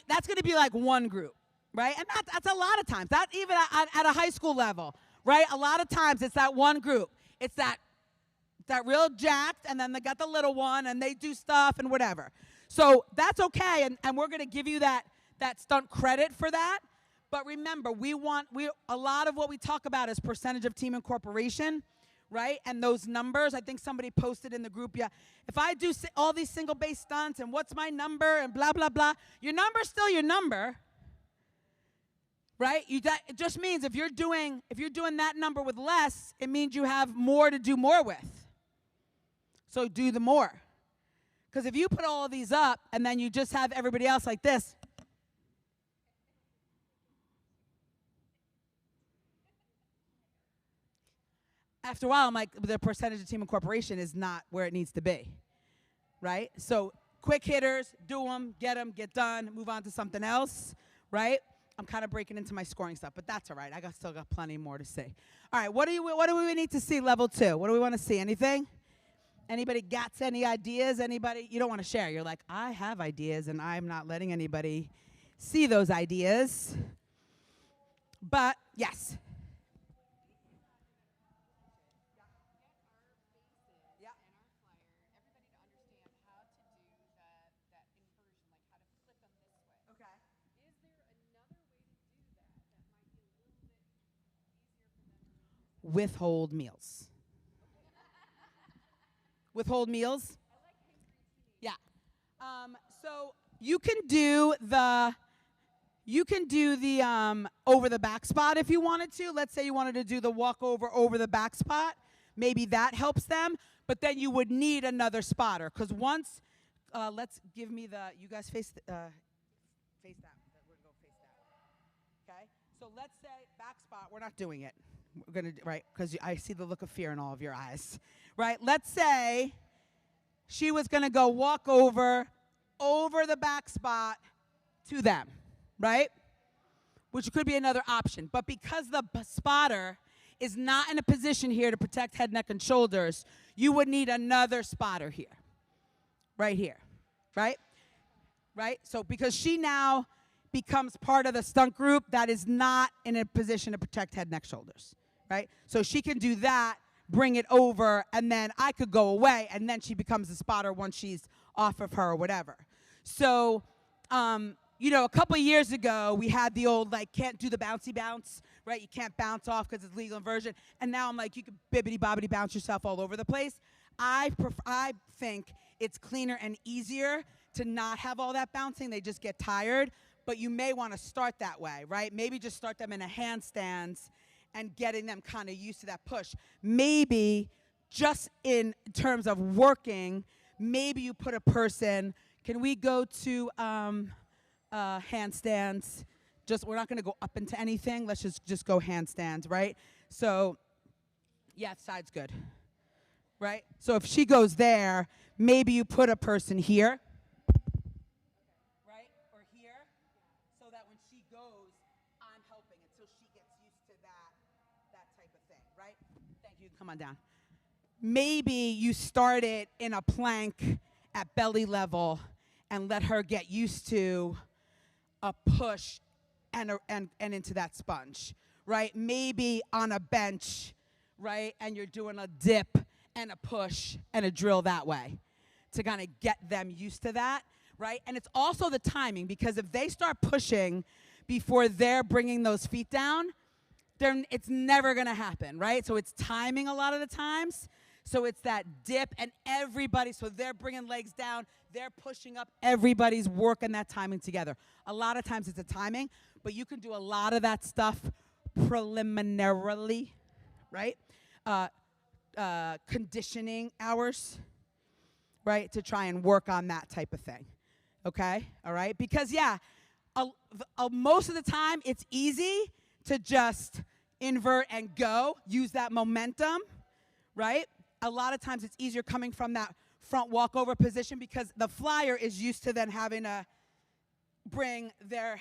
That's going to be like one group, right? And that's a lot of times. That even at a high school level, right? A lot of times it's that one group. It's that real jacked, and then they got the little one, and they do stuff and whatever. So that's okay, and we're going to give you that stunt credit for that. But remember, a lot of what we talk about is percentage of team incorporation, right? And those numbers, I think somebody posted in the group, yeah, if I do all these single base stunts and what's my number and blah, blah, blah, your number's still your number, right? It just means if you're doing that number with less, it means you have more to do more with. So do the more. Because if you put all of these up and then you just have everybody else like this, after a while, I'm like, the percentage of team incorporation is not where it needs to be, right? So quick hitters, do them, get done, move on to something else, right? I'm kind of breaking into my scoring stuff, but that's all right. Still got plenty more to see. All right, what do we need to see level 2? What do we want to see? Anything? Anybody got any ideas? Anybody? You don't want to share. You're like, I have ideas, and I'm not letting anybody see those ideas. But yes. Yeah. Okay. Withhold meals. Withhold meals. Yeah. So you can do the over the back spot if you wanted to. Let's say you wanted to do the walk over the back spot. Maybe that helps them. But then you would need another spotter because once, let's give me the. You guys face face that. We're gonna go face that. Okay. So let's say back spot. We're not doing it. We're gonna right because I see the look of fear in all of your eyes. Right. Let's say she was gonna go walk over the back spot to them, right? Which could be another option. But because the spotter is not in a position here to protect head, neck, and shoulders, you would need another spotter here, right here, right? Right? So because she now becomes part of the stunt group that is not in a position to protect head, neck, shoulders, right? So she can do that, bring it over, and then I could go away, and then she becomes the spotter once she's off of her or whatever. So, you know, a couple of years ago, we had the old, like, can't do the bouncy bounce, right? You can't bounce off because it's legal inversion. And now I'm like, you can bibbity-bobbity bounce yourself all over the place. I think it's cleaner and easier to not have all that bouncing. They just get tired. But you may want to start that way, right? Maybe just start them in a handstands and getting them kind of used to that push. Maybe just in terms of working, maybe you put a person, can we go to handstands? We're not going to go up into anything. Let's just go handstands, right? So, yeah, side's good, right? So if she goes there, maybe you put a person here, right, or here, so that when she goes, I'm helping until she gets used to that type of thing, right? Thank you. Come on down. Maybe you start it in a plank at belly level and let her get used to a push and into that sponge, right? Maybe on a bench, right? And you're doing a dip and a push and a drill that way to kind of get them used to that, right? And it's also the timing, because if they start pushing before they're bringing those feet down, it's never going to happen, right? So it's timing a lot of the times. So it's that dip and so they're bringing legs down, they're pushing up, everybody's working that timing together. A lot of times it's a timing, but you can do a lot of that stuff preliminarily, right? Conditioning hours, right? To try and work on that type of thing, okay? All right? Because, yeah, most of the time it's easy to just invert and go, use that momentum, right? A lot of times it's easier coming from that front walkover position because the flyer is used to then having to bring their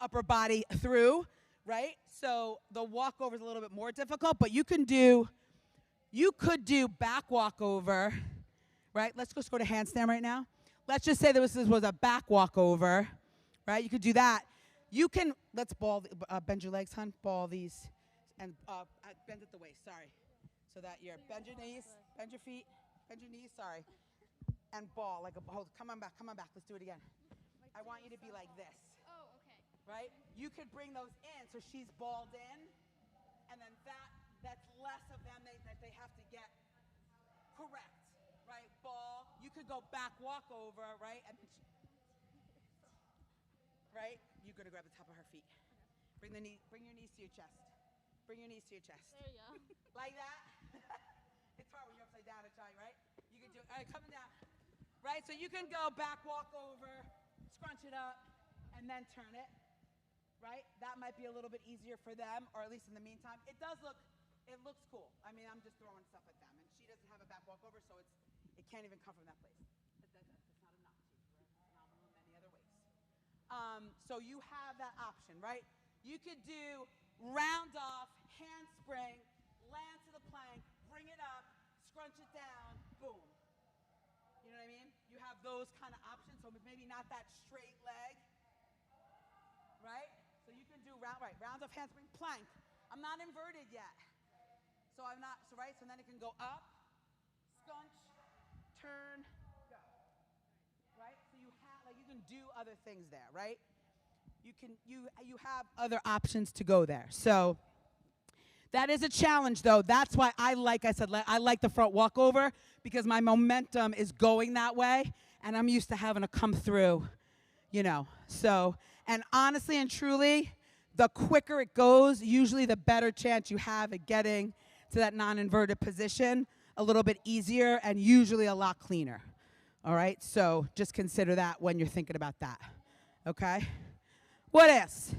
upper body through, right? So the walkover is a little bit more difficult, but you could do back walkover, right? Let's just go to handstand right now. Let's just say this was a back walkover, right? You could do that. You can, let's bend your legs, hon. Ball these, and bend at the waist, sorry. So that you're, bend your knees, bend your feet, bend your knees, sorry. And ball, come on back, let's do it again. I want you to be like this. Oh, okay. Right? You could bring those in, so she's balled in, and then that's less of them that they have to get correct, right? Ball, you could go back walk over, right? And then right? You're gonna grab the top of her feet. Bring your knees to your chest. Bring your knees to your chest. There you go. Like that. It's hard when you're upside down to try, right? You can do, all right, coming down. Right, so you can go back, walk over, scrunch it up, and then turn it, right? That might be a little bit easier for them, or at least in the meantime. It looks cool. I mean, I'm just throwing stuff at them. And she doesn't have a back walkover, so it can't even come from that place. That's not enough. She's phenomenal in many other ways. So you have that option, right? You could do round off, handspring, land to the plank, bring it up, scrunch it down, boom. You know what I mean? You have those kind of options, so maybe not that straight leg, right? So you can do do rounds of handspring plank. I'm not inverted yet. So I'm not, so right, so then it can go up, scunch, turn, go. Right? So you have, like you can do other things there, right? You have other options to go there. So that is a challenge though. That's why I like the front walkover because my momentum is going that way and I'm used to having to come through, you know. So, and honestly and truly, the quicker it goes, usually the better chance you have at getting to that non-inverted position, a little bit easier and usually a lot cleaner. All right? So just consider that when you're thinking about that. Okay? What else?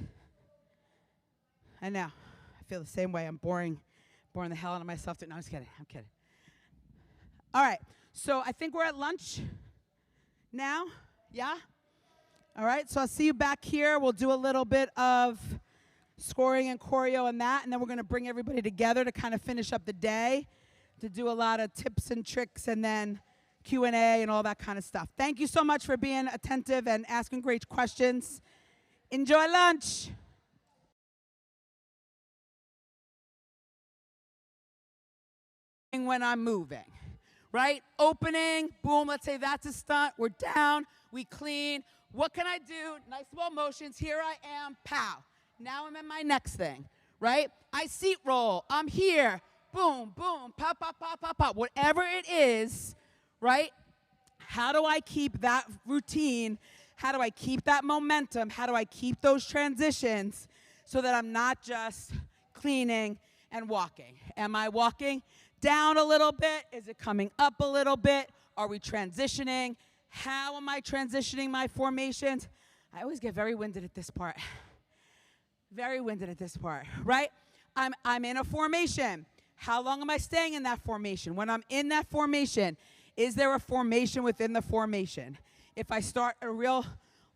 I know. I feel the same way. I'm boring the hell out of myself. No, I'm just kidding. I'm kidding. All right. So I think we're at lunch now. Yeah? All right. So I'll see you back here. We'll do a little bit of scoring and choreo and that, and then we're going to bring everybody together to kind of finish up the day, to do a lot of tips and tricks and then Q&A and all that kind of stuff. Thank you so much for being attentive and asking great questions. Enjoy lunch. When I'm moving, right? Opening, boom, let's say that's a stunt. We're down, we clean. What can I do? Nice small motions. Here I am, pow. Now I'm in my next thing, right? I seat roll. I'm here. Boom, boom, pop, pop, pop, pop, pop. Whatever it is, right? How do I keep that routine? How do I keep that momentum? How do I keep those transitions so that I'm not just cleaning and walking? Am I walking down a little bit? Is it coming up a little bit? Are we transitioning? How am I transitioning my formations? I always get very winded at this part. Very winded at this part, right? I'm in a formation. How long am I staying in that formation? When I'm in that formation, is there a formation within the formation? If I start a real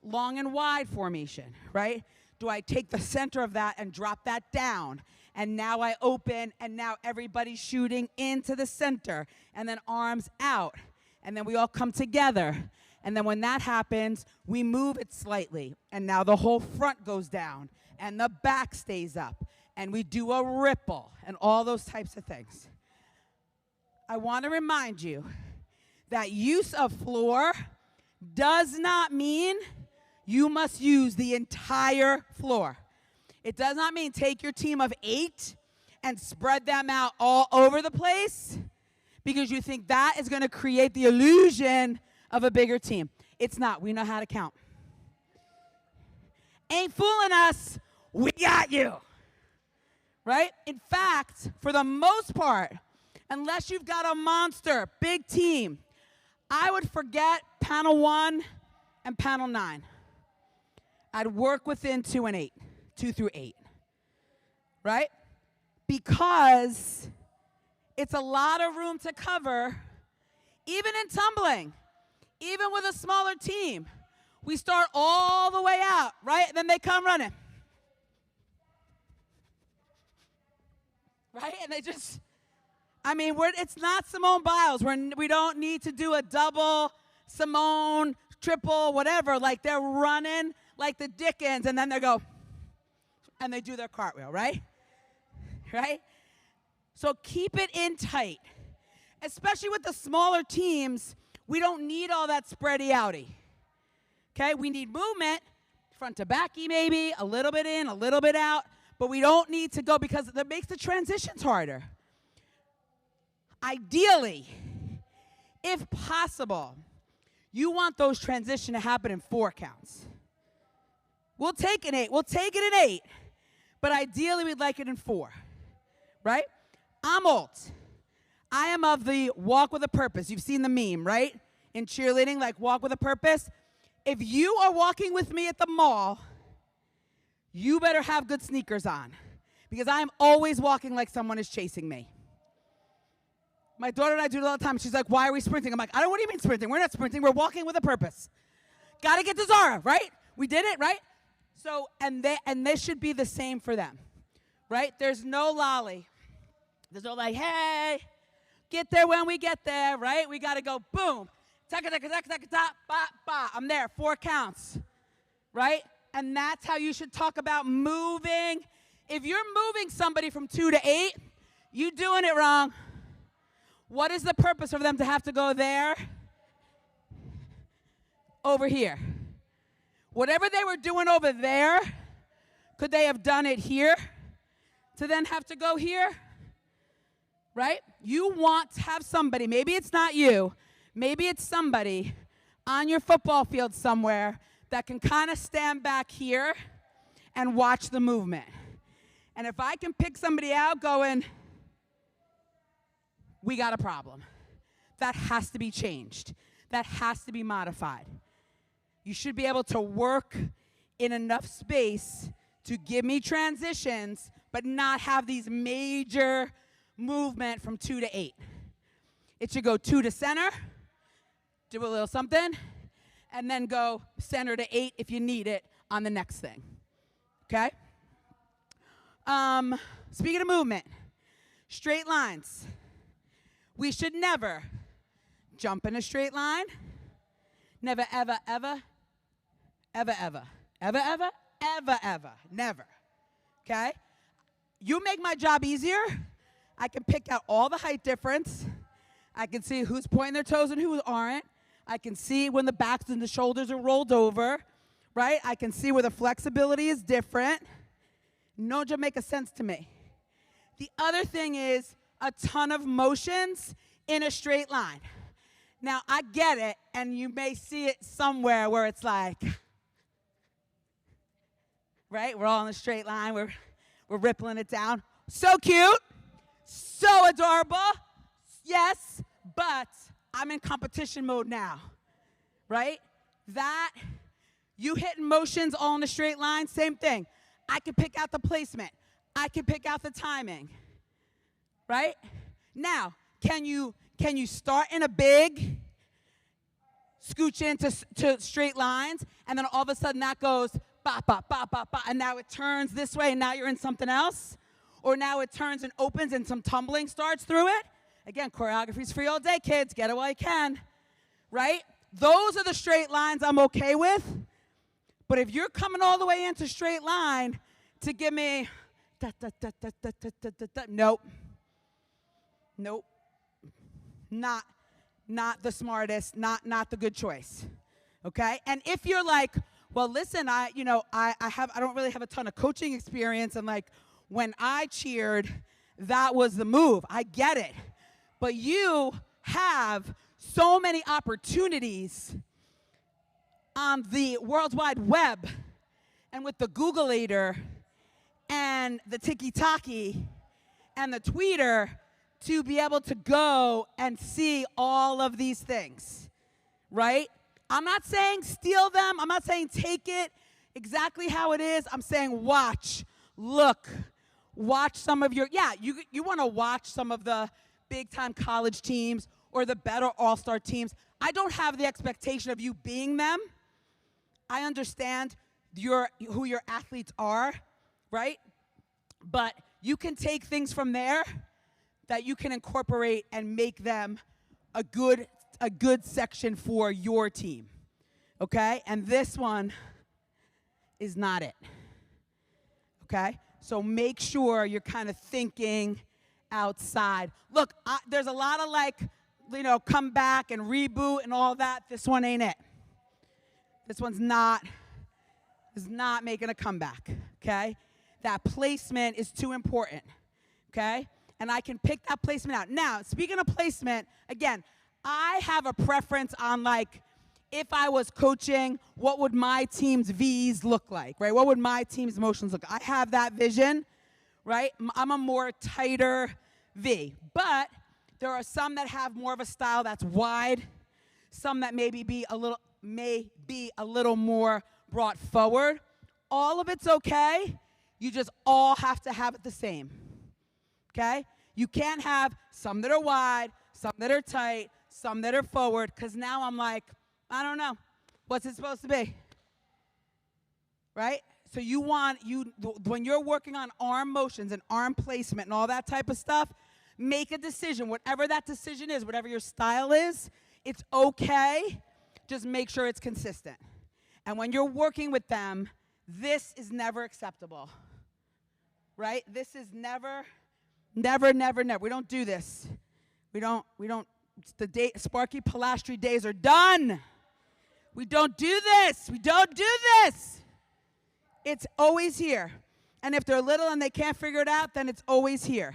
long and wide formation, right? Do I take the center of that and drop that down? And now I open, and now everybody's shooting into the center, and then arms out, and then we all come together. And then when that happens, we move it slightly, and now the whole front goes down, and the back stays up, and we do a ripple, and all those types of things. I want to remind you that use of floor does not mean you must use the entire floor. It does not mean take your team of 8 and spread them out all over the place because you think that is going to create the illusion of a bigger team. It's not. We know how to count. Ain't fooling us. We got you. Right? In fact, for the most part, unless you've got a monster, big team, I would forget panel 1 and panel 9. I'd work within 2 and 8. 2 through 8, right? Because it's a lot of room to cover, even in tumbling, even with a smaller team. We start all the way out, right? And then they come running. Right? And they just, it's not Simone Biles. We don't need to do a double, Simone, triple, whatever. Like they're running like the Dickens, and then they go, and they do their cartwheel, right? Right? So keep it in tight. Especially with the smaller teams, we don't need all that spready outy. Okay? We need movement, front to backy maybe, a little bit in, a little bit out, but we don't need to go because that makes the transitions harder. Ideally, if possible, you want those transitions to happen in 4 counts. We'll take an 8. We'll take it in 8. But ideally, we'd like it in 4, right? I'm old. I am of the walk with a purpose. You've seen the meme, right? In cheerleading, like walk with a purpose. If you are walking with me at the mall, you better have good sneakers on because I'm always walking like someone is chasing me. My daughter and I do it all the time. She's like, why are we sprinting? I'm like, what do you mean sprinting? We're not sprinting. We're walking with a purpose. Got to get to Zara, right? We did it, right? So, and this should be the same for them, right? There's no lolly. There's no like, hey, get there when we get there, right? We got to go boom, taka, taka, taka, taka, ta, ba, ba. I'm there, 4 counts, right? And that's how you should talk about moving. If you're moving somebody from 2 to 8, you're doing it wrong. What is the purpose for them to have to go there? Over here. Whatever they were doing over there, could they have done it here to then have to go here? Right? You want to have somebody, maybe it's not you, maybe it's somebody on your football field somewhere that can kind of stand back here and watch the movement. And if I can pick somebody out going, we got a problem. That has to be changed. That has to be modified. You should be able to work in enough space to give me transitions, but not have these major movement from 2 to 8. It should go 2 to center, do a little something, and then go center to 8 if you need it on the next thing. Okay? Speaking of movement, straight lines. We should never jump in a straight line. Never, ever, ever, ever, ever, ever, ever, ever, ever, never. Okay? You make my job easier. I can pick out all the height difference. I can see who's pointing their toes and who aren't. I can see when the backs and the shoulders are rolled over, right? I can see where the flexibility is different. No job make a sense to me. The other thing is a ton of motions in a straight line. Now, I get it, and you may see it somewhere where it's like, right? We're all in a straight line. We're rippling it down. So cute. So adorable. Yes, but I'm in competition mode now, right? That, you hitting motions all in a straight line, same thing. I can pick out the placement. I can pick out the timing, right? Now, can you start in a big, scooch into straight lines, and then all of a sudden that goes ba, ba, ba, ba, ba, and now it turns this way, and now you're in something else? Or now it turns and opens and some tumbling starts through it? Again, choreography's free all day, kids. Get it while you can, right? Those are the straight lines I'm okay with. But if you're coming all the way into straight line to give me da, da, da, da, da, da, da, da, da, nope. Nope. Not the smartest, not the good choice. Okay? And if you're like, well, listen, I don't really have a ton of coaching experience, and like when I cheered, that was the move. I get it. But you have so many opportunities on the World Wide Web and with the Googleator and the Tiki-Taki and the Tweeter to be able to go and see all of these things, right? I'm not saying steal them. I'm not saying take it exactly how it is. I'm saying watch, look, watch some of your, you want to watch some of the big-time college teams or the better all-star teams. I don't have the expectation of you being them. I understand who your athletes are, right? But you can take things from there that you can incorporate and make them a good section for your team, okay? And this one is not it, okay? So make sure you're kind of thinking outside. Look, there's a lot of like, come back and reboot and all that. This one ain't it. This one's not making a comeback, okay? That placement is too important, okay? And I can pick that placement out. Now, speaking of placement, again, I have a preference on like, if I was coaching, what would my team's V's look like, right? What would my team's motions look like? I have that vision, right? I'm a more tighter V. But there are some that have more of a style that's wide, some that may be a little more brought forward. All of it's okay. You just all have to have it the same, okay? You can't have some that are wide, some that are tight, some that are forward, because now I'm like, I don't know. What's it supposed to be? Right? So when you're working on arm motions and arm placement and all that type of stuff, make a decision. Whatever that decision is, whatever your style is, it's okay. Just make sure it's consistent. And when you're working with them, This is never acceptable, right? This is never, never, never, never. We don't do this. We don't, the Sparky Pilastri days are done. We don't do this. We don't do this. It's always here. And if they're little and they can't figure it out, then it's always here,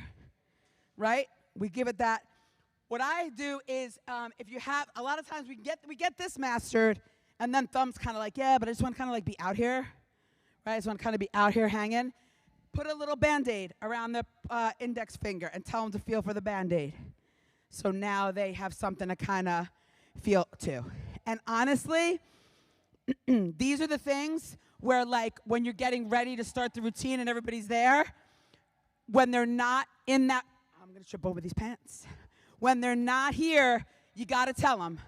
right? We give it that. What I do is, if you have, a lot of times we get this mastered, and then thumb's kind of like, yeah, but I just want to kind of like be out here, right? I just want to kind of be out here hanging. Put a little Band-Aid around the index finger and tell them to feel for the Band-Aid. So now they have something to kind of feel to. And honestly, these are the things where, like, when you're getting ready to start the routine and everybody's there, when they're not in that, I'm going to trip over these pants. When they're not here, you got to tell them,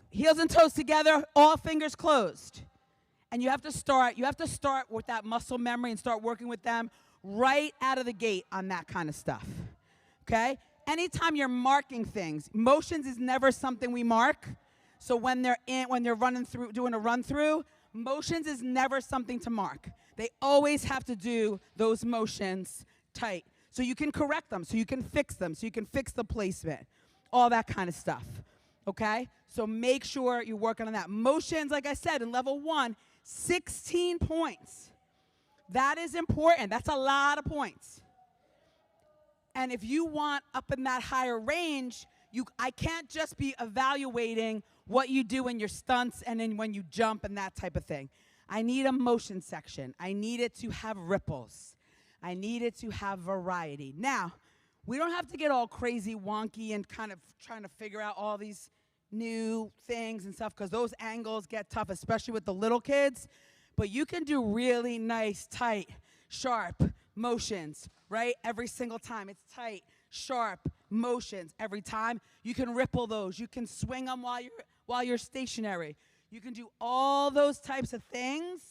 heels and toes together, all fingers closed. And you have to start with that muscle memory and start working with them right out of the gate on that kind of stuff, okay? Anytime you're marking things, motions is never something we mark. So when they're running through, doing a run through, motions is never something to mark. They always have to do those motions tight. So you can correct them, so you can fix them, so you can fix the placement, all that kind of stuff, okay? So make sure you're working on that. Motions, like I said, in level 1, 16 points. That is important. That's a lot of points. And if you want up in that higher range, I can't just be evaluating what you do in your stunts and then when you jump and that type of thing. I need a motion section. I need it to have ripples. I need it to have variety. Now, we don't have to get all crazy wonky and kind of trying to figure out all these new things and stuff, because those angles get tough, especially with the little kids. But you can do really nice, tight, sharp motions, right? Every single time. It's tight, sharp motions every time. You can ripple those. You can swing them while you're stationary. You can do all those types of things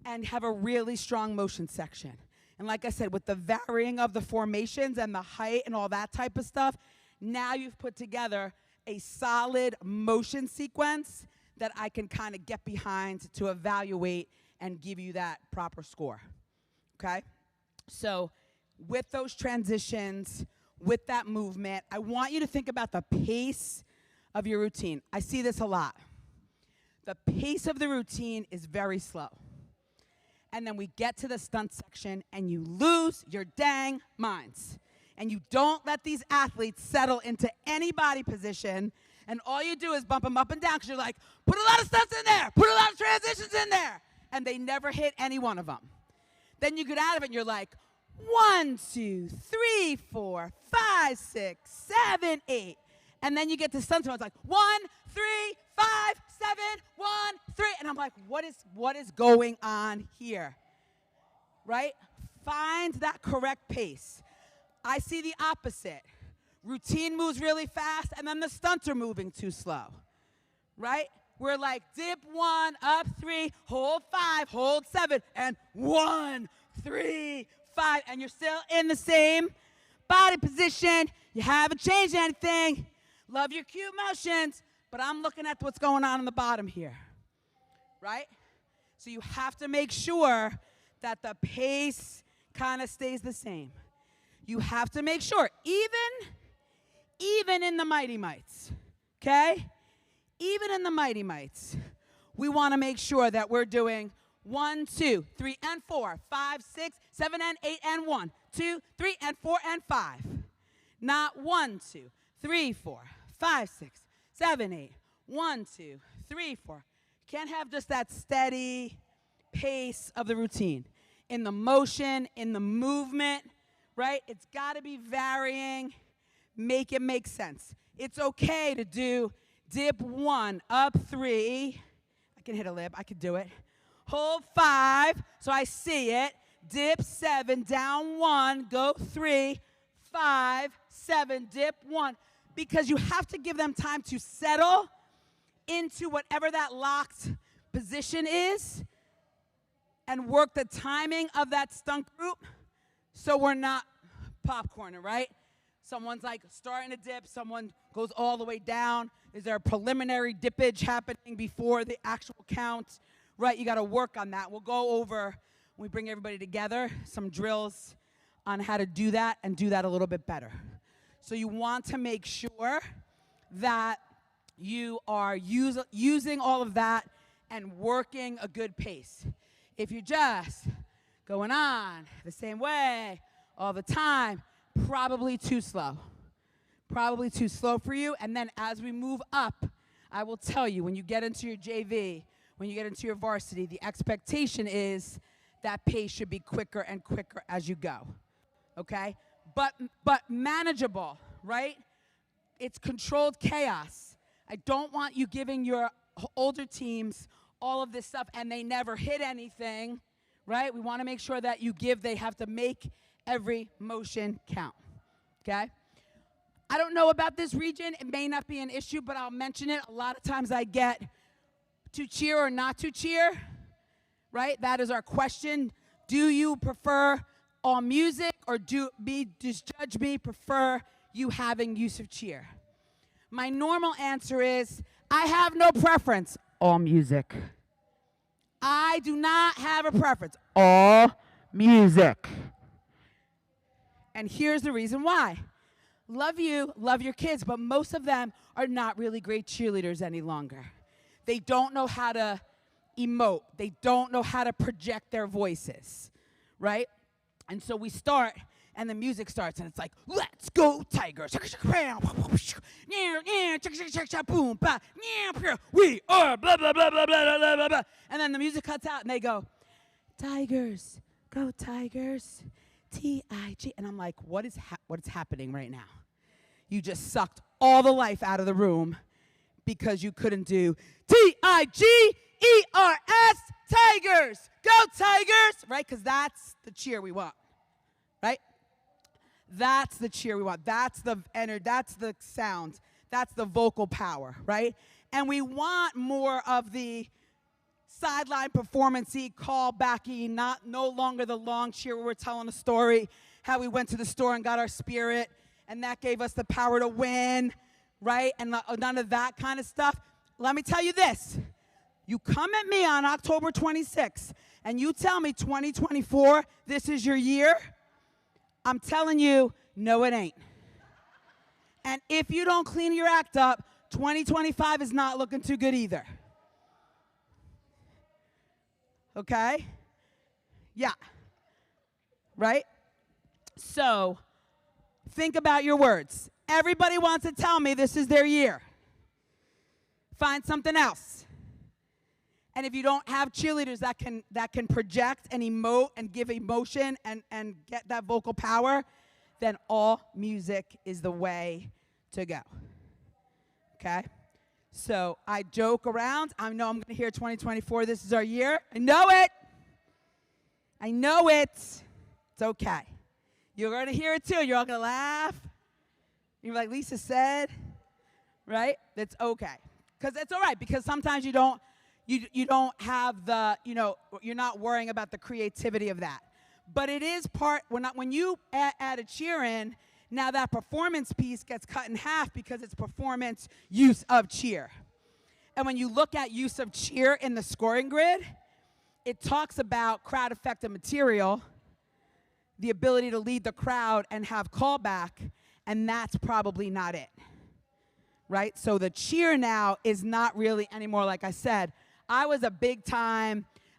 and have a really strong motion section. And like I said, with the varying of the formations and the height and all that type of stuff, now you've put together a solid motion sequence that I can kind of get behind to evaluate and give you that proper score, okay? So with those transitions, with that movement, I want you to think about the pace of your routine. I see this a lot. The pace of the routine is very slow. And then we get to the stunt section and you lose your dang minds. And you don't let these athletes settle into any body position, and all you do is bump them up and down because you're like, put a lot of stunts in there, put a lot of transitions in there, and they never hit any one of them. Then you get out of it and you're like, 1, 2, 3, 4, 5, 6, 7, 8. And then you get to stunts and it's like 1, 3, 5, 7, 1, 3. And I'm like, what is going on here? Right? Find that correct pace. I see the opposite. Routine moves really fast, and then the stunts are moving too slow, right? We're like, dip 1, up 3, hold 5, hold 7, and 1, 3, 5, and you're still in the same body position. You haven't changed anything. Love your cute motions, but I'm looking at what's going on the bottom here, right? So you have to make sure that the pace kind of stays the same. You have to make sure, even in the Mighty Mites, okay? Even in the Mighty Mites, we want to make sure that we're doing 1, 2, 3, and 4, 5, 6, 7, and 8, and 1, 2, 3, and 4, and 5. Not 1, 2, 3, 4, 5, 6, 7, 8, 1, 2, 3, 4. Can't have just that steady pace of the routine. In the motion, in the movement, right? It's got to be varying. Make it make sense. It's okay to do dip 1, up 3. I can hit a lip. I could do it. Hold 5, so I see it. Dip 7, down 1, go 3, 5, 7, dip 1. Because you have to give them time to settle into whatever that locked position is and work the timing of that stunt group so we're not popcorning, right? Someone's like starting to dip, someone goes all the way down. Is there a preliminary dippage happening before the actual count, right? You got to work on that. We'll go over, when we bring everybody together, some drills on how to do that and do that a little bit better. So you want to make sure that you are using all of that and working a good pace. If you're just going on the same way all the time, probably too slow. Probably too slow for you. And then as we move up, I will tell you, when you get into your JV, when you get into your varsity, the expectation is that pace should be quicker and quicker as you go, okay? But manageable, right? It's controlled chaos. I don't want you giving your older teams all of this stuff and they never hit anything, right? We want to make sure that they have to make every motion count, okay? I don't know about this region. It may not be an issue, but I'll mention it. A lot of times I get to cheer or not to cheer, right? That is our question. Do you prefer all music or does Judge Me prefer you having use of cheer? My normal answer is, I have no preference. All music. I do not have a preference. All music. And here's the reason why. Love you, love your kids, but most of them are not really great cheerleaders any longer. They don't know how to emote. They don't know how to project their voices, right? And so we start, and the music starts, and it's like, let's go Tigers. We are blah, blah, blah, blah, blah, blah, blah, blah. And then the music cuts out, and they go, Tigers, go Tigers. T-I-G. And I'm like, what is happening right now? You just sucked all the life out of the room because you couldn't do T-I-G-E-R-S, Tigers. Go Tigers, right? Because that's the cheer we want, right? That's the cheer we want. That's the energy. That's the sound. That's the vocal power, right? And we want more of the sideline performance-y, callbacky, no longer the long cheer where we're telling a story, how we went to the store and got our spirit, and that gave us the power to win, right? And none of that kind of stuff. Let me tell you this. You come at me on October 26th, and you tell me 2024, this is your year, I'm telling you, no, it ain't. And if you don't clean your act up, 2025 is not looking too good either. Okay? Yeah. Right? So, think about your words. Everybody wants to tell me this is their year. Find something else. And if you don't have cheerleaders that can project and emote and give emotion and get that vocal power, then all music is the way to go. Okay? So I joke around. I know I'm going to hear 2024, this is our year. I know it. I know it. It's okay. You're going to hear it too. You're all going to laugh. You're like Lisa said, right? That's okay. Because it's all right, because sometimes you don't have the, you're not worrying about the creativity of that. But it is when you add a cheer in, now that performance piece gets cut in half because it's performance use of cheer. And when you look at use of cheer in the scoring grid, it talks about crowd effective material, the ability to lead the crowd and have callback, and that's probably not it, right? So the cheer now is not really anymore, like I said. I was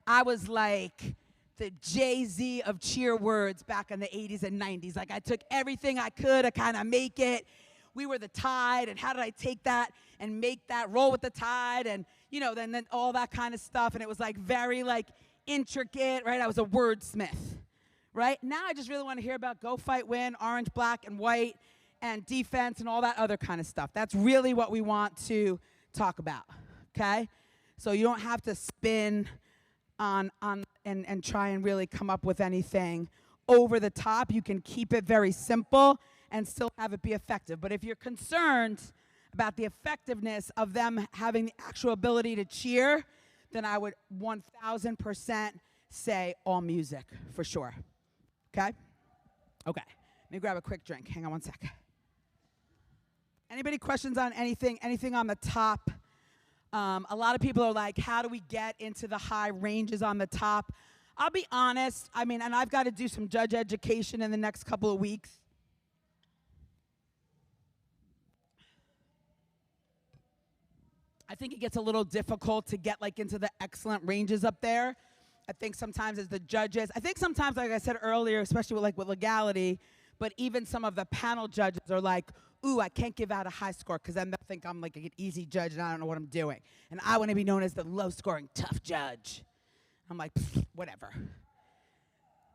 I was like the Jay-Z of cheer words back in the 80s and 90s. Like I took everything I could to kind of make it. We were the Tide, and how did I take that and make that roll with the Tide, and then all that kind of stuff, and it was like very like intricate, right? I was a wordsmith, right? Now I just really want to hear about go, fight, win, orange, black, and white, and defense, and all that other kind of stuff. That's really what we want to talk about, okay? So you don't have to spin on and try and really come up with anything over the top. You can keep it very simple and still have it be effective. But if you're concerned about the effectiveness of them having the actual ability to cheer, then I would 1,000% say all music for sure. Okay? Okay. Let me grab a quick drink. Hang on one sec. Anybody questions on anything on the top A lot of people are like, how do we get into the high ranges on the top? I'll be honest, I mean, and I've got to do some judge education in the next couple of weeks. I think it gets a little difficult to get like into the excellent ranges up there. I think sometimes as the judges, I think sometimes, like I said earlier, especially with legality, but even some of the panel judges are like, ooh, I can't give out a high score because then they'll think I'm like an easy judge and I don't know what I'm doing. And I want to be known as the low-scoring, tough judge. I'm like, whatever,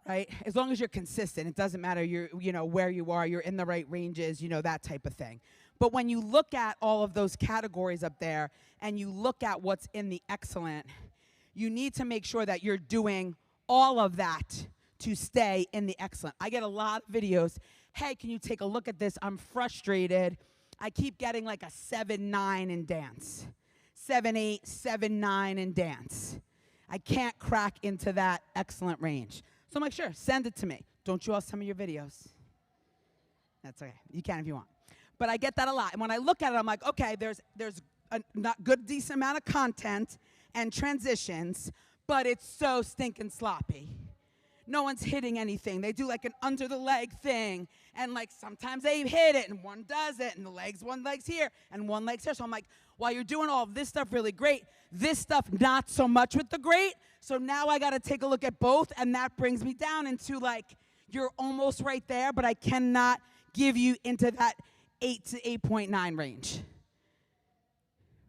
right? As long as you're consistent, it doesn't matter where you are, you're in the right ranges, that type of thing. But when you look at all of those categories up there and you look at what's in the excellent, you need to make sure that you're doing all of that to stay in the excellent. I get a lot of videos, hey, can you take a look at this? I'm frustrated. I keep getting like a 7-9 in dance, 7-8, 7-9 in dance. I can't crack into that excellent range. So I'm like, sure, send it to me. Don't you all send me your videos? That's okay. You can if you want. But I get that a lot. And when I look at it, I'm like, okay, there's a not good, decent amount of content and transitions, but it's so stinking sloppy. No one's hitting anything. They do like an under the leg thing, and like sometimes they hit it, and one does it, and one leg's here, and one leg's here. So I'm like, while you're doing all of this stuff really great, this stuff not so much with the great. So now I got to take a look at both, and that brings me down into like, you're almost right there, but I cannot give you into that 8 to 8.9 range.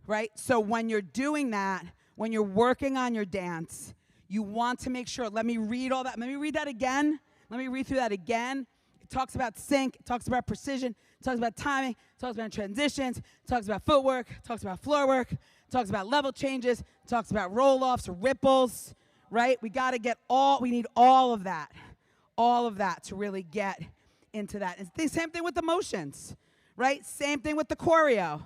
Right? So when you're doing that, when you're working on your dance, you want to make sure, let me read all that. Let me read that again. Let me read through that again. It talks about sync. It talks about precision. It talks about timing. It talks about transitions. It talks about footwork. It talks about floor work. It talks about level changes. It talks about roll-offs or ripples, right? We need all of that to really get into that. It's the same thing with the motions, right? Same thing with the choreo.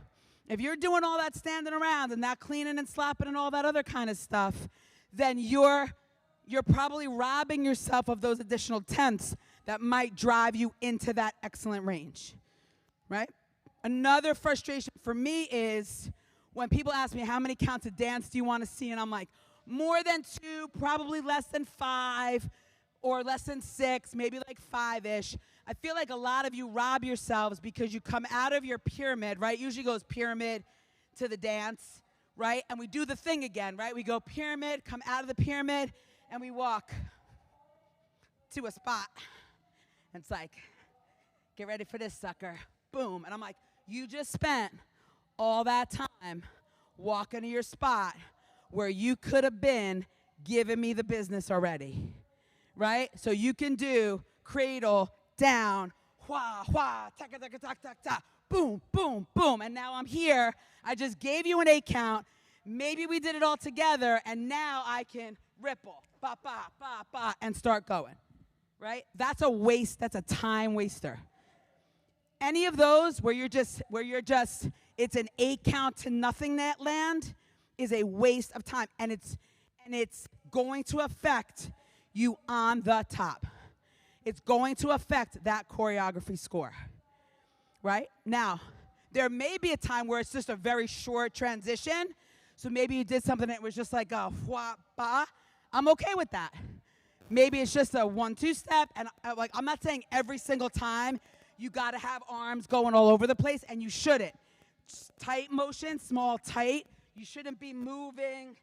If you're doing all that standing around and that cleaning and slapping and all that other kind of stuff, then you're probably robbing yourself of those additional tenths that might drive you into that excellent range, right? Another frustration for me is when people ask me, how many counts of dance do you want to see? And I'm like, more than 2, probably less than 5, or less than 6, maybe like 5-ish. I feel like a lot of you rob yourselves because you come out of your pyramid, right? Usually goes pyramid to the dance, right? And we do the thing again, right? We go pyramid, come out of the pyramid, and we walk to a spot. And it's like, get ready for this, sucker. Boom. And I'm like, you just spent all that time walking to your spot where you could have been giving me the business already, right? So you can do cradle, down, wah, wah, taka, taka, taka, taka, ta, boom, boom, boom. And now I'm here. I just gave you an 8 count. Maybe we did it all together, and now I can ripple, ba, ba, ba, ba, and start going, right? That's a waste. That's a time waster. Any of those where you're just, it's an 8 count to nothing that land is a waste of time, and it's going to affect you on the top. It's going to affect that choreography score, right? Now, there may be a time where it's just a very short transition. So maybe you did something that was just like a wha ba. I'm okay with that. Maybe it's just a 1-2 step, and I'm not saying every single time you got to have arms going all over the place, and you shouldn't. Tight motion, small, tight. You shouldn't be moving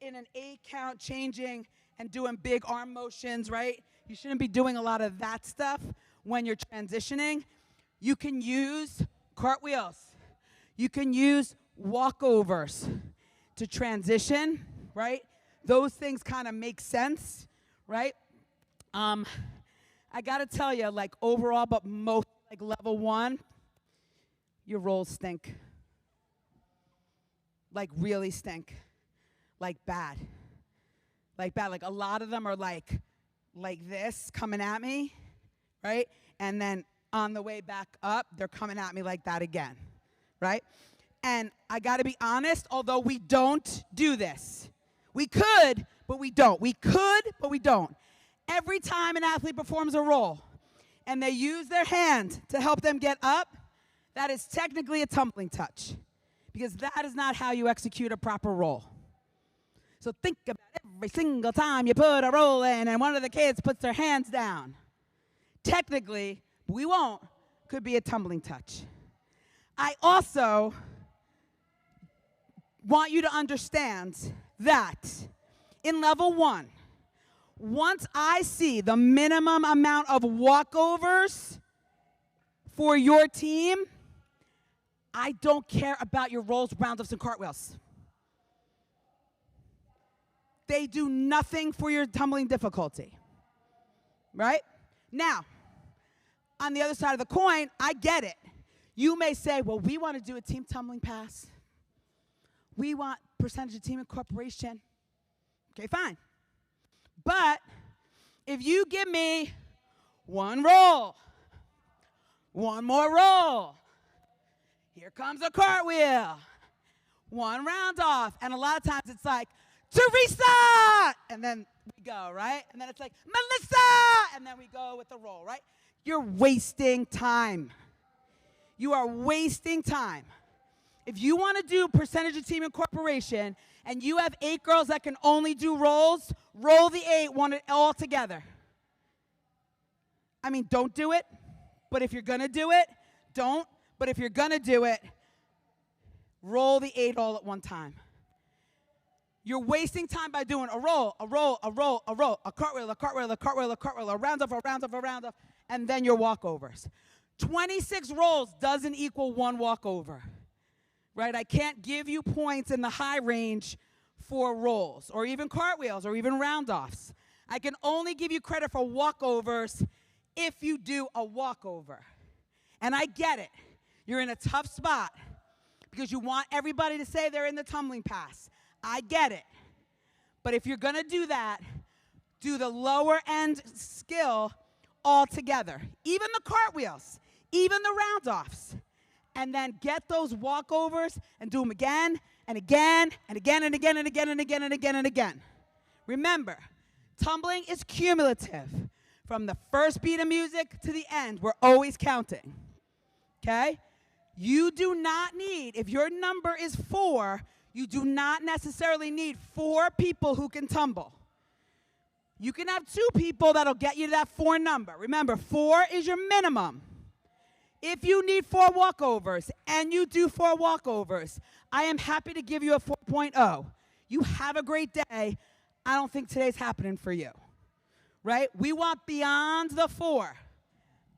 in an 8 count, changing and doing big arm motions, right? You shouldn't be doing a lot of that stuff when you're transitioning. You can use cartwheels. You can use walkovers to transition, right? Those things kind of make sense, right? I got to tell you, like overall, but most like level 1, your rolls stink. Like really stink. Like bad. Like bad. Like a lot of them are like this coming at me, right? And then on the way back up, they're coming at me like that again, right? And I got to be honest, although we don't do this. We could, but we don't. We could, but we don't. Every time an athlete performs a roll and they use their hand to help them get up, that is technically a tumbling touch because that is not how you execute a proper roll. So think about every single time you put a roll in and one of the kids puts their hands down. Technically, we won't, could be a tumbling touch. I also want you to understand that in level 1, once I see the minimum amount of walkovers for your team, I don't care about your rolls, roundoffs, and cartwheels. They do nothing for your tumbling difficulty, right? Now, on the other side of the coin, I get it. You may say, well, we want to do a team tumbling pass. We want percentage of team incorporation. Okay, fine. But if you give me one roll, one more roll, here comes a cartwheel, one round off, and a lot of times it's like, Teresa! And then we go, right? And then it's like, Melissa! And then we go with the roll, right? You're wasting time. You are wasting time. If you want to do percentage of team incorporation and you have 8 girls that can only do rolls, roll the 8, want it all together. I mean, don't do it, but if you're going to do it, don't. But if you're going to do it, roll the 8 all at one time. You're wasting time by doing a roll, a roll, a roll, a roll, a cartwheel, a cartwheel, a cartwheel, a cartwheel, a round off, a round off, a round off, and then your walkovers. 26 rolls doesn't equal 1 walkover, right? I can't give you points in the high range for rolls or even cartwheels or even round offs. I can only give you credit for walkovers if you do a walkover. And I get it. You're in a tough spot because you want everybody to say they're in the tumbling pass. I get it. But if you're going to do that, do the lower end skill all together. Even the cartwheels, even the round-offs. And then get those walkovers and do them again and again and again and again and again and again and again and again. Remember, tumbling is cumulative. From the first beat of music to the end, we're always counting. Okay? You do not need, if your number is 4, you do not necessarily need 4 people who can tumble. You can have 2 people that'll get you to that 4 number. Remember, 4 is your minimum. If you need 4 walkovers and you do 4 walkovers, I am happy to give you a 4.0. You have a great day. I don't think today's happening for you. Right? We want beyond the 4,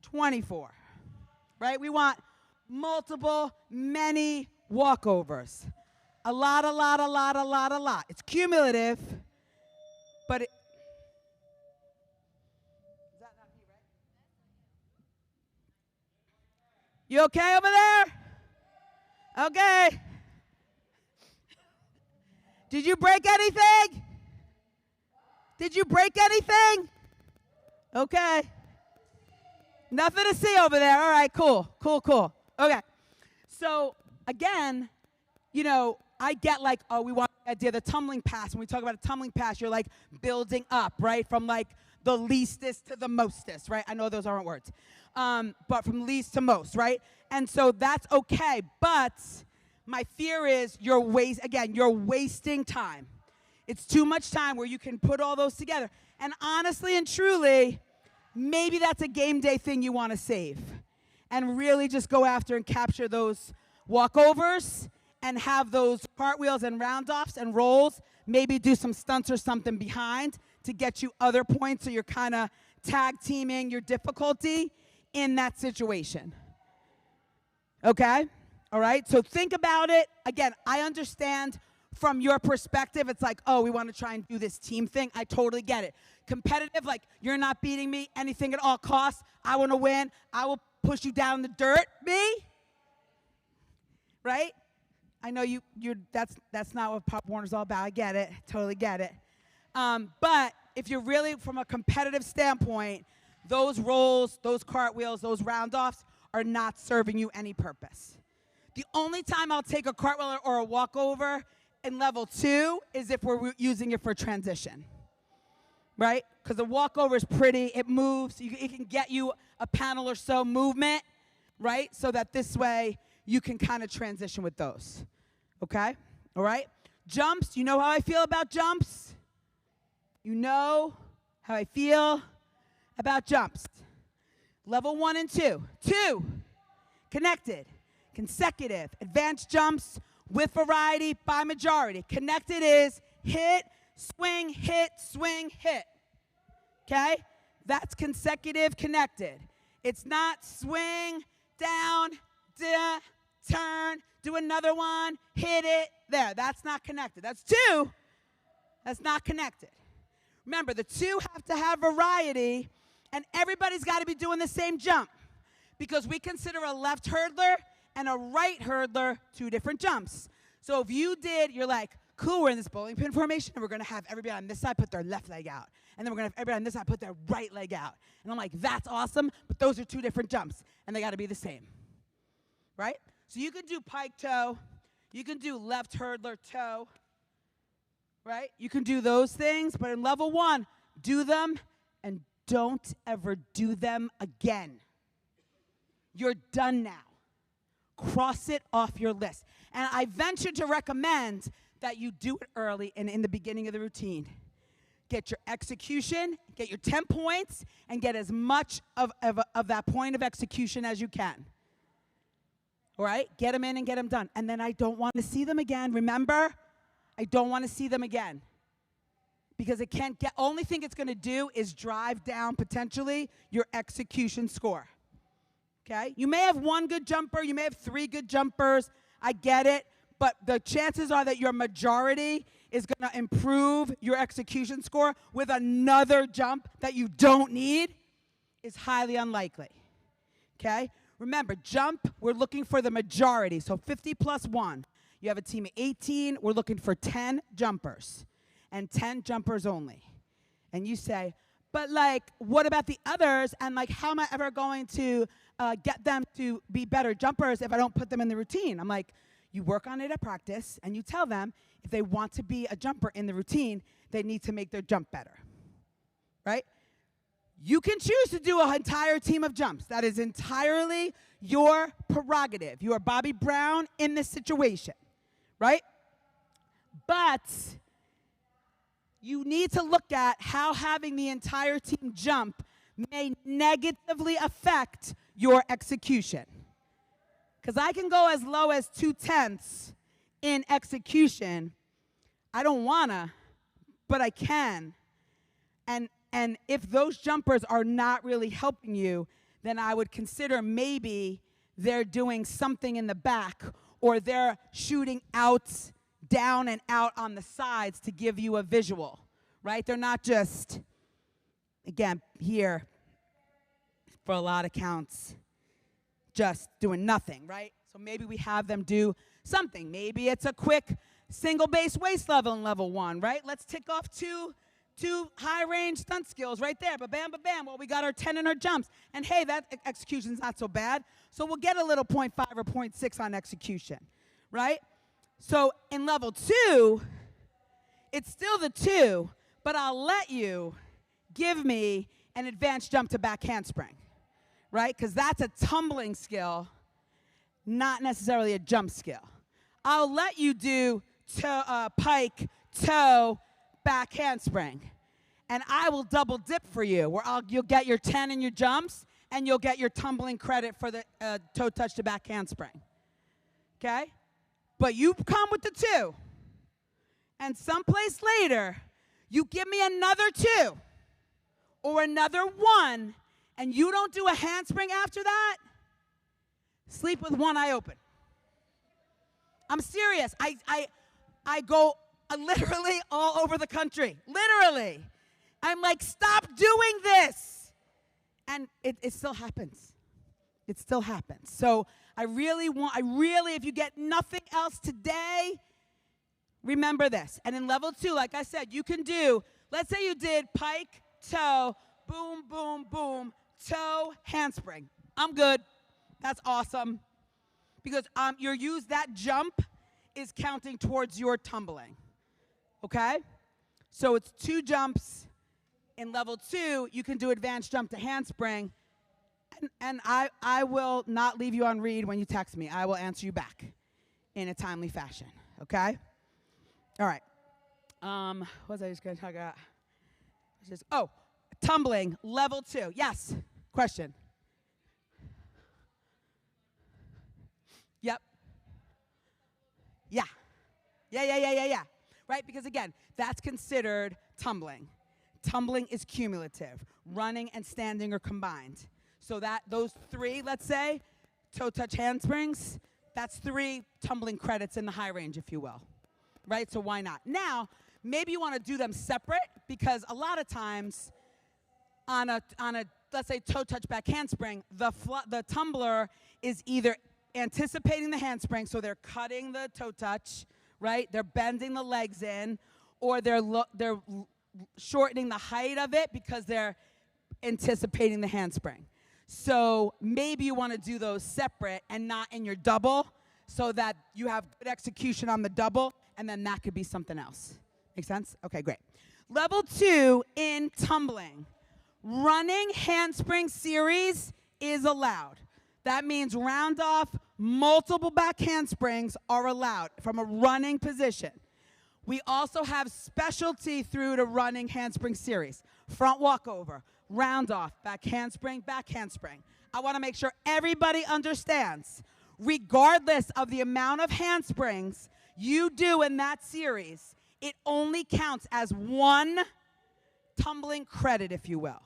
24. Right? We want multiple, many walkovers. A lot, a lot, a lot, a lot, a lot. It's cumulative, but it... Is that not me, right? You okay over there? Okay. Did you break anything? Did you break anything? Okay. Nothing to see over there. All right, cool, cool, cool. Okay. So, again, you know, I get like, oh, we want the idea of the tumbling pass. When we talk about a tumbling pass, you're like building up, right? From like the leastest to the mostest, right? I know those aren't words. But from least to most, right? And so that's okay. But my fear is you're wasting time. It's too much time where you can put all those together. And honestly and truly, maybe that's a game day thing you want to save. And really just go after and capture those walkovers and have those cartwheels and round-offs and rolls. Maybe do some stunts or something behind to get you other points so you're kind of tag teaming your difficulty in that situation. Okay? All right? So think about it. Again, I understand from your perspective, it's like, oh, we want to try and do this team thing. I totally get it. Competitive, like, you're not beating me, anything at all costs. I want to win. I will push you down in the dirt. Me? Right? I know that's not what Pop Warner's all about. I get it. Totally get it. But if you're really from a competitive standpoint, those rolls, those cartwheels, those round-offs are not serving you any purpose. The only time I'll take a cartwheel or a walkover in level 2 is if we're using it for transition, right? Because the walkover is pretty, it moves, it can get you a panel or so movement, right? So that this way you can kind of transition with those. Okay? All right? Jumps, you know how I feel about jumps? You know how I feel about jumps. Level 1 and 2. 2, connected, consecutive, advanced jumps with variety by majority. Connected is hit, swing, hit, swing, hit. Okay? That's consecutive connected. It's not swing, down, turn, do another one, hit it, there. That's not connected. That's 2. That's not connected. Remember, the 2 have to have variety, and everybody's got to be doing the same jump because we consider a left hurdler and a right hurdler 2 different jumps. So if you did, you're like, cool, we're in this bowling pin formation, and we're going to have everybody on this side put their left leg out. And then we're going to have everybody on this side put their right leg out. And I'm like, that's awesome, but those are 2 different jumps, and they got to be the same. Right? So you can do pike toe. You can do left hurdler toe. Right? You can do those things, but in level 1, do them and don't ever do them again. You're done now. Cross it off your list. And I venture to recommend that you do it early and in the beginning of the routine. Get your execution, get your 10 points, and get as much of that point of execution as you can. All right? Get them in and get them done. And then I don't want to see them again. Remember? I don't want to see them again. Because it can't get, only thing it's going to do is drive down potentially your execution score. Okay? You may have 1 good jumper, you may have 3 good jumpers. I get it. But the chances are that your majority is going to improve your execution score with another jump that you don't need is highly unlikely. Okay? Remember, jump, we're looking for the majority. So 50 plus 1. You have a team of 18. We're looking for 10 jumpers. And 10 jumpers only. And you say, but like, what about the others? And like, how am I ever going to get them to be better jumpers if I don't put them in the routine? I'm like, you work on it at practice, and you tell them if they want to be a jumper in the routine, they need to make their jump better. Right? You can choose to do an entire team of jumps. That is entirely your prerogative. You are Bobby Brown in this situation. Right? But you need to look at how having the entire team jump may negatively affect your execution. Because I can go as low as 2/10 in execution. I don't wanna, but I can. And if those jumpers are not really helping you, then I would consider maybe they're doing something in the back, or they're shooting out, down and out on the sides to give you a visual, right? They're not just, again, here for a lot of counts, just doing nothing, right? So maybe we have them do something. Maybe it's a quick single base waist level in level 1, right? Let's tick off two high-range stunt skills right there. Ba-bam, ba-bam. Well, we got our 10 in our jumps. And, hey, that execution's not so bad. So we'll get a little 0.5 or 0.6 on execution, right? So in level 2, it's still the 2, but I'll let you give me an advanced jump to back handspring, right? Because that's a tumbling skill, not necessarily a jump skill. I'll let you do pike, toe, back handspring. And I will double dip for you, where you'll get your 10 in your jumps, and you'll get your tumbling credit for the toe touch to back handspring. Okay? But you come with the 2. And someplace later, you give me another 2 or another 1, and you don't do a handspring after that, sleep with one eye open. I'm serious. I go literally all over the country. Literally. I'm like, stop doing this. And it still happens. It still happens. So I really, if you get nothing else today, remember this. And in level 2, like I said, you can do, let's say you did pike, toe, boom, boom, boom, toe, handspring. I'm good. That's awesome. Because that jump is counting towards your tumbling. Okay? So it's 2 jumps. In level 2, you can do advanced jump to handspring. And I will not leave you on read when you text me. I will answer you back in a timely fashion. okay? All right. What was I just going to talk about? Tumbling, level 2. Yes, question. Yep. Yeah. Yeah. Right? Because again, that's considered tumbling. Tumbling is cumulative. Running and standing are combined. So that those 3, let's say, toe touch handsprings, that's 3 tumbling credits in the high range, if you will. Right? So why not? Now, maybe you want to do them separate because a lot of times on a let's say toe touch back handspring, the tumbler is either anticipating the handspring, so they're cutting the toe touch, right? They're bending the legs in, or they're shortening the height of it because they're anticipating the handspring. So maybe you want to do those separate and not in your double so that you have good execution on the double, and then that could be something else. Make sense? Okay, great. Level 2 in tumbling. Running handspring series is allowed. That means round off, multiple back handsprings are allowed from a running position. We also have specialty through the running handspring series. Front walkover, round off, back handspring, back handspring. I want to make sure everybody understands, regardless of the amount of handsprings you do in that series, it only counts as 1 tumbling credit, if you will.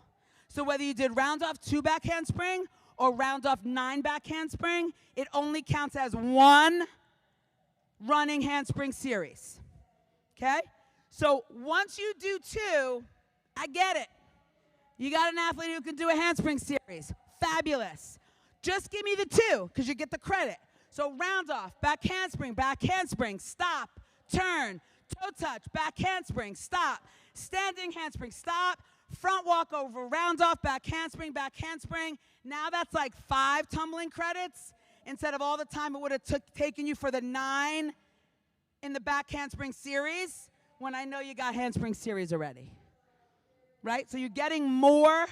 So whether you did round off 2 back handspring or round off 9 back handspring, it only counts as 1 running handspring series. Okay? So once you do 2, I get it. You got an athlete who can do a handspring series. Fabulous. Just give me the 2 because you get the credit. So round off, back handspring, stop, turn, toe touch, back handspring, stop, standing handspring, stop, front walkover, round off, back handspring. Now that's like 5 tumbling credits instead of all the time it would have taken you for the 9 in the back handspring series when I know you got handspring series already. Right? So you're getting more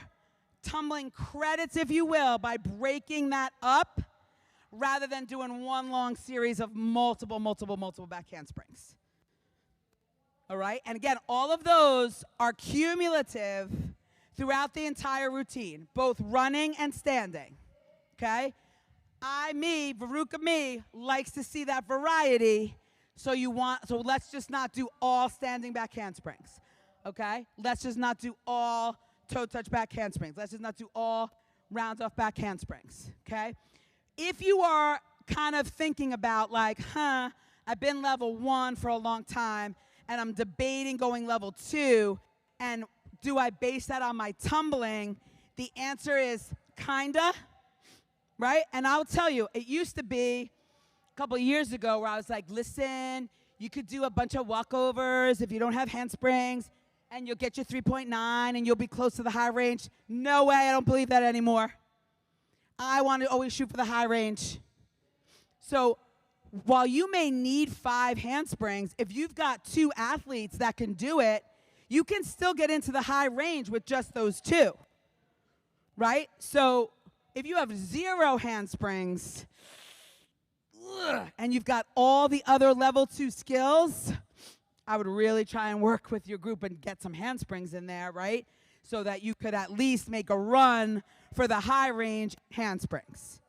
tumbling credits, if you will, by breaking that up rather than doing one long series of multiple back handsprings. All right? And again, all of those are cumulative throughout the entire routine, both running and standing. Okay? Veruca me, likes to see that variety, so let's just not do all standing back handsprings. Okay? Let's just not do all toe touch back handsprings. Let's just not do all round off back handsprings. Okay? If you are kind of thinking about like, I've been level 1 for a long time, and I'm debating going level 2, and do I base that on my tumbling? The answer is kinda, right? And I'll tell you, it used to be a couple of years ago where I was like, listen, you could do a bunch of walkovers if you don't have handsprings, and you'll get your 3.9, and you'll be close to the high range. No way, I don't believe that anymore. I want to always shoot for the high range. So while you may need 5 handsprings, if you've got 2 athletes that can do it, you can still get into the high range with just those 2, right? So if you have 0 handsprings and you've got all the other level 2 skills, I would really try and work with your group and get some handsprings in there, right? So that you could at least make a run for the high range handsprings,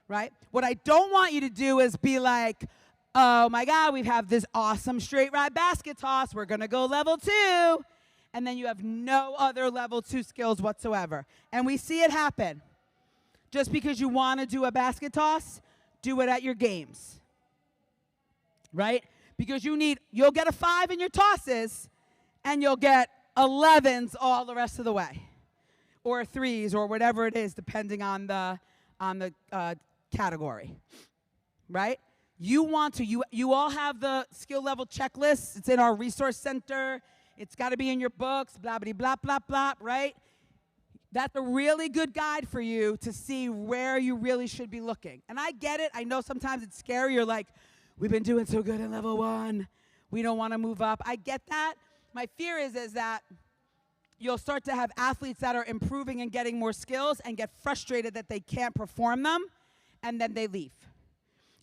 right? What I don't want you to do is be like, oh my God, we have this awesome straight ride basket toss. We're going to go level 2. And then you have no other level 2 skills whatsoever. And we see it happen. Just because you want to do a basket toss, do it at your games, right? Because you'll get a 5 in your tosses, and you'll get 11s all the rest of the way, or 3s, or whatever it is, depending on the category, right? You all have the skill level checklist. It's in our resource center. It's got to be in your books, blah, blah, blah, blah, blah, right? That's a really good guide for you to see where you really should be looking. And I get it. I know sometimes it's scary. You're like, we've been doing so good in level 1. We don't want to move up. I get that. My fear is that you'll start to have athletes that are improving and getting more skills and get frustrated that they can't perform them, and then they leave.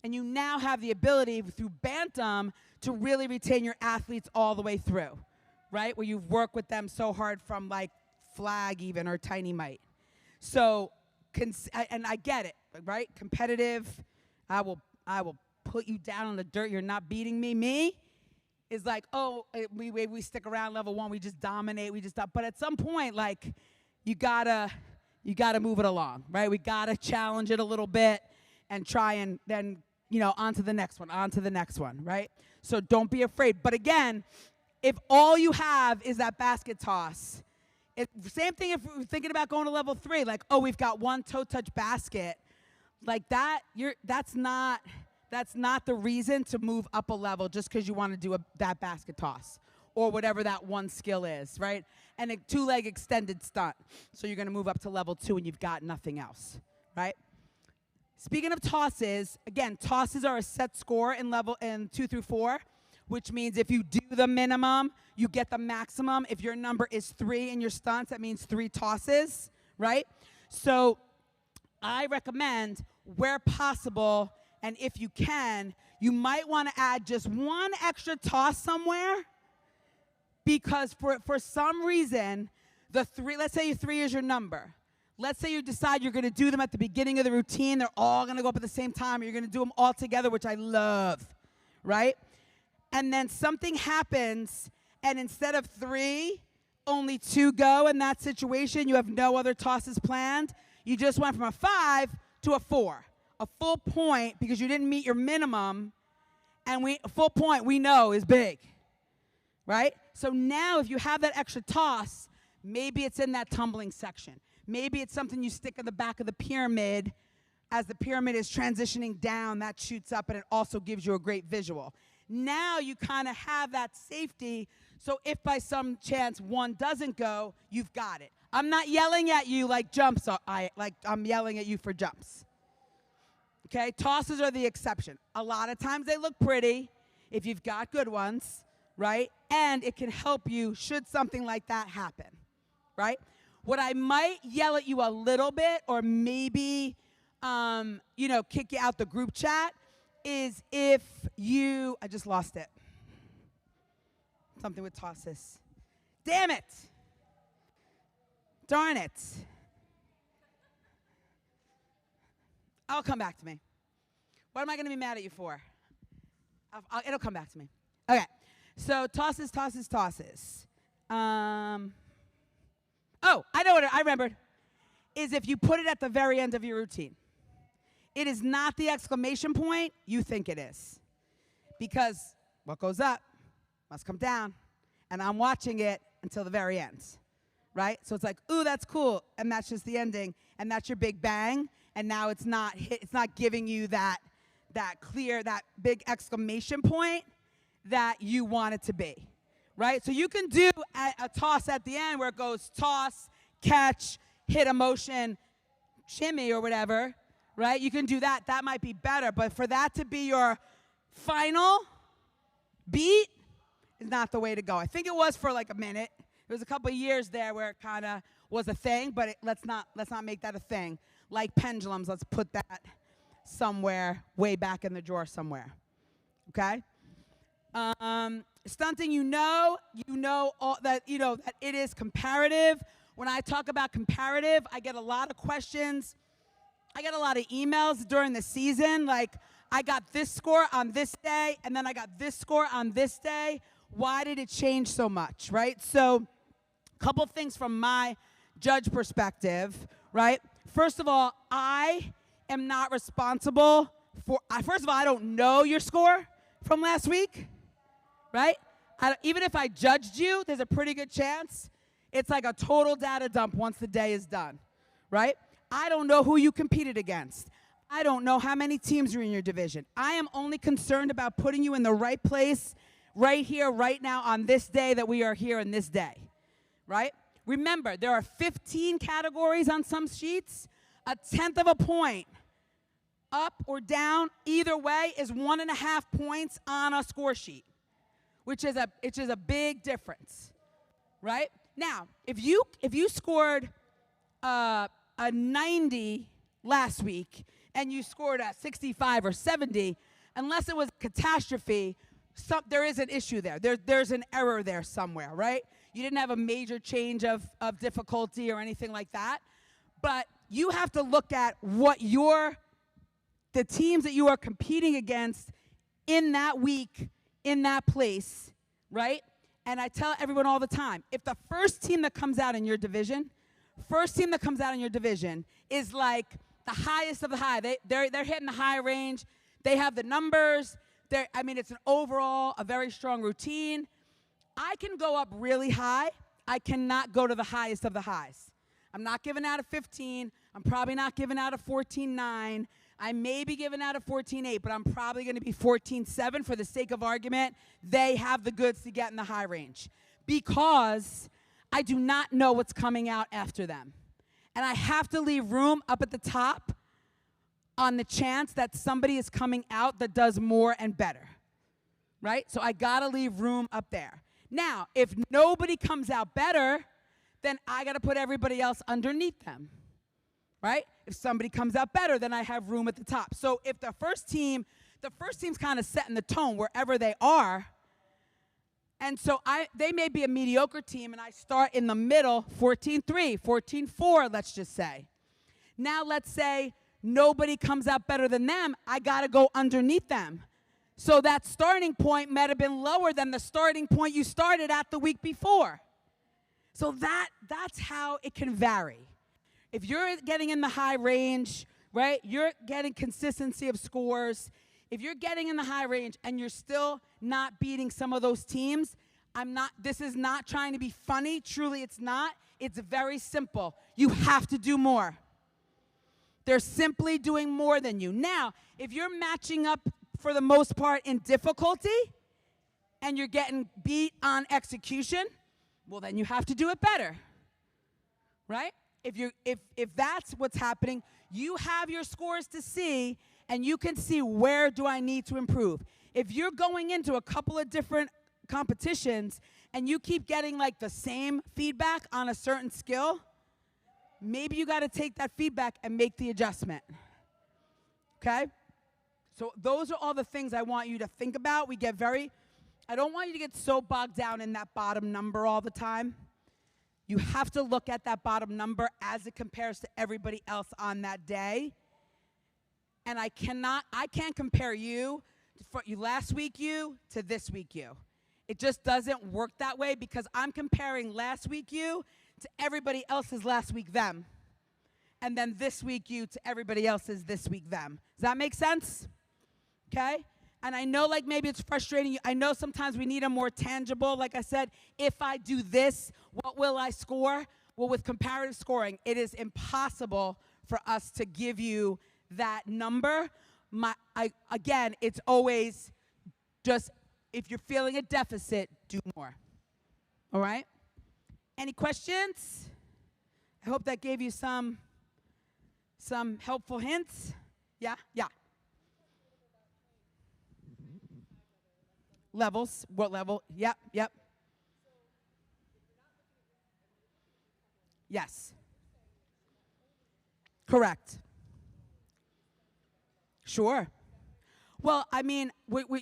And you now have the ability through Bantam to really retain your athletes all the way through, right? Where you've worked with them so hard from like flag even or tiny might. So, and I get it, right? Competitive, I will put you down on the dirt. You're not beating me. Me is like, oh, we stick around level 1. We just dominate. We just stop. But at some point, like, you gotta move it along, right? We gotta challenge it a little bit and try and then, on to the next one, right? So don't be afraid. But again, if all you have is that basket toss, same thing if we're thinking about going to level 3, like, oh, we've got one toe touch basket, like that, that's not the reason to move up a level just because you want to do that basket toss or whatever that one skill is, right? And a 2-leg extended stunt. So you're going to move up to level 2 and you've got nothing else, right? Speaking of tosses, again, tosses are a set score in 2 through 4, which means if you do the minimum, you get the maximum. If your number is 3 in your stunts, that means 3 tosses, right? So I recommend, where possible, and if you can, you might want to add just one extra toss somewhere, because for some reason, let's say 3 is your number. Let's say you decide you're going to do them at the beginning of the routine. They're all going to go up at the same time, or you're going to do them all together, which I love, right? And then something happens, and instead of 3, only 2 go in that situation. You have no other tosses planned. You just went from a 5 to a 4. A full point because you didn't meet your minimum, and a full point we know is big, right? So now if you have that extra toss, maybe it's in that tumbling section. Maybe it's something you stick in the back of the pyramid. As the pyramid is transitioning down, that shoots up, and it also gives you a great visual. Now you kind of have that safety, so if by some chance one doesn't go, you've got it. I'm not yelling at you like jumps. I'm yelling at you for jumps. Okay, tosses are the exception. A lot of times they look pretty if you've got good ones, right? And it can help you should something like that happen, right? What I might yell at you a little bit, or maybe, kick you out the group chat, is if I just lost it. Something with tosses. Damn it. Darn it. It'll come back to me. What am I going to be mad at you for? It'll come back to me. Okay. So tosses. I know what I remembered. Is if you put it at the very end of your routine. It is not the exclamation point you think it is. Because what goes up must come down. And I'm watching it until the very end. Right? So it's like, ooh, that's cool. And that's just the ending. And that's your big bang. And now it's not giving you that clear, that big exclamation point that you want it to be. Right? So you can do a toss at the end where it goes toss, catch, hit a motion, shimmy or whatever. Right? You can do that. That might be better. But for that to be your final beat is not the way to go. I think it was for like a minute. There was a couple of years there where it kind of was a thing, but let's not make that a thing. Like pendulums, let's put that somewhere way back in the drawer somewhere. Okay? Stunting, you know that it is comparative. When I talk about comparative, I get a lot of questions. I get a lot of emails during the season, like, I got this score on this day, and then I got this score on this day. Why did it change so much, right? So, a couple things from my judge perspective, right? First of all, I am not responsible for, first of all, I don't know your score from last week, right? Even if I judged you, there's a pretty good chance it's like a total data dump once the day is done, right? I don't know who you competed against. I don't know how many teams are in your division. I am only concerned about putting you in the right place right here, right now, on this day that we are here in this day, right? Remember, there are 15 categories on some sheets. 1/10 of a point, up or down, either way, is 1.5 points on a score sheet, which is a big difference, right? Now, if you scored a 90 last week and you scored a 65 or 70, unless it was a catastrophe, there is an issue there. There's an error there somewhere, right? You didn't have a major change of difficulty or anything like that. But you have to look at what the teams that you are competing against in that week, in that place, right? And I tell everyone all the time, if the first team that comes out in your division is like the highest of the high, they're hitting the high range, they have the numbers, it's an overall, a very strong routine. I can go up really high. I cannot go to the highest of the highs. I'm not giving out a 15. I'm probably not giving out a 14.9. I may be giving out a 14.8, but I'm probably going to be 14.7 for the sake of argument. They have the goods to get in the high range because I do not know what's coming out after them. And I have to leave room up at the top on the chance that somebody is coming out that does more and better, right? So I got to leave room up there. Now, if nobody comes out better, then I got to put everybody else underneath them, right? If somebody comes out better, then I have room at the top. So if the first team's kind of setting the tone wherever they are, and so they may be a mediocre team, and I start in the middle, 14.3, 14.4, let's just say. Now let's say nobody comes out better than them, I got to go underneath them. So that starting point might have been lower than the starting point you started at the week before. So that's how it can vary. If you're getting in the high range, right, you're getting consistency of scores. If you're getting in the high range and you're still not beating some of those teams, this is not trying to be funny. Truly, it's not. It's very simple. You have to do more. They're simply doing more than you. Now, if you're matching up for the most part in difficulty and you're getting beat on execution, well, then you have to do it better, right? If that's what's happening, you have your scores to see, and you can see where do I need to improve. If you're going into a couple of different competitions and you keep getting like the same feedback on a certain skill, maybe you got to take that feedback and make the adjustment, okay? So those are all the things I want you to think about. I don't want you to get so bogged down in that bottom number all the time. You have to look at that bottom number as it compares to everybody else on that day. And I can't compare you last week you to this week you. It just doesn't work that way because I'm comparing last week you to everybody else's last week them. And then this week you to everybody else's this week them. Does that make sense? Okay? And I know like maybe it's frustrating. I know sometimes we need a more tangible, like I said, if I do this, what will I score? Well, with comparative scoring, it is impossible for us to give you that number. Again, it's always just if you're feeling a deficit, do more. All right? Any questions? I hope that gave you some helpful hints. Yeah? Yeah. Levels. What level? Yep. Yes. Correct. Sure. Well, I mean,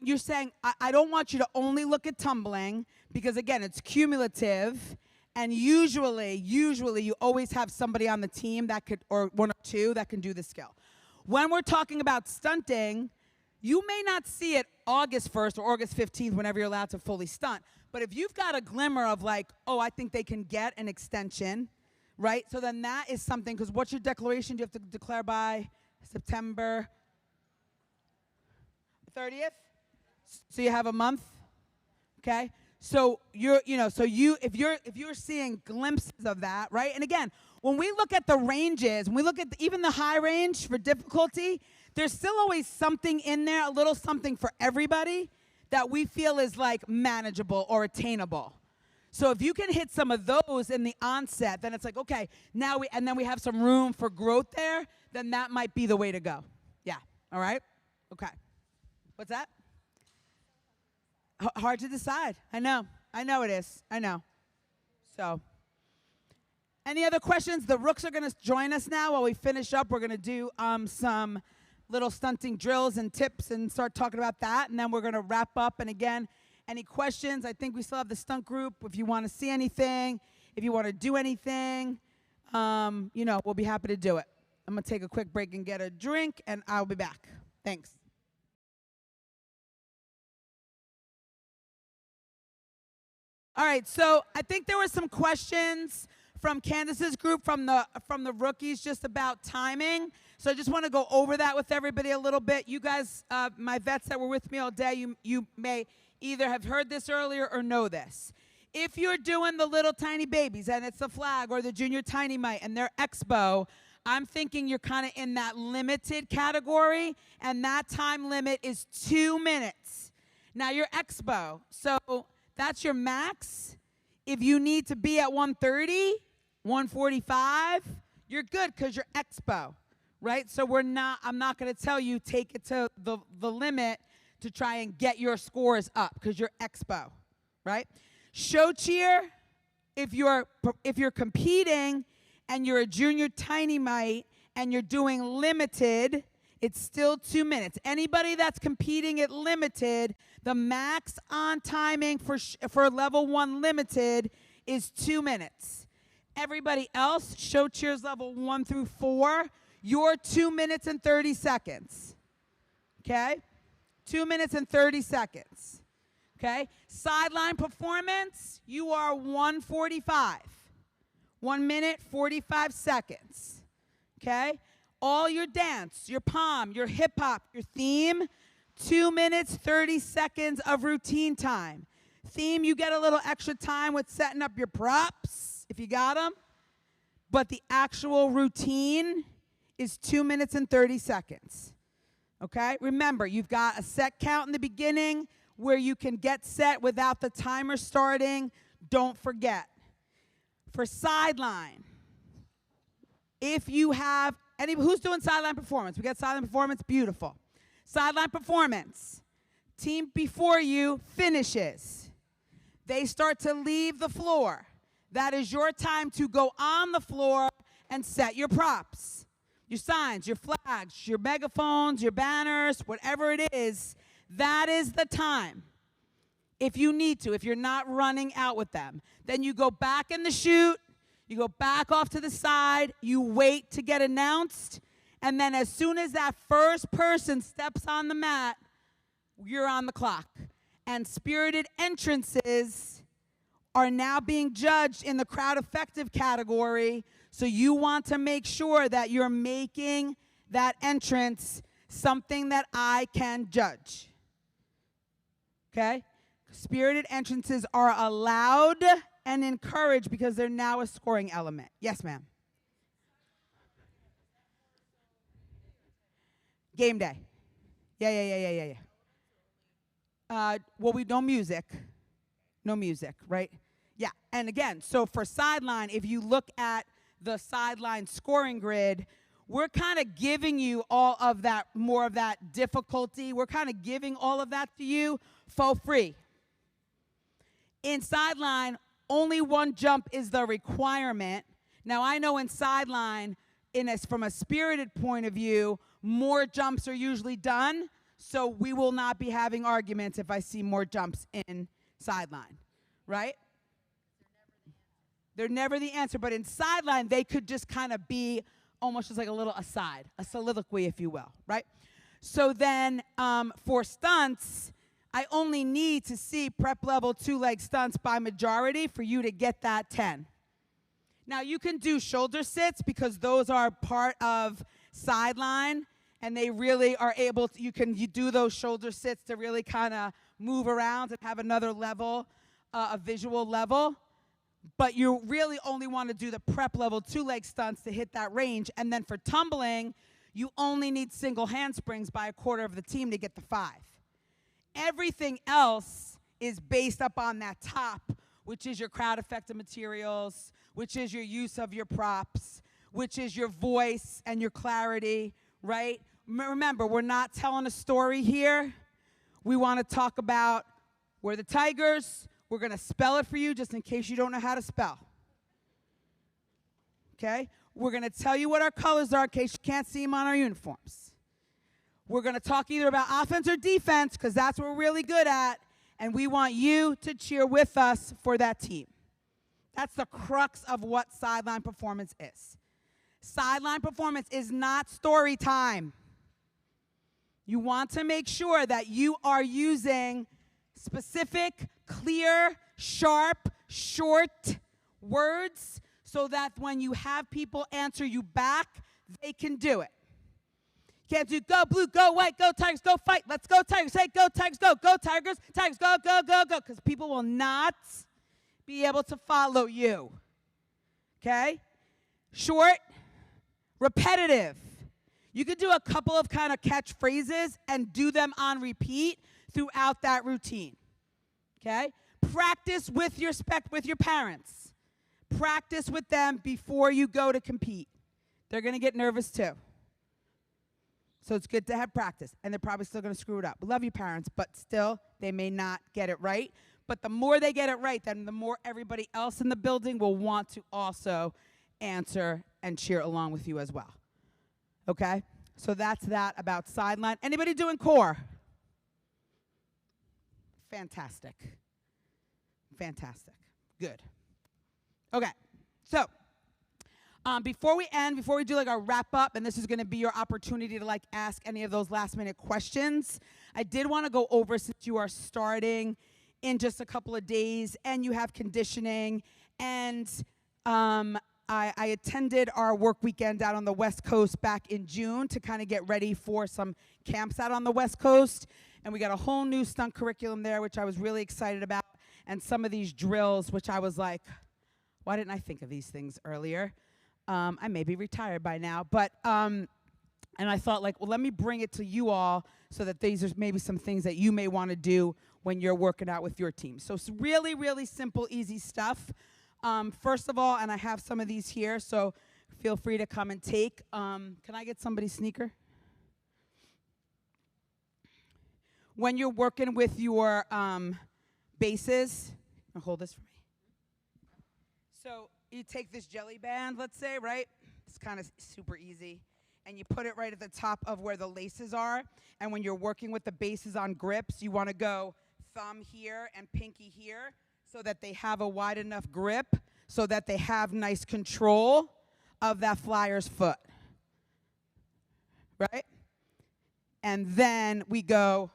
you're saying, I don't want you to only look at tumbling because, again, it's cumulative. And usually you always have somebody on the team that could, or one or two that can do the skill. When we're talking about stunting, you may not see it August 1st or August 15th whenever you're allowed to fully stunt. But if you've got a glimmer of like, oh, I think they can get an extension, right? So then that is something, because what's your declaration? Do you have to declare by September 30th? So you have a month, okay? So if you're seeing glimpses of that, right? And again, when we look at the ranges, when we look at even the high range for difficulty, there's still always something in there, a little something for everybody that we feel is like manageable or attainable. So if you can hit some of those in the onset, then it's like, okay, and then we have some room for growth there, then that might be the way to go. Yeah, all right? Okay. What's that? Hard to decide. I know it is. I know. So, any other questions? The Rooks are going to join us now while we finish up. We're going to do some little stunting drills and tips and start talking about that. And then we're going to wrap up. And again, any questions? I think we still have the stunt group. If you want to see anything, if you want to do anything, we'll be happy to do it. I'm going to take a quick break and get a drink, and I'll be back. Thanks. All right, so I think there were some questions from Candace's group, from the rookies, just about timing. So I just want to go over that with everybody a little bit. You guys, my vets that were with me all day, you may either have heard this earlier or know this. If you're doing the little tiny babies and it's the flag or the junior tiny mite and they're expo, I'm thinking you're kind of in that limited category, and that time limit is 2 minutes. Now you're expo, so that's your max. If you need to be at 1:30, 1:45, you're good because you're expo, right? So I'm not going to tell you take it to the limit to try and get your scores up because you're expo, right? Show cheer, if you're competing and you're a junior tiny mite and you're doing limited, it's still 2 minutes. Anybody that's competing at limited, the max on timing for level 1 limited is 2 minutes. Everybody else, show cheers level 1 through 4, you're 2 minutes and 30 seconds. Okay? 2 minutes and 30 seconds. Okay? Sideline performance, you are 1:45. 1 minute, 45 seconds. Okay? All your dance, your palm, your hip hop, your theme, 2 minutes, 30 seconds of routine time. Theme, you get a little extra time with setting up your props, if you got them. But the actual routine is 2 minutes and 30 seconds. Okay? Remember, you've got a set count in the beginning where you can get set without the timer starting. Don't forget. For sideline, if you have who's doing sideline performance? We got sideline performance, beautiful. Sideline performance, team before you finishes. They start to leave the floor. That is your time to go on the floor and set your props. Your signs, your flags, your megaphones, your banners, whatever it is, that is the time. If you need to, if you're not running out with them. Then you go back in the chute, you go back off to the side, you wait to get announced, and then as soon as that first person steps on the mat, you're on the clock. And spirited entrances are now being judged in the crowd effective category, so you want to make sure that you're making that entrance something that I can judge. Okay? Spirited entrances are allowed and encouraged because they're now a scoring element. Yes, ma'am. Game day. Yeah. Well, no music. No music, right? Yeah, and again, so for sideline, if you look at the sideline scoring grid, we're kind of giving you all of that, more of that difficulty. We're kind of giving all of that to you for free. In sideline, only one jump is the requirement. Now, I know in sideline, from a spirited point of view, more jumps are usually done, so we will not be having arguments if I see more jumps in sideline, right? They're never the answer, but in sideline, they could just kind of be almost just like a little aside, a soliloquy, if you will, right? So then for stunts, I only need to see prep level 2-leg stunts by majority for you to get that 10. Now, you can do shoulder sits because those are part of sideline, and they really are able to, you do those shoulder sits to really kind of move around and have another level, a visual level. But you really only want to do the prep level 2-leg stunts to hit that range. And then for tumbling, you only need single handsprings by a quarter of the team to get the 5. Everything else is based up on that top, which is your crowd effective materials, which is your use of your props, which is your voice and your clarity, right? Remember, we're not telling a story here. We want to talk about we're the Tigers. We're going to spell it for you just in case you don't know how to spell. Okay? We're going to tell you what our colors are in case you can't see them on our uniforms. We're going to talk either about offense or defense because that's what we're really good at. And we want you to cheer with us for that team. That's the crux of what sideline performance is. Sideline performance is not story time. You want to make sure that you are using specific, clear, sharp, short words so that when you have people answer you back, they can do it. Can't do go blue, go white, go Tigers, go fight. Let's go Tigers. Hey, go Tigers, go Tigers. Tigers, go, go, go, go. Because people will not be able to follow you. Okay? Short, repetitive. You could do a couple of kind of catchphrases and do them on repeat throughout that routine. Okay? Practice with your parents. Practice with them before you go to compete. They're going to get nervous too. So it's good to have practice. And they're probably still going to screw it up. We love you, parents, but still, they may not get it right. But the more they get it right, then the more everybody else in the building will want to also answer and cheer along with you as well. Okay? So that's that about sideline. Anybody doing core? Fantastic. Fantastic. Good. Okay. So before we end, before we do like our wrap up, and this is going to be your opportunity to like ask any of those last minute questions, I did want to go over, since you are starting in just a couple of days and you have conditioning, and I attended our work weekend out on the West Coast back in June to kind of get ready for some camps out on the West Coast, and we got a whole new stunt curriculum there, which I was really excited about, and some of these drills, which I was like, why didn't I think of these things earlier? I may be retired by now, but, and I thought like, well, let me bring it to you all so that these are maybe some things that you may want to do when you're working out with your team. So it's really, really simple, easy stuff. First of all, and I have some of these here, so feel free to come and take. Can I get somebody's sneaker? When you're working with your bases, hold this for me. So you take this jelly band, let's say, right? It's kind of super easy. And you put it right at the top of where the laces are. And when you're working with the bases on grips, you want to go thumb here and pinky here so that they have a wide enough grip so that they have nice control of that flyer's foot. Right? And then we go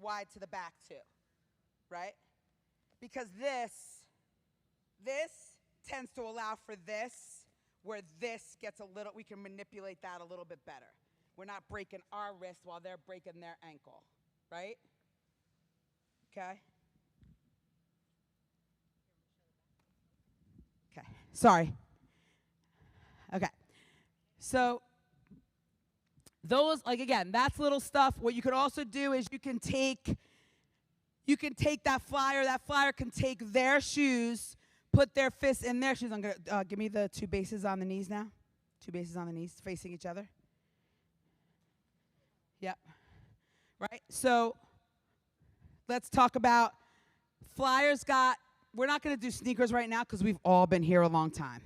wide to the back too. Right? Because this tends to allow for this, where this gets a little, we can manipulate that a little bit better. We're not breaking our wrist while they're breaking their ankle, right? Okay? Okay, sorry. Okay, so those, like again, that's little stuff. What you could also do is you can take that flyer can take their shoes, put their fists in their shoes. I'm going to give me the two bases on the knees now. Two bases on the knees facing each other. Yep. Right? So let's talk about flyers. We're not going to do sneakers right now because we've all been here a long time.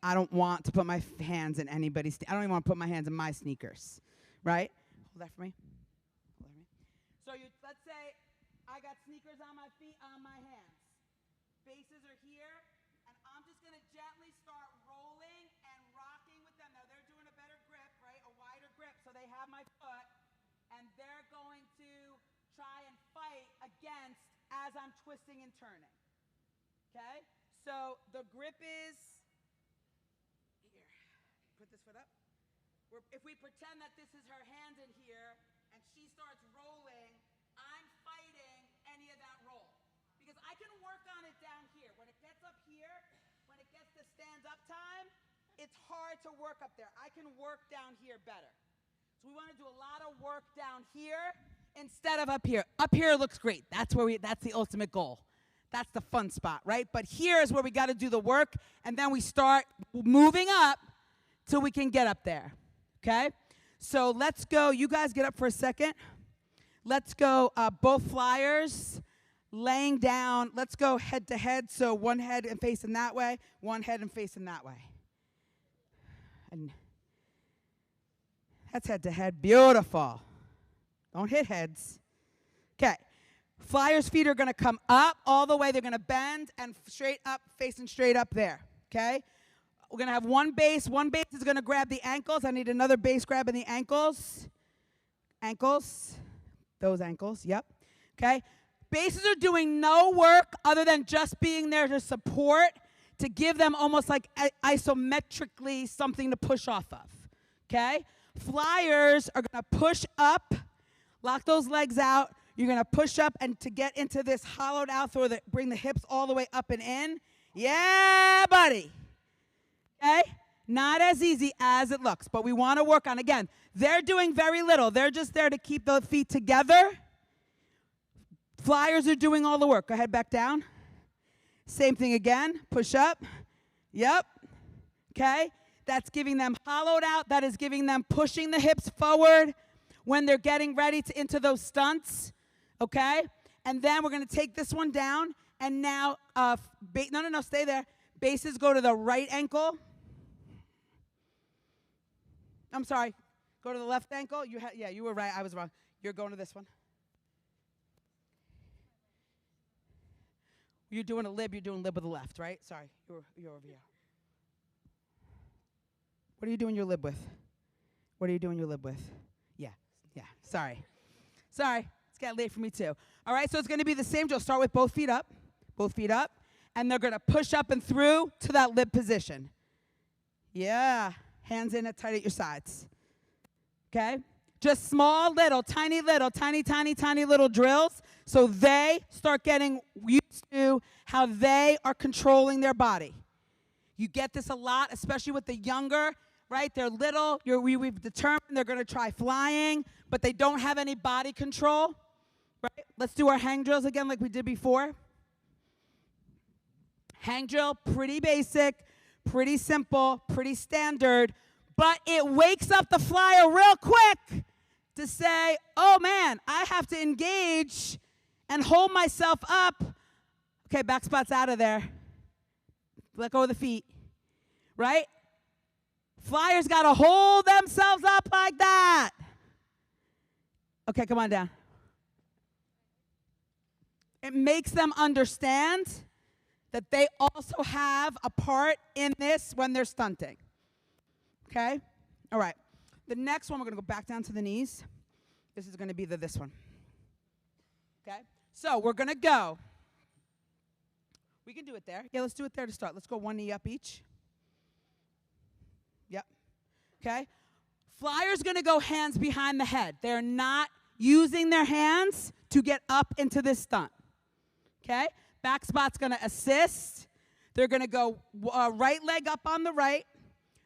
I don't want to put my hands in anybody's, I don't even want to put my hands in my sneakers. Right? Hold that for me. So let's say I got sneakers on my feet, on my hands. Bases are here, and I'm just going to gently start rolling and rocking with them. Now, they're doing a better grip, right? A wider grip, so they have my foot, and they're going to try and fight against as I'm twisting and turning. Okay? So the grip is here. Put this foot up. If we pretend that this is her hand in here, and she starts rolling, I'm fighting any of that roll. Because I can work on it down here. When it gets up here, when it gets to stand up time, it's hard to work up there. I can work down here better. So we want to do a lot of work down here instead of up here. Up here looks great. That's the ultimate goal. That's the fun spot, right? But here is where we got to do the work, and then we start moving up till we can get up there. Okay? So let's go. You guys get up for a second. Let's go both flyers. Laying down, let's go head to head. So one head and facing that way, one head and facing that way. And That's head to head. Beautiful. Don't hit heads. Okay. Flyers' feet are going to come up all the way. They're going to bend and straight up, facing straight up there. Okay? We're going to have one base. One base is going to grab the ankles. I need another base grabbing the ankles. Ankles. Those ankles. Yep. Okay? Bases are doing no work other than just being there to support, to give them almost like isometrically something to push off of. Okay? Flyers are going to push up, lock those legs out. You're going to push up and to get into this hollowed out throw that bring the hips all the way up and in. Yeah, buddy. Okay? Not as easy as it looks, but we want to work on, again, they're doing very little. They're just there to keep the feet together. Flyers are doing all the work. Go ahead, back down. Same thing again. Push up. Yep. Okay? That's giving them hollowed out. That is giving them pushing the hips forward when they're getting ready to into those stunts. Okay? And then we're going to take this one down. And now, no, stay there. Bases go to the right ankle. I'm sorry. Go to the left ankle. Yeah, you were right. I was wrong. You're going to this one. You're doing a lib. You're doing lib with the left, right? Sorry. You're over here. What are you doing your lib with? What are you doing your lib with? Yeah. Sorry. It's getting late for me too. All right, so it's going to be the same drill. Start with both feet up, and they're going to push up and through to that lib position. Yeah. Hands in tight at your sides. Okay? Just small, tiny little drills so they start getting used to how they are controlling their body. You get this a lot, especially with the younger, right? They're little. We've determined they're going to try flying, but they don't have any body control, right? Let's do our hang drills again like we did before. Hang drill, pretty basic, pretty simple, pretty standard, but it wakes up the flyer real quick to say, oh, man, I have to engage and hold myself up. Okay, back spot's out of there. Let go of the feet, right? Flyers got to hold themselves up like that. Okay, come on down. It makes them understand that they also have a part in this when they're stunting. Okay? All right. The next one, we're going to go back down to the knees. This is going to be this one. Okay? So we're going to go. We can do it there. Yeah, let's do it there to start. Let's go one knee up each. Yep. Okay? Flyer's going to go hands behind the head. They're not using their hands to get up into this stunt. Okay? Back spot's going to assist. They're going to go right leg up on the right.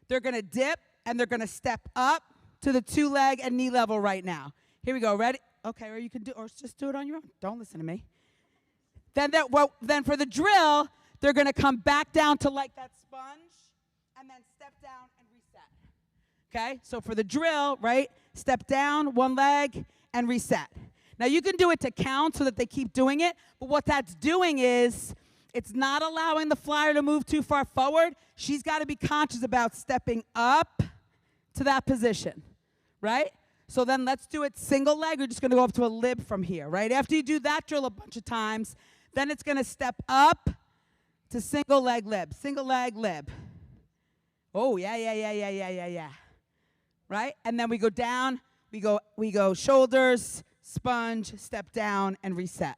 They're going to dip, and they're going to step up to the 2-leg and knee level right now. Here we go. Ready? Okay, or you can or just do it on your own. Don't listen to me. Then for the drill, they're going to come back down to like that sponge and then step down and reset. Okay? So for the drill, right, step down, one leg, and reset. Now, you can do it to count so that they keep doing it, but what that's doing is it's not allowing the flyer to move too far forward. She's got to be conscious about stepping up to that position, right? So then let's do it single leg. We're just going to go up to a lib from here, right? After you do that drill a bunch of times, then it's going to step up to single leg lib. Single leg lib. Oh, yeah. Right? And then we go down. We go shoulders, sponge, step down, and reset.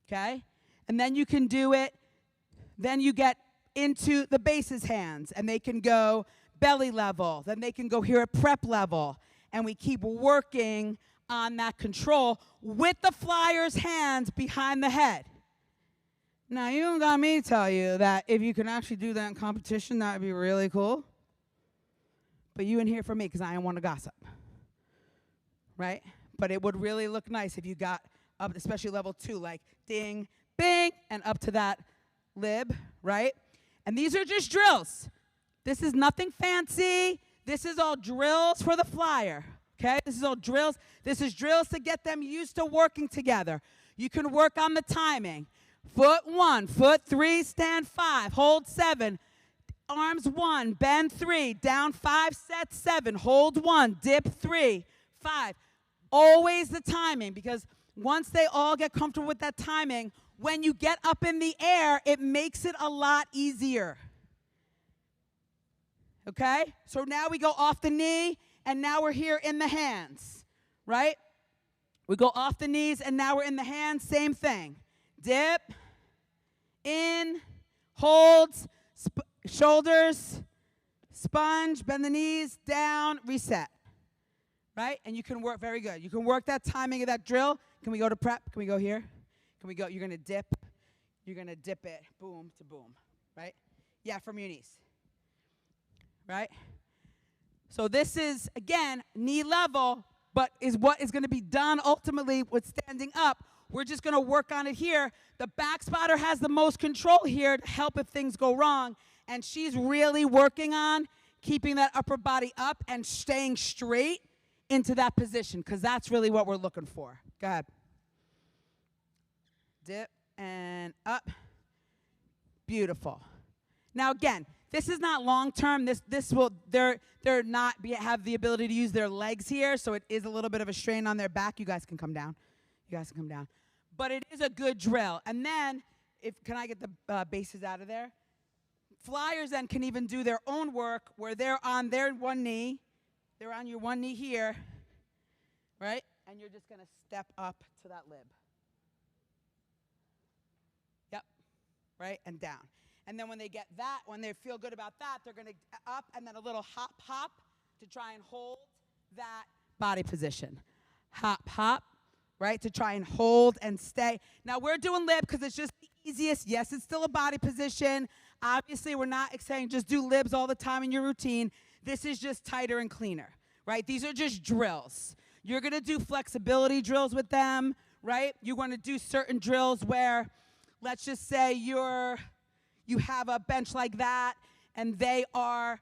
Okay? And then you can do it. Then you get into the bases hands, and they can go belly level. Then they can go here at prep level. And we keep working on that control with the flyer's hands behind the head. Now, you don't got me to tell you that if you can actually do that in competition, that would be really cool. But you in here for me because I don't want to gossip. Right? But it would really look nice if you got up, especially level 2, like ding, bing, and up to that lib, right? And these are just drills. This is nothing fancy. This is all drills for the flyer, okay? This is all drills. This is drills to get them used to working together. You can work on the timing. Foot 1, foot 3, stand 5, hold 7. arms 1, bend 3, down 5, set 7, hold 1, dip 3, 5. Always the timing, because once they all get comfortable with that timing, when you get up in the air, it makes it a lot easier. Okay? So now we go off the knee, and now we're here in the hands, right? We go off the knees, and now we're in the hands, same thing. Dip, in, hold, shoulders, sponge, bend the knees, down, reset. Right? And you can work, very good. You can work that timing of that drill. Can we go to prep? Can we go here? Can we go? You're going to dip. You're going to dip it, boom to boom. Right? Yeah, from your knees. Right? So this is, again, knee level, but is what is going to be done ultimately with standing up. We're just going to work on it here. The back spotter has the most control here to help if things go wrong. And she's really working on keeping that upper body up and staying straight into that position, because that's really what we're looking for. Go ahead. Dip and up. Beautiful. Now again, this is not long term. This will they're not have the ability to use their legs here, so it is a little bit of a strain on their back. You guys can come down. You guys can come down. But it is a good drill. And then, can I get the bases out of there? Flyers then can even do their own work where they're on their one knee. They're on your one knee here, right? And you're just going to step up to that lib. Yep, right, and down. And then when they get that, when they feel good about that, they're going to up and then a little hop, hop to try and hold that body position. Hop, hop, right, to try and hold and stay. Now, we're doing lib because it's just the easiest. Yes, it's still a body position. Obviously, we're not saying just do libs all the time in your routine. This is just tighter and cleaner, right? These are just drills. You're going to do flexibility drills with them, right? You want to do certain drills where, let's just say you have a bench like that, and they are,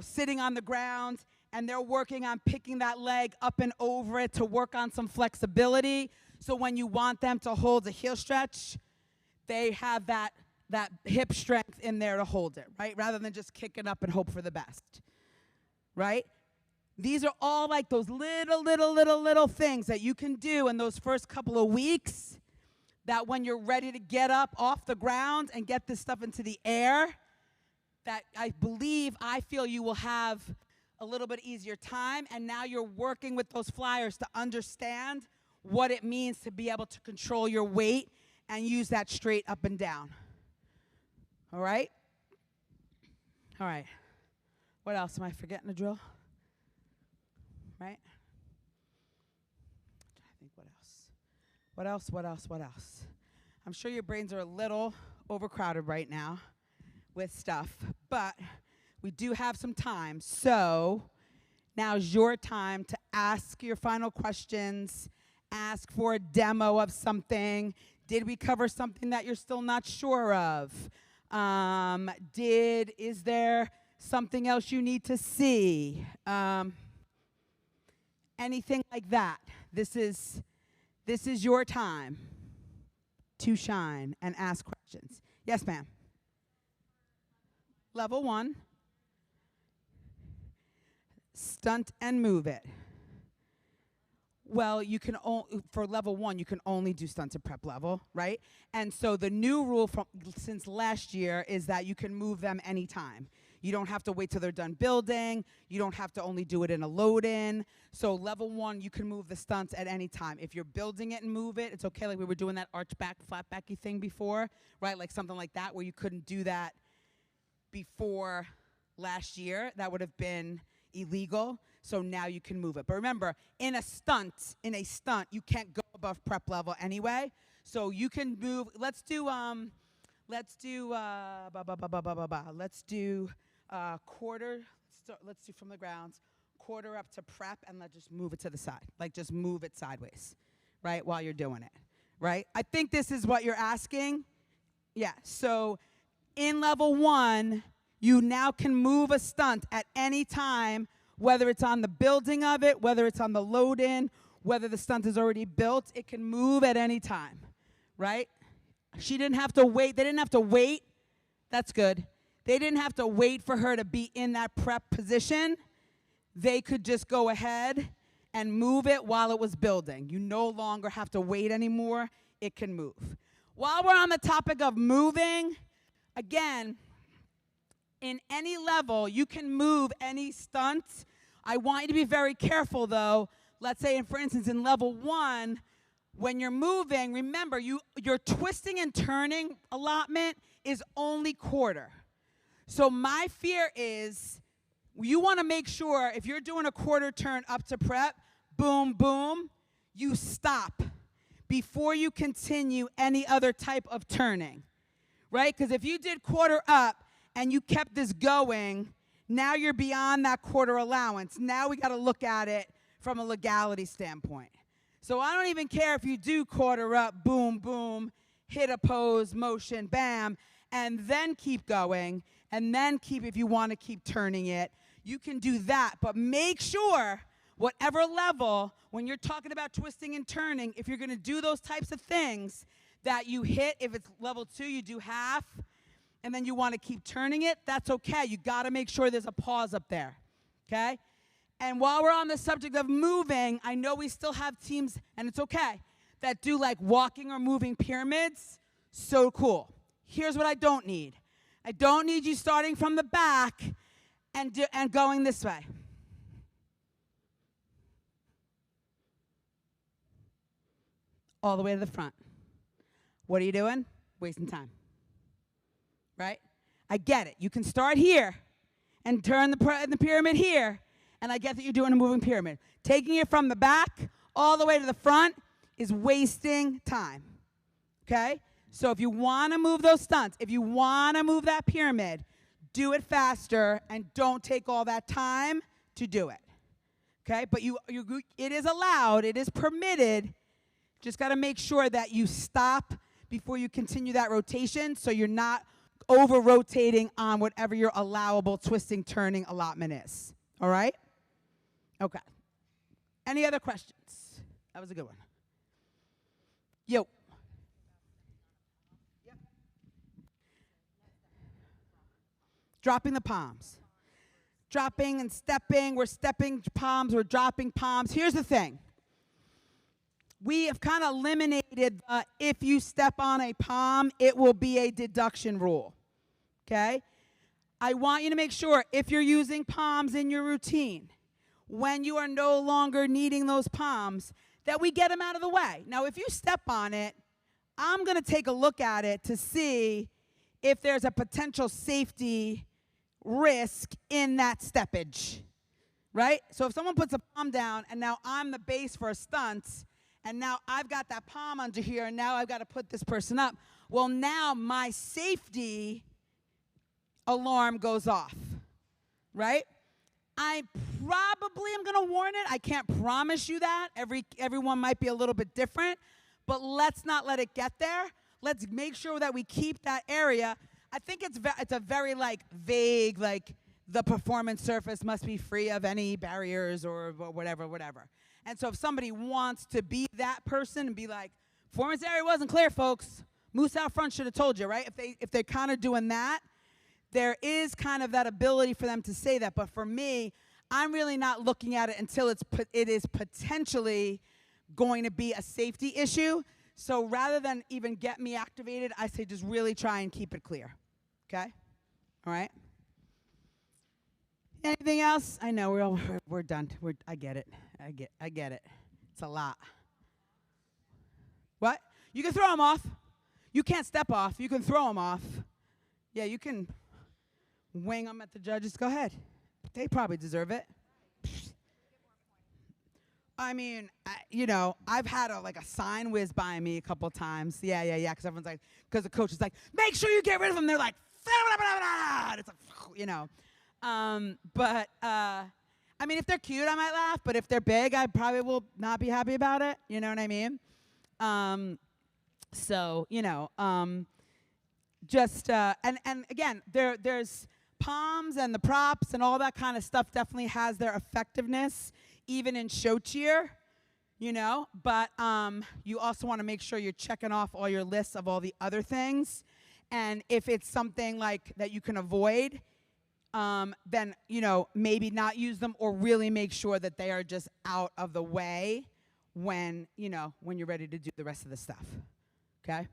sitting on the ground, and they're working on picking that leg up and over it to work on some flexibility. So when you want them to hold a heel stretch, they have that hip strength in there to hold it, right? Rather than just kick it up and hope for the best, right? These are all like those little things that you can do in those first couple of weeks that when you're ready to get up off the ground and get this stuff into the air, that I feel you will have a little bit easier time. And now you're working with those flyers to understand what it means to be able to control your weight and use that straight up and down. All right? All right. What else? Am I forgetting a drill? Right? I think what else? I'm sure your brains are a little overcrowded right now with stuff, but we do have some time. So now's your time to ask your final questions, ask for a demo of something. Did we cover something that you're still not sure of? Is there something else you need to see? Anything like that. This is your time to shine and ask questions. Yes, ma'am. Level 1. Stunt and move it. Well, you can for level 1, you can only do stunts at prep level, right? And so the new rule since last year is that you can move them anytime. You don't have to wait till they're done building. You don't have to only do it in a load-in. So level 1, you can move the stunts at any time. If you're building it and move it, it's okay, like we were doing that arch back, flat backy thing before, right? Like something like that where you couldn't do that before last year. That would have been illegal. So now you can move it. But remember, in a stunt, you can't go above prep level anyway. So you can move. Let's do quarter. Let's do from the grounds, quarter up to prep, and let's just move it to the side. Like just move it sideways, right, while you're doing it, right? I think this is what you're asking. Yeah, so in level 1, you now can move a stunt at any time, whether it's on the building of it, whether it's on the load-in, whether the stunt is already built, it can move at any time, right? She didn't have to wait. They didn't have to wait. That's good. They didn't have to wait for her to be in that prep position. They could just go ahead and move it while it was building. You no longer have to wait anymore. It can move. While we're on the topic of moving, again, in any level, you can move any stunt. I want you to be very careful, though. Let's say, for instance, in level 1, when you're moving, remember, your twisting and turning allotment is only quarter. So my fear is you want to make sure if you're doing a quarter turn up to prep, boom, boom, you stop before you continue any other type of turning, right? Because if you did quarter up and you kept this going, now you're beyond that quarter allowance. Now we got to look at it from a legality standpoint. So I don't even care if you do quarter up, boom, boom, hit a pose, motion, bam, and then keep going, and then if you want to keep turning it, you can do that. But make sure, whatever level, when you're talking about twisting and turning, if you're going to do those types of things, that you hit, if it's level 2, you do half, and then you want to keep turning it, that's okay. You got to make sure there's a pause up there, okay? And while we're on the subject of moving, I know we still have teams, and it's okay, that do like walking or moving pyramids. So cool. Here's what I don't need. I don't need you starting from the back and going this way. All the way to the front. What are you doing? Wasting time. Right? I get it. You can start here and turn the pyramid here, and I get that you're doing a moving pyramid. Taking it from the back all the way to the front is wasting time. Okay? So if you want to move those stunts, if you want to move that pyramid, do it faster and don't take all that time to do it. Okay? But it is allowed, it is permitted. Just got to make sure that you stop before you continue that rotation so you're not over-rotating on whatever your allowable twisting, turning allotment is. All right? Okay. Any other questions? That was a good one. Yo. Yep. Dropping the palms. Dropping and stepping. We're stepping palms. We're dropping palms. Here's the thing. We have kind of eliminated the if you step on a palm, it will be a deduction rule. Okay? I want you to make sure if you're using palms in your routine, when you are no longer needing those palms, that we get them out of the way. Now, if you step on it, I'm going to take a look at it to see if there's a potential safety risk in that steppage, right? So if someone puts a palm down and now I'm the base for a stunt, and now I've got that palm under here, and now I've got to put this person up, well, now my safety alarm goes off, right? I probably am going to warn it. I can't promise you that. Everyone might be a little bit different, but let's not let it get there. Let's make sure that we keep that area. I think it's a very vague, the performance surface must be free of any barriers or whatever. And so if somebody wants to be that person and be like, performance area wasn't clear, folks. Moose out front should have told you, right? If they're kind of doing that, there is kind of that ability for them to say that. But for me, I'm really not looking at it until it is potentially going to be a safety issue. So rather than even get me activated, I say just really try and keep it clear. Okay? All right? Anything else? I know we're done. I get it. I get it. It's a lot. What? You can throw them off. You can't step off. You can throw them off. Yeah, you can wing them at the judges. Go ahead. They probably deserve it. I mean, I've had a sign whiz by me a couple times. Yeah, because everyone's like, because the coach is like, make sure you get rid of them. They're like, it's like, but I mean, if they're cute, I might laugh. But if they're big, I probably will not be happy about it. You know what I mean? And again, there's palms and the props and all that kind of stuff definitely has their effectiveness, even in show cheer, But you also want to make sure you're checking off all your lists of all the other things. And if it's something like that you can avoid, then, you know, maybe not use them, or really make sure that they are just out of the way when, you know, when you're ready to do the rest of the stuff, okay?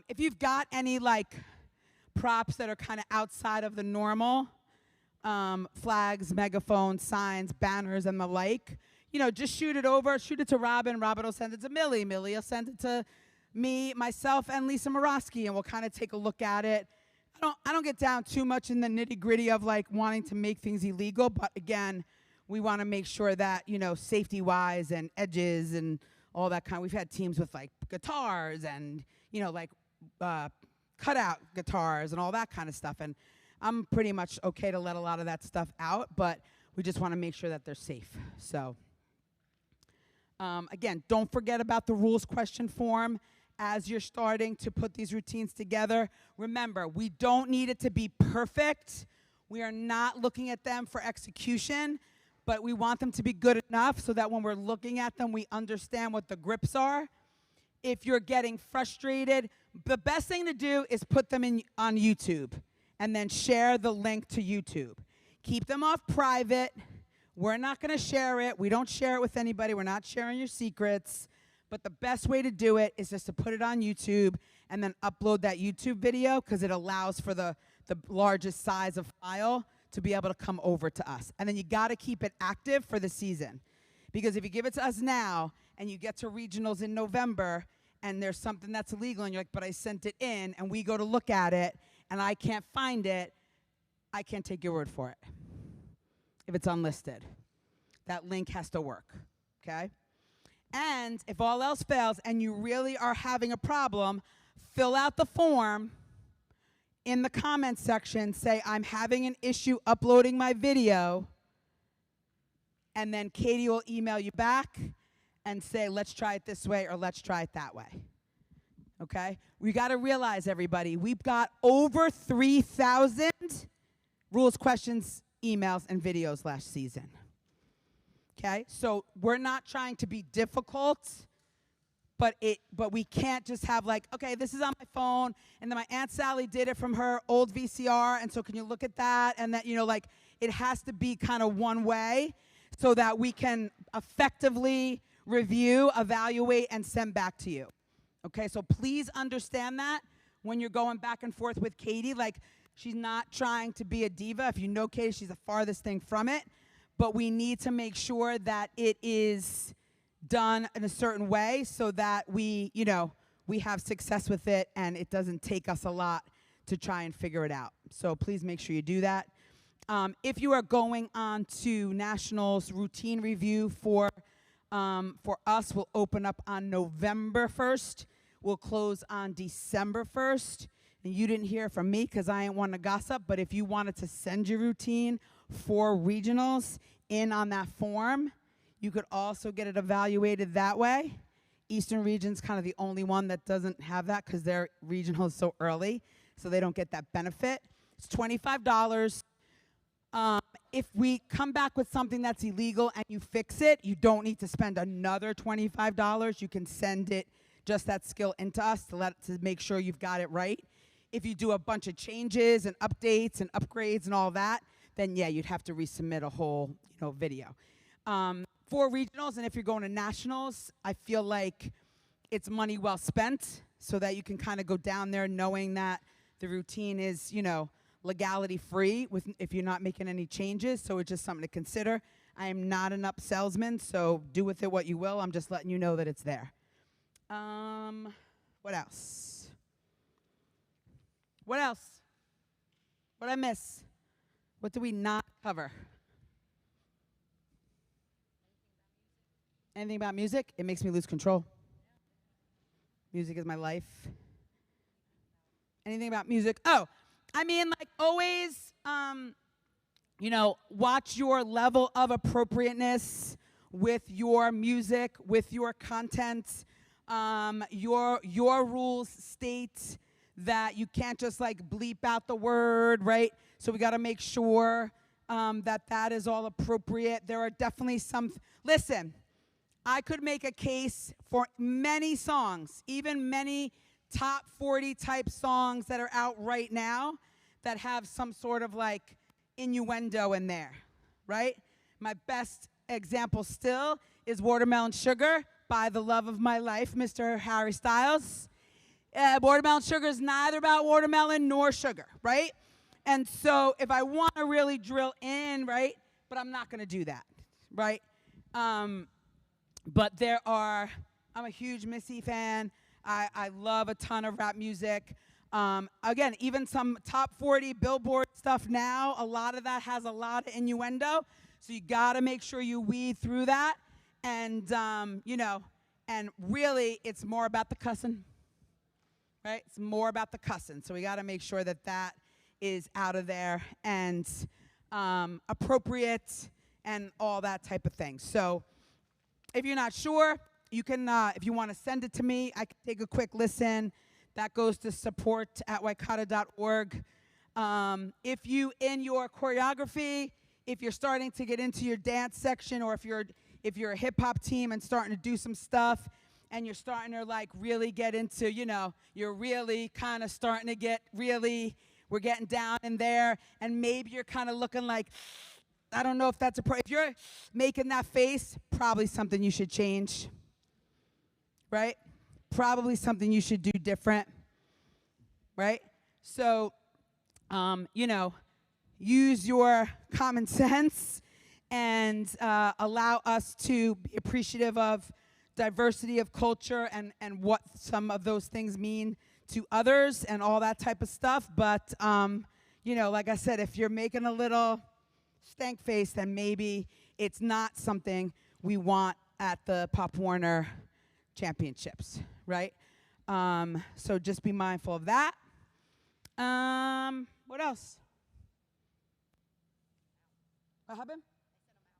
If you've got any, like, props that are kind of outside of the normal, flags, megaphones, signs, banners, and the like, you know, just shoot it over. Shoot it to Robin. Robin will send it to Millie. Millie will send it to me, myself, and Lisa Morosky, and we'll kind of take a look at it. I don't get down too much in the nitty-gritty of, like, wanting to make things illegal, but again, we want to make sure that, you know, safety-wise and edges and all that kind. We've had teams with, like, guitars and, you know, like, cutout guitars and all that kind of stuff, and I'm pretty much okay to let a lot of that stuff out, but we just want to make sure that they're safe. So, again, don't forget about the rules question form as you're starting to put these routines together. Remember, we don't need it to be perfect. We are not looking at them for execution, but we want them to be good enough so that when we're looking at them, we understand what the grips are. If you're getting frustrated, the best thing to do is put them on YouTube and then share the link to YouTube. Keep them off private. We're not going to share it. We don't share it with anybody. We're not sharing your secrets. But the best way to do it is just to put it on YouTube and then upload that YouTube video, because it allows for the largest size of file to be able to come over to us. And then you got to keep it active for the season. Because if you give it to us now and you get to regionals in November and there's something that's illegal and you're like, but I sent it in, and we go to look at it and I can't find it, I can't take your word for it. If it's unlisted, that link has to work, okay? And if all else fails and you really are having a problem, fill out the form in the comments section, say, I'm having an issue uploading my video, and then Katie will email you back and say, let's try it this way or let's try it that way, okay? We got to realize, everybody, we've got over 3,000 rules, questions, emails, and videos last season. Okay, so we're not trying to be difficult, but we can't just have, like, okay, this is on my phone, and then my Aunt Sally did it from her old VCR, and so can you look at that? And that, you know, like, it has to be kind of one way so that we can effectively review, evaluate, and send back to you. Okay, so please understand that when you're going back and forth with Katie. Like, she's not trying to be a diva. If you know Katie, she's the farthest thing from it. But we need to make sure that it is done in a certain way so that we, you know, we have success with it and it doesn't take us a lot to try and figure it out. So please make sure you do that. If you are going on to Nationals, routine review for us will open up on November 1st. We'll close on December 1st. And you didn't hear from me because I ain't want to gossip, but if you wanted to send your routine for regionals in on that form, you could also get it evaluated that way. Eastern Region's kind of the only one that doesn't have that because their regional is so early, so they don't get that benefit. It's $25. If we come back with something that's illegal and you fix it, you don't need to spend another $25. You can send it, just that skill, into us to make sure you've got it right. If you do a bunch of changes and updates and upgrades and all that, then yeah, you'd have to resubmit a whole, you know, video. For regionals, and if you're going to nationals, I feel like it's money well spent so that you can kind of go down there knowing that the routine is, you know, legality free if you're not making any changes. So it's just something to consider. I am not an up salesman, so do with it what you will. I'm just letting you know that it's there. What else? What else? What'd I miss? What did we not cover? Anything about music? It makes me lose control. Music is my life. Anything about music? Oh, I mean, like, always, you know, watch your level of appropriateness with your music, with your content. Your rules state that you can't just, like, bleep out the word, right? So we got to make sure that is all appropriate. There are definitely some. Listen, I could make a case for many songs, even many top 40 type songs that are out right now that have some sort of like innuendo in there, right? My best example still is Watermelon Sugar by the love of my life, Mr. Harry Styles. Watermelon Sugar is neither about watermelon nor sugar, right? And so if I want to really drill in, right, but I'm not going to do that, right? But I'm a huge Missy fan. I love a ton of rap music. Again, even some top 40 Billboard stuff now, a lot of that has a lot of innuendo. So you got to make sure you weed through that. And, and really it's more about the cussing, right? It's more about the cussing. So we got to make sure that that is out of there and appropriate and all that type of thing. So if you're not sure, you can, if you want to send it to me, I can take a quick listen. That goes to support@waikata.org. If you, in your choreography, if you're starting to get into your dance section, or if you're a hip-hop team and starting to do some stuff, and you're starting to like really get into, you're really kind of starting to get really, we're getting down in there, and maybe you're kind of looking like, I don't know if that's if you're making that face, probably something you should change, right? Probably something you should do different, right? So, use your common sense and allow us to be appreciative of diversity of culture and what some of those things mean to others and all that type of stuff. But, like I said, if you're making a little stank face, then maybe it's not something we want at the Pop Warner Championships, right? So just be mindful of that. What else? What happened?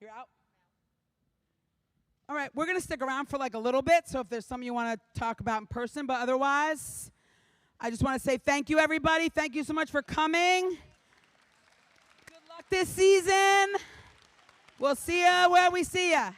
You're out? All right, we're going to stick around for like a little bit, so if there's something you want to talk about in person, but otherwise, I just want to say thank you, everybody. Thank you so much for coming. Good luck this season. We'll see ya where we see ya.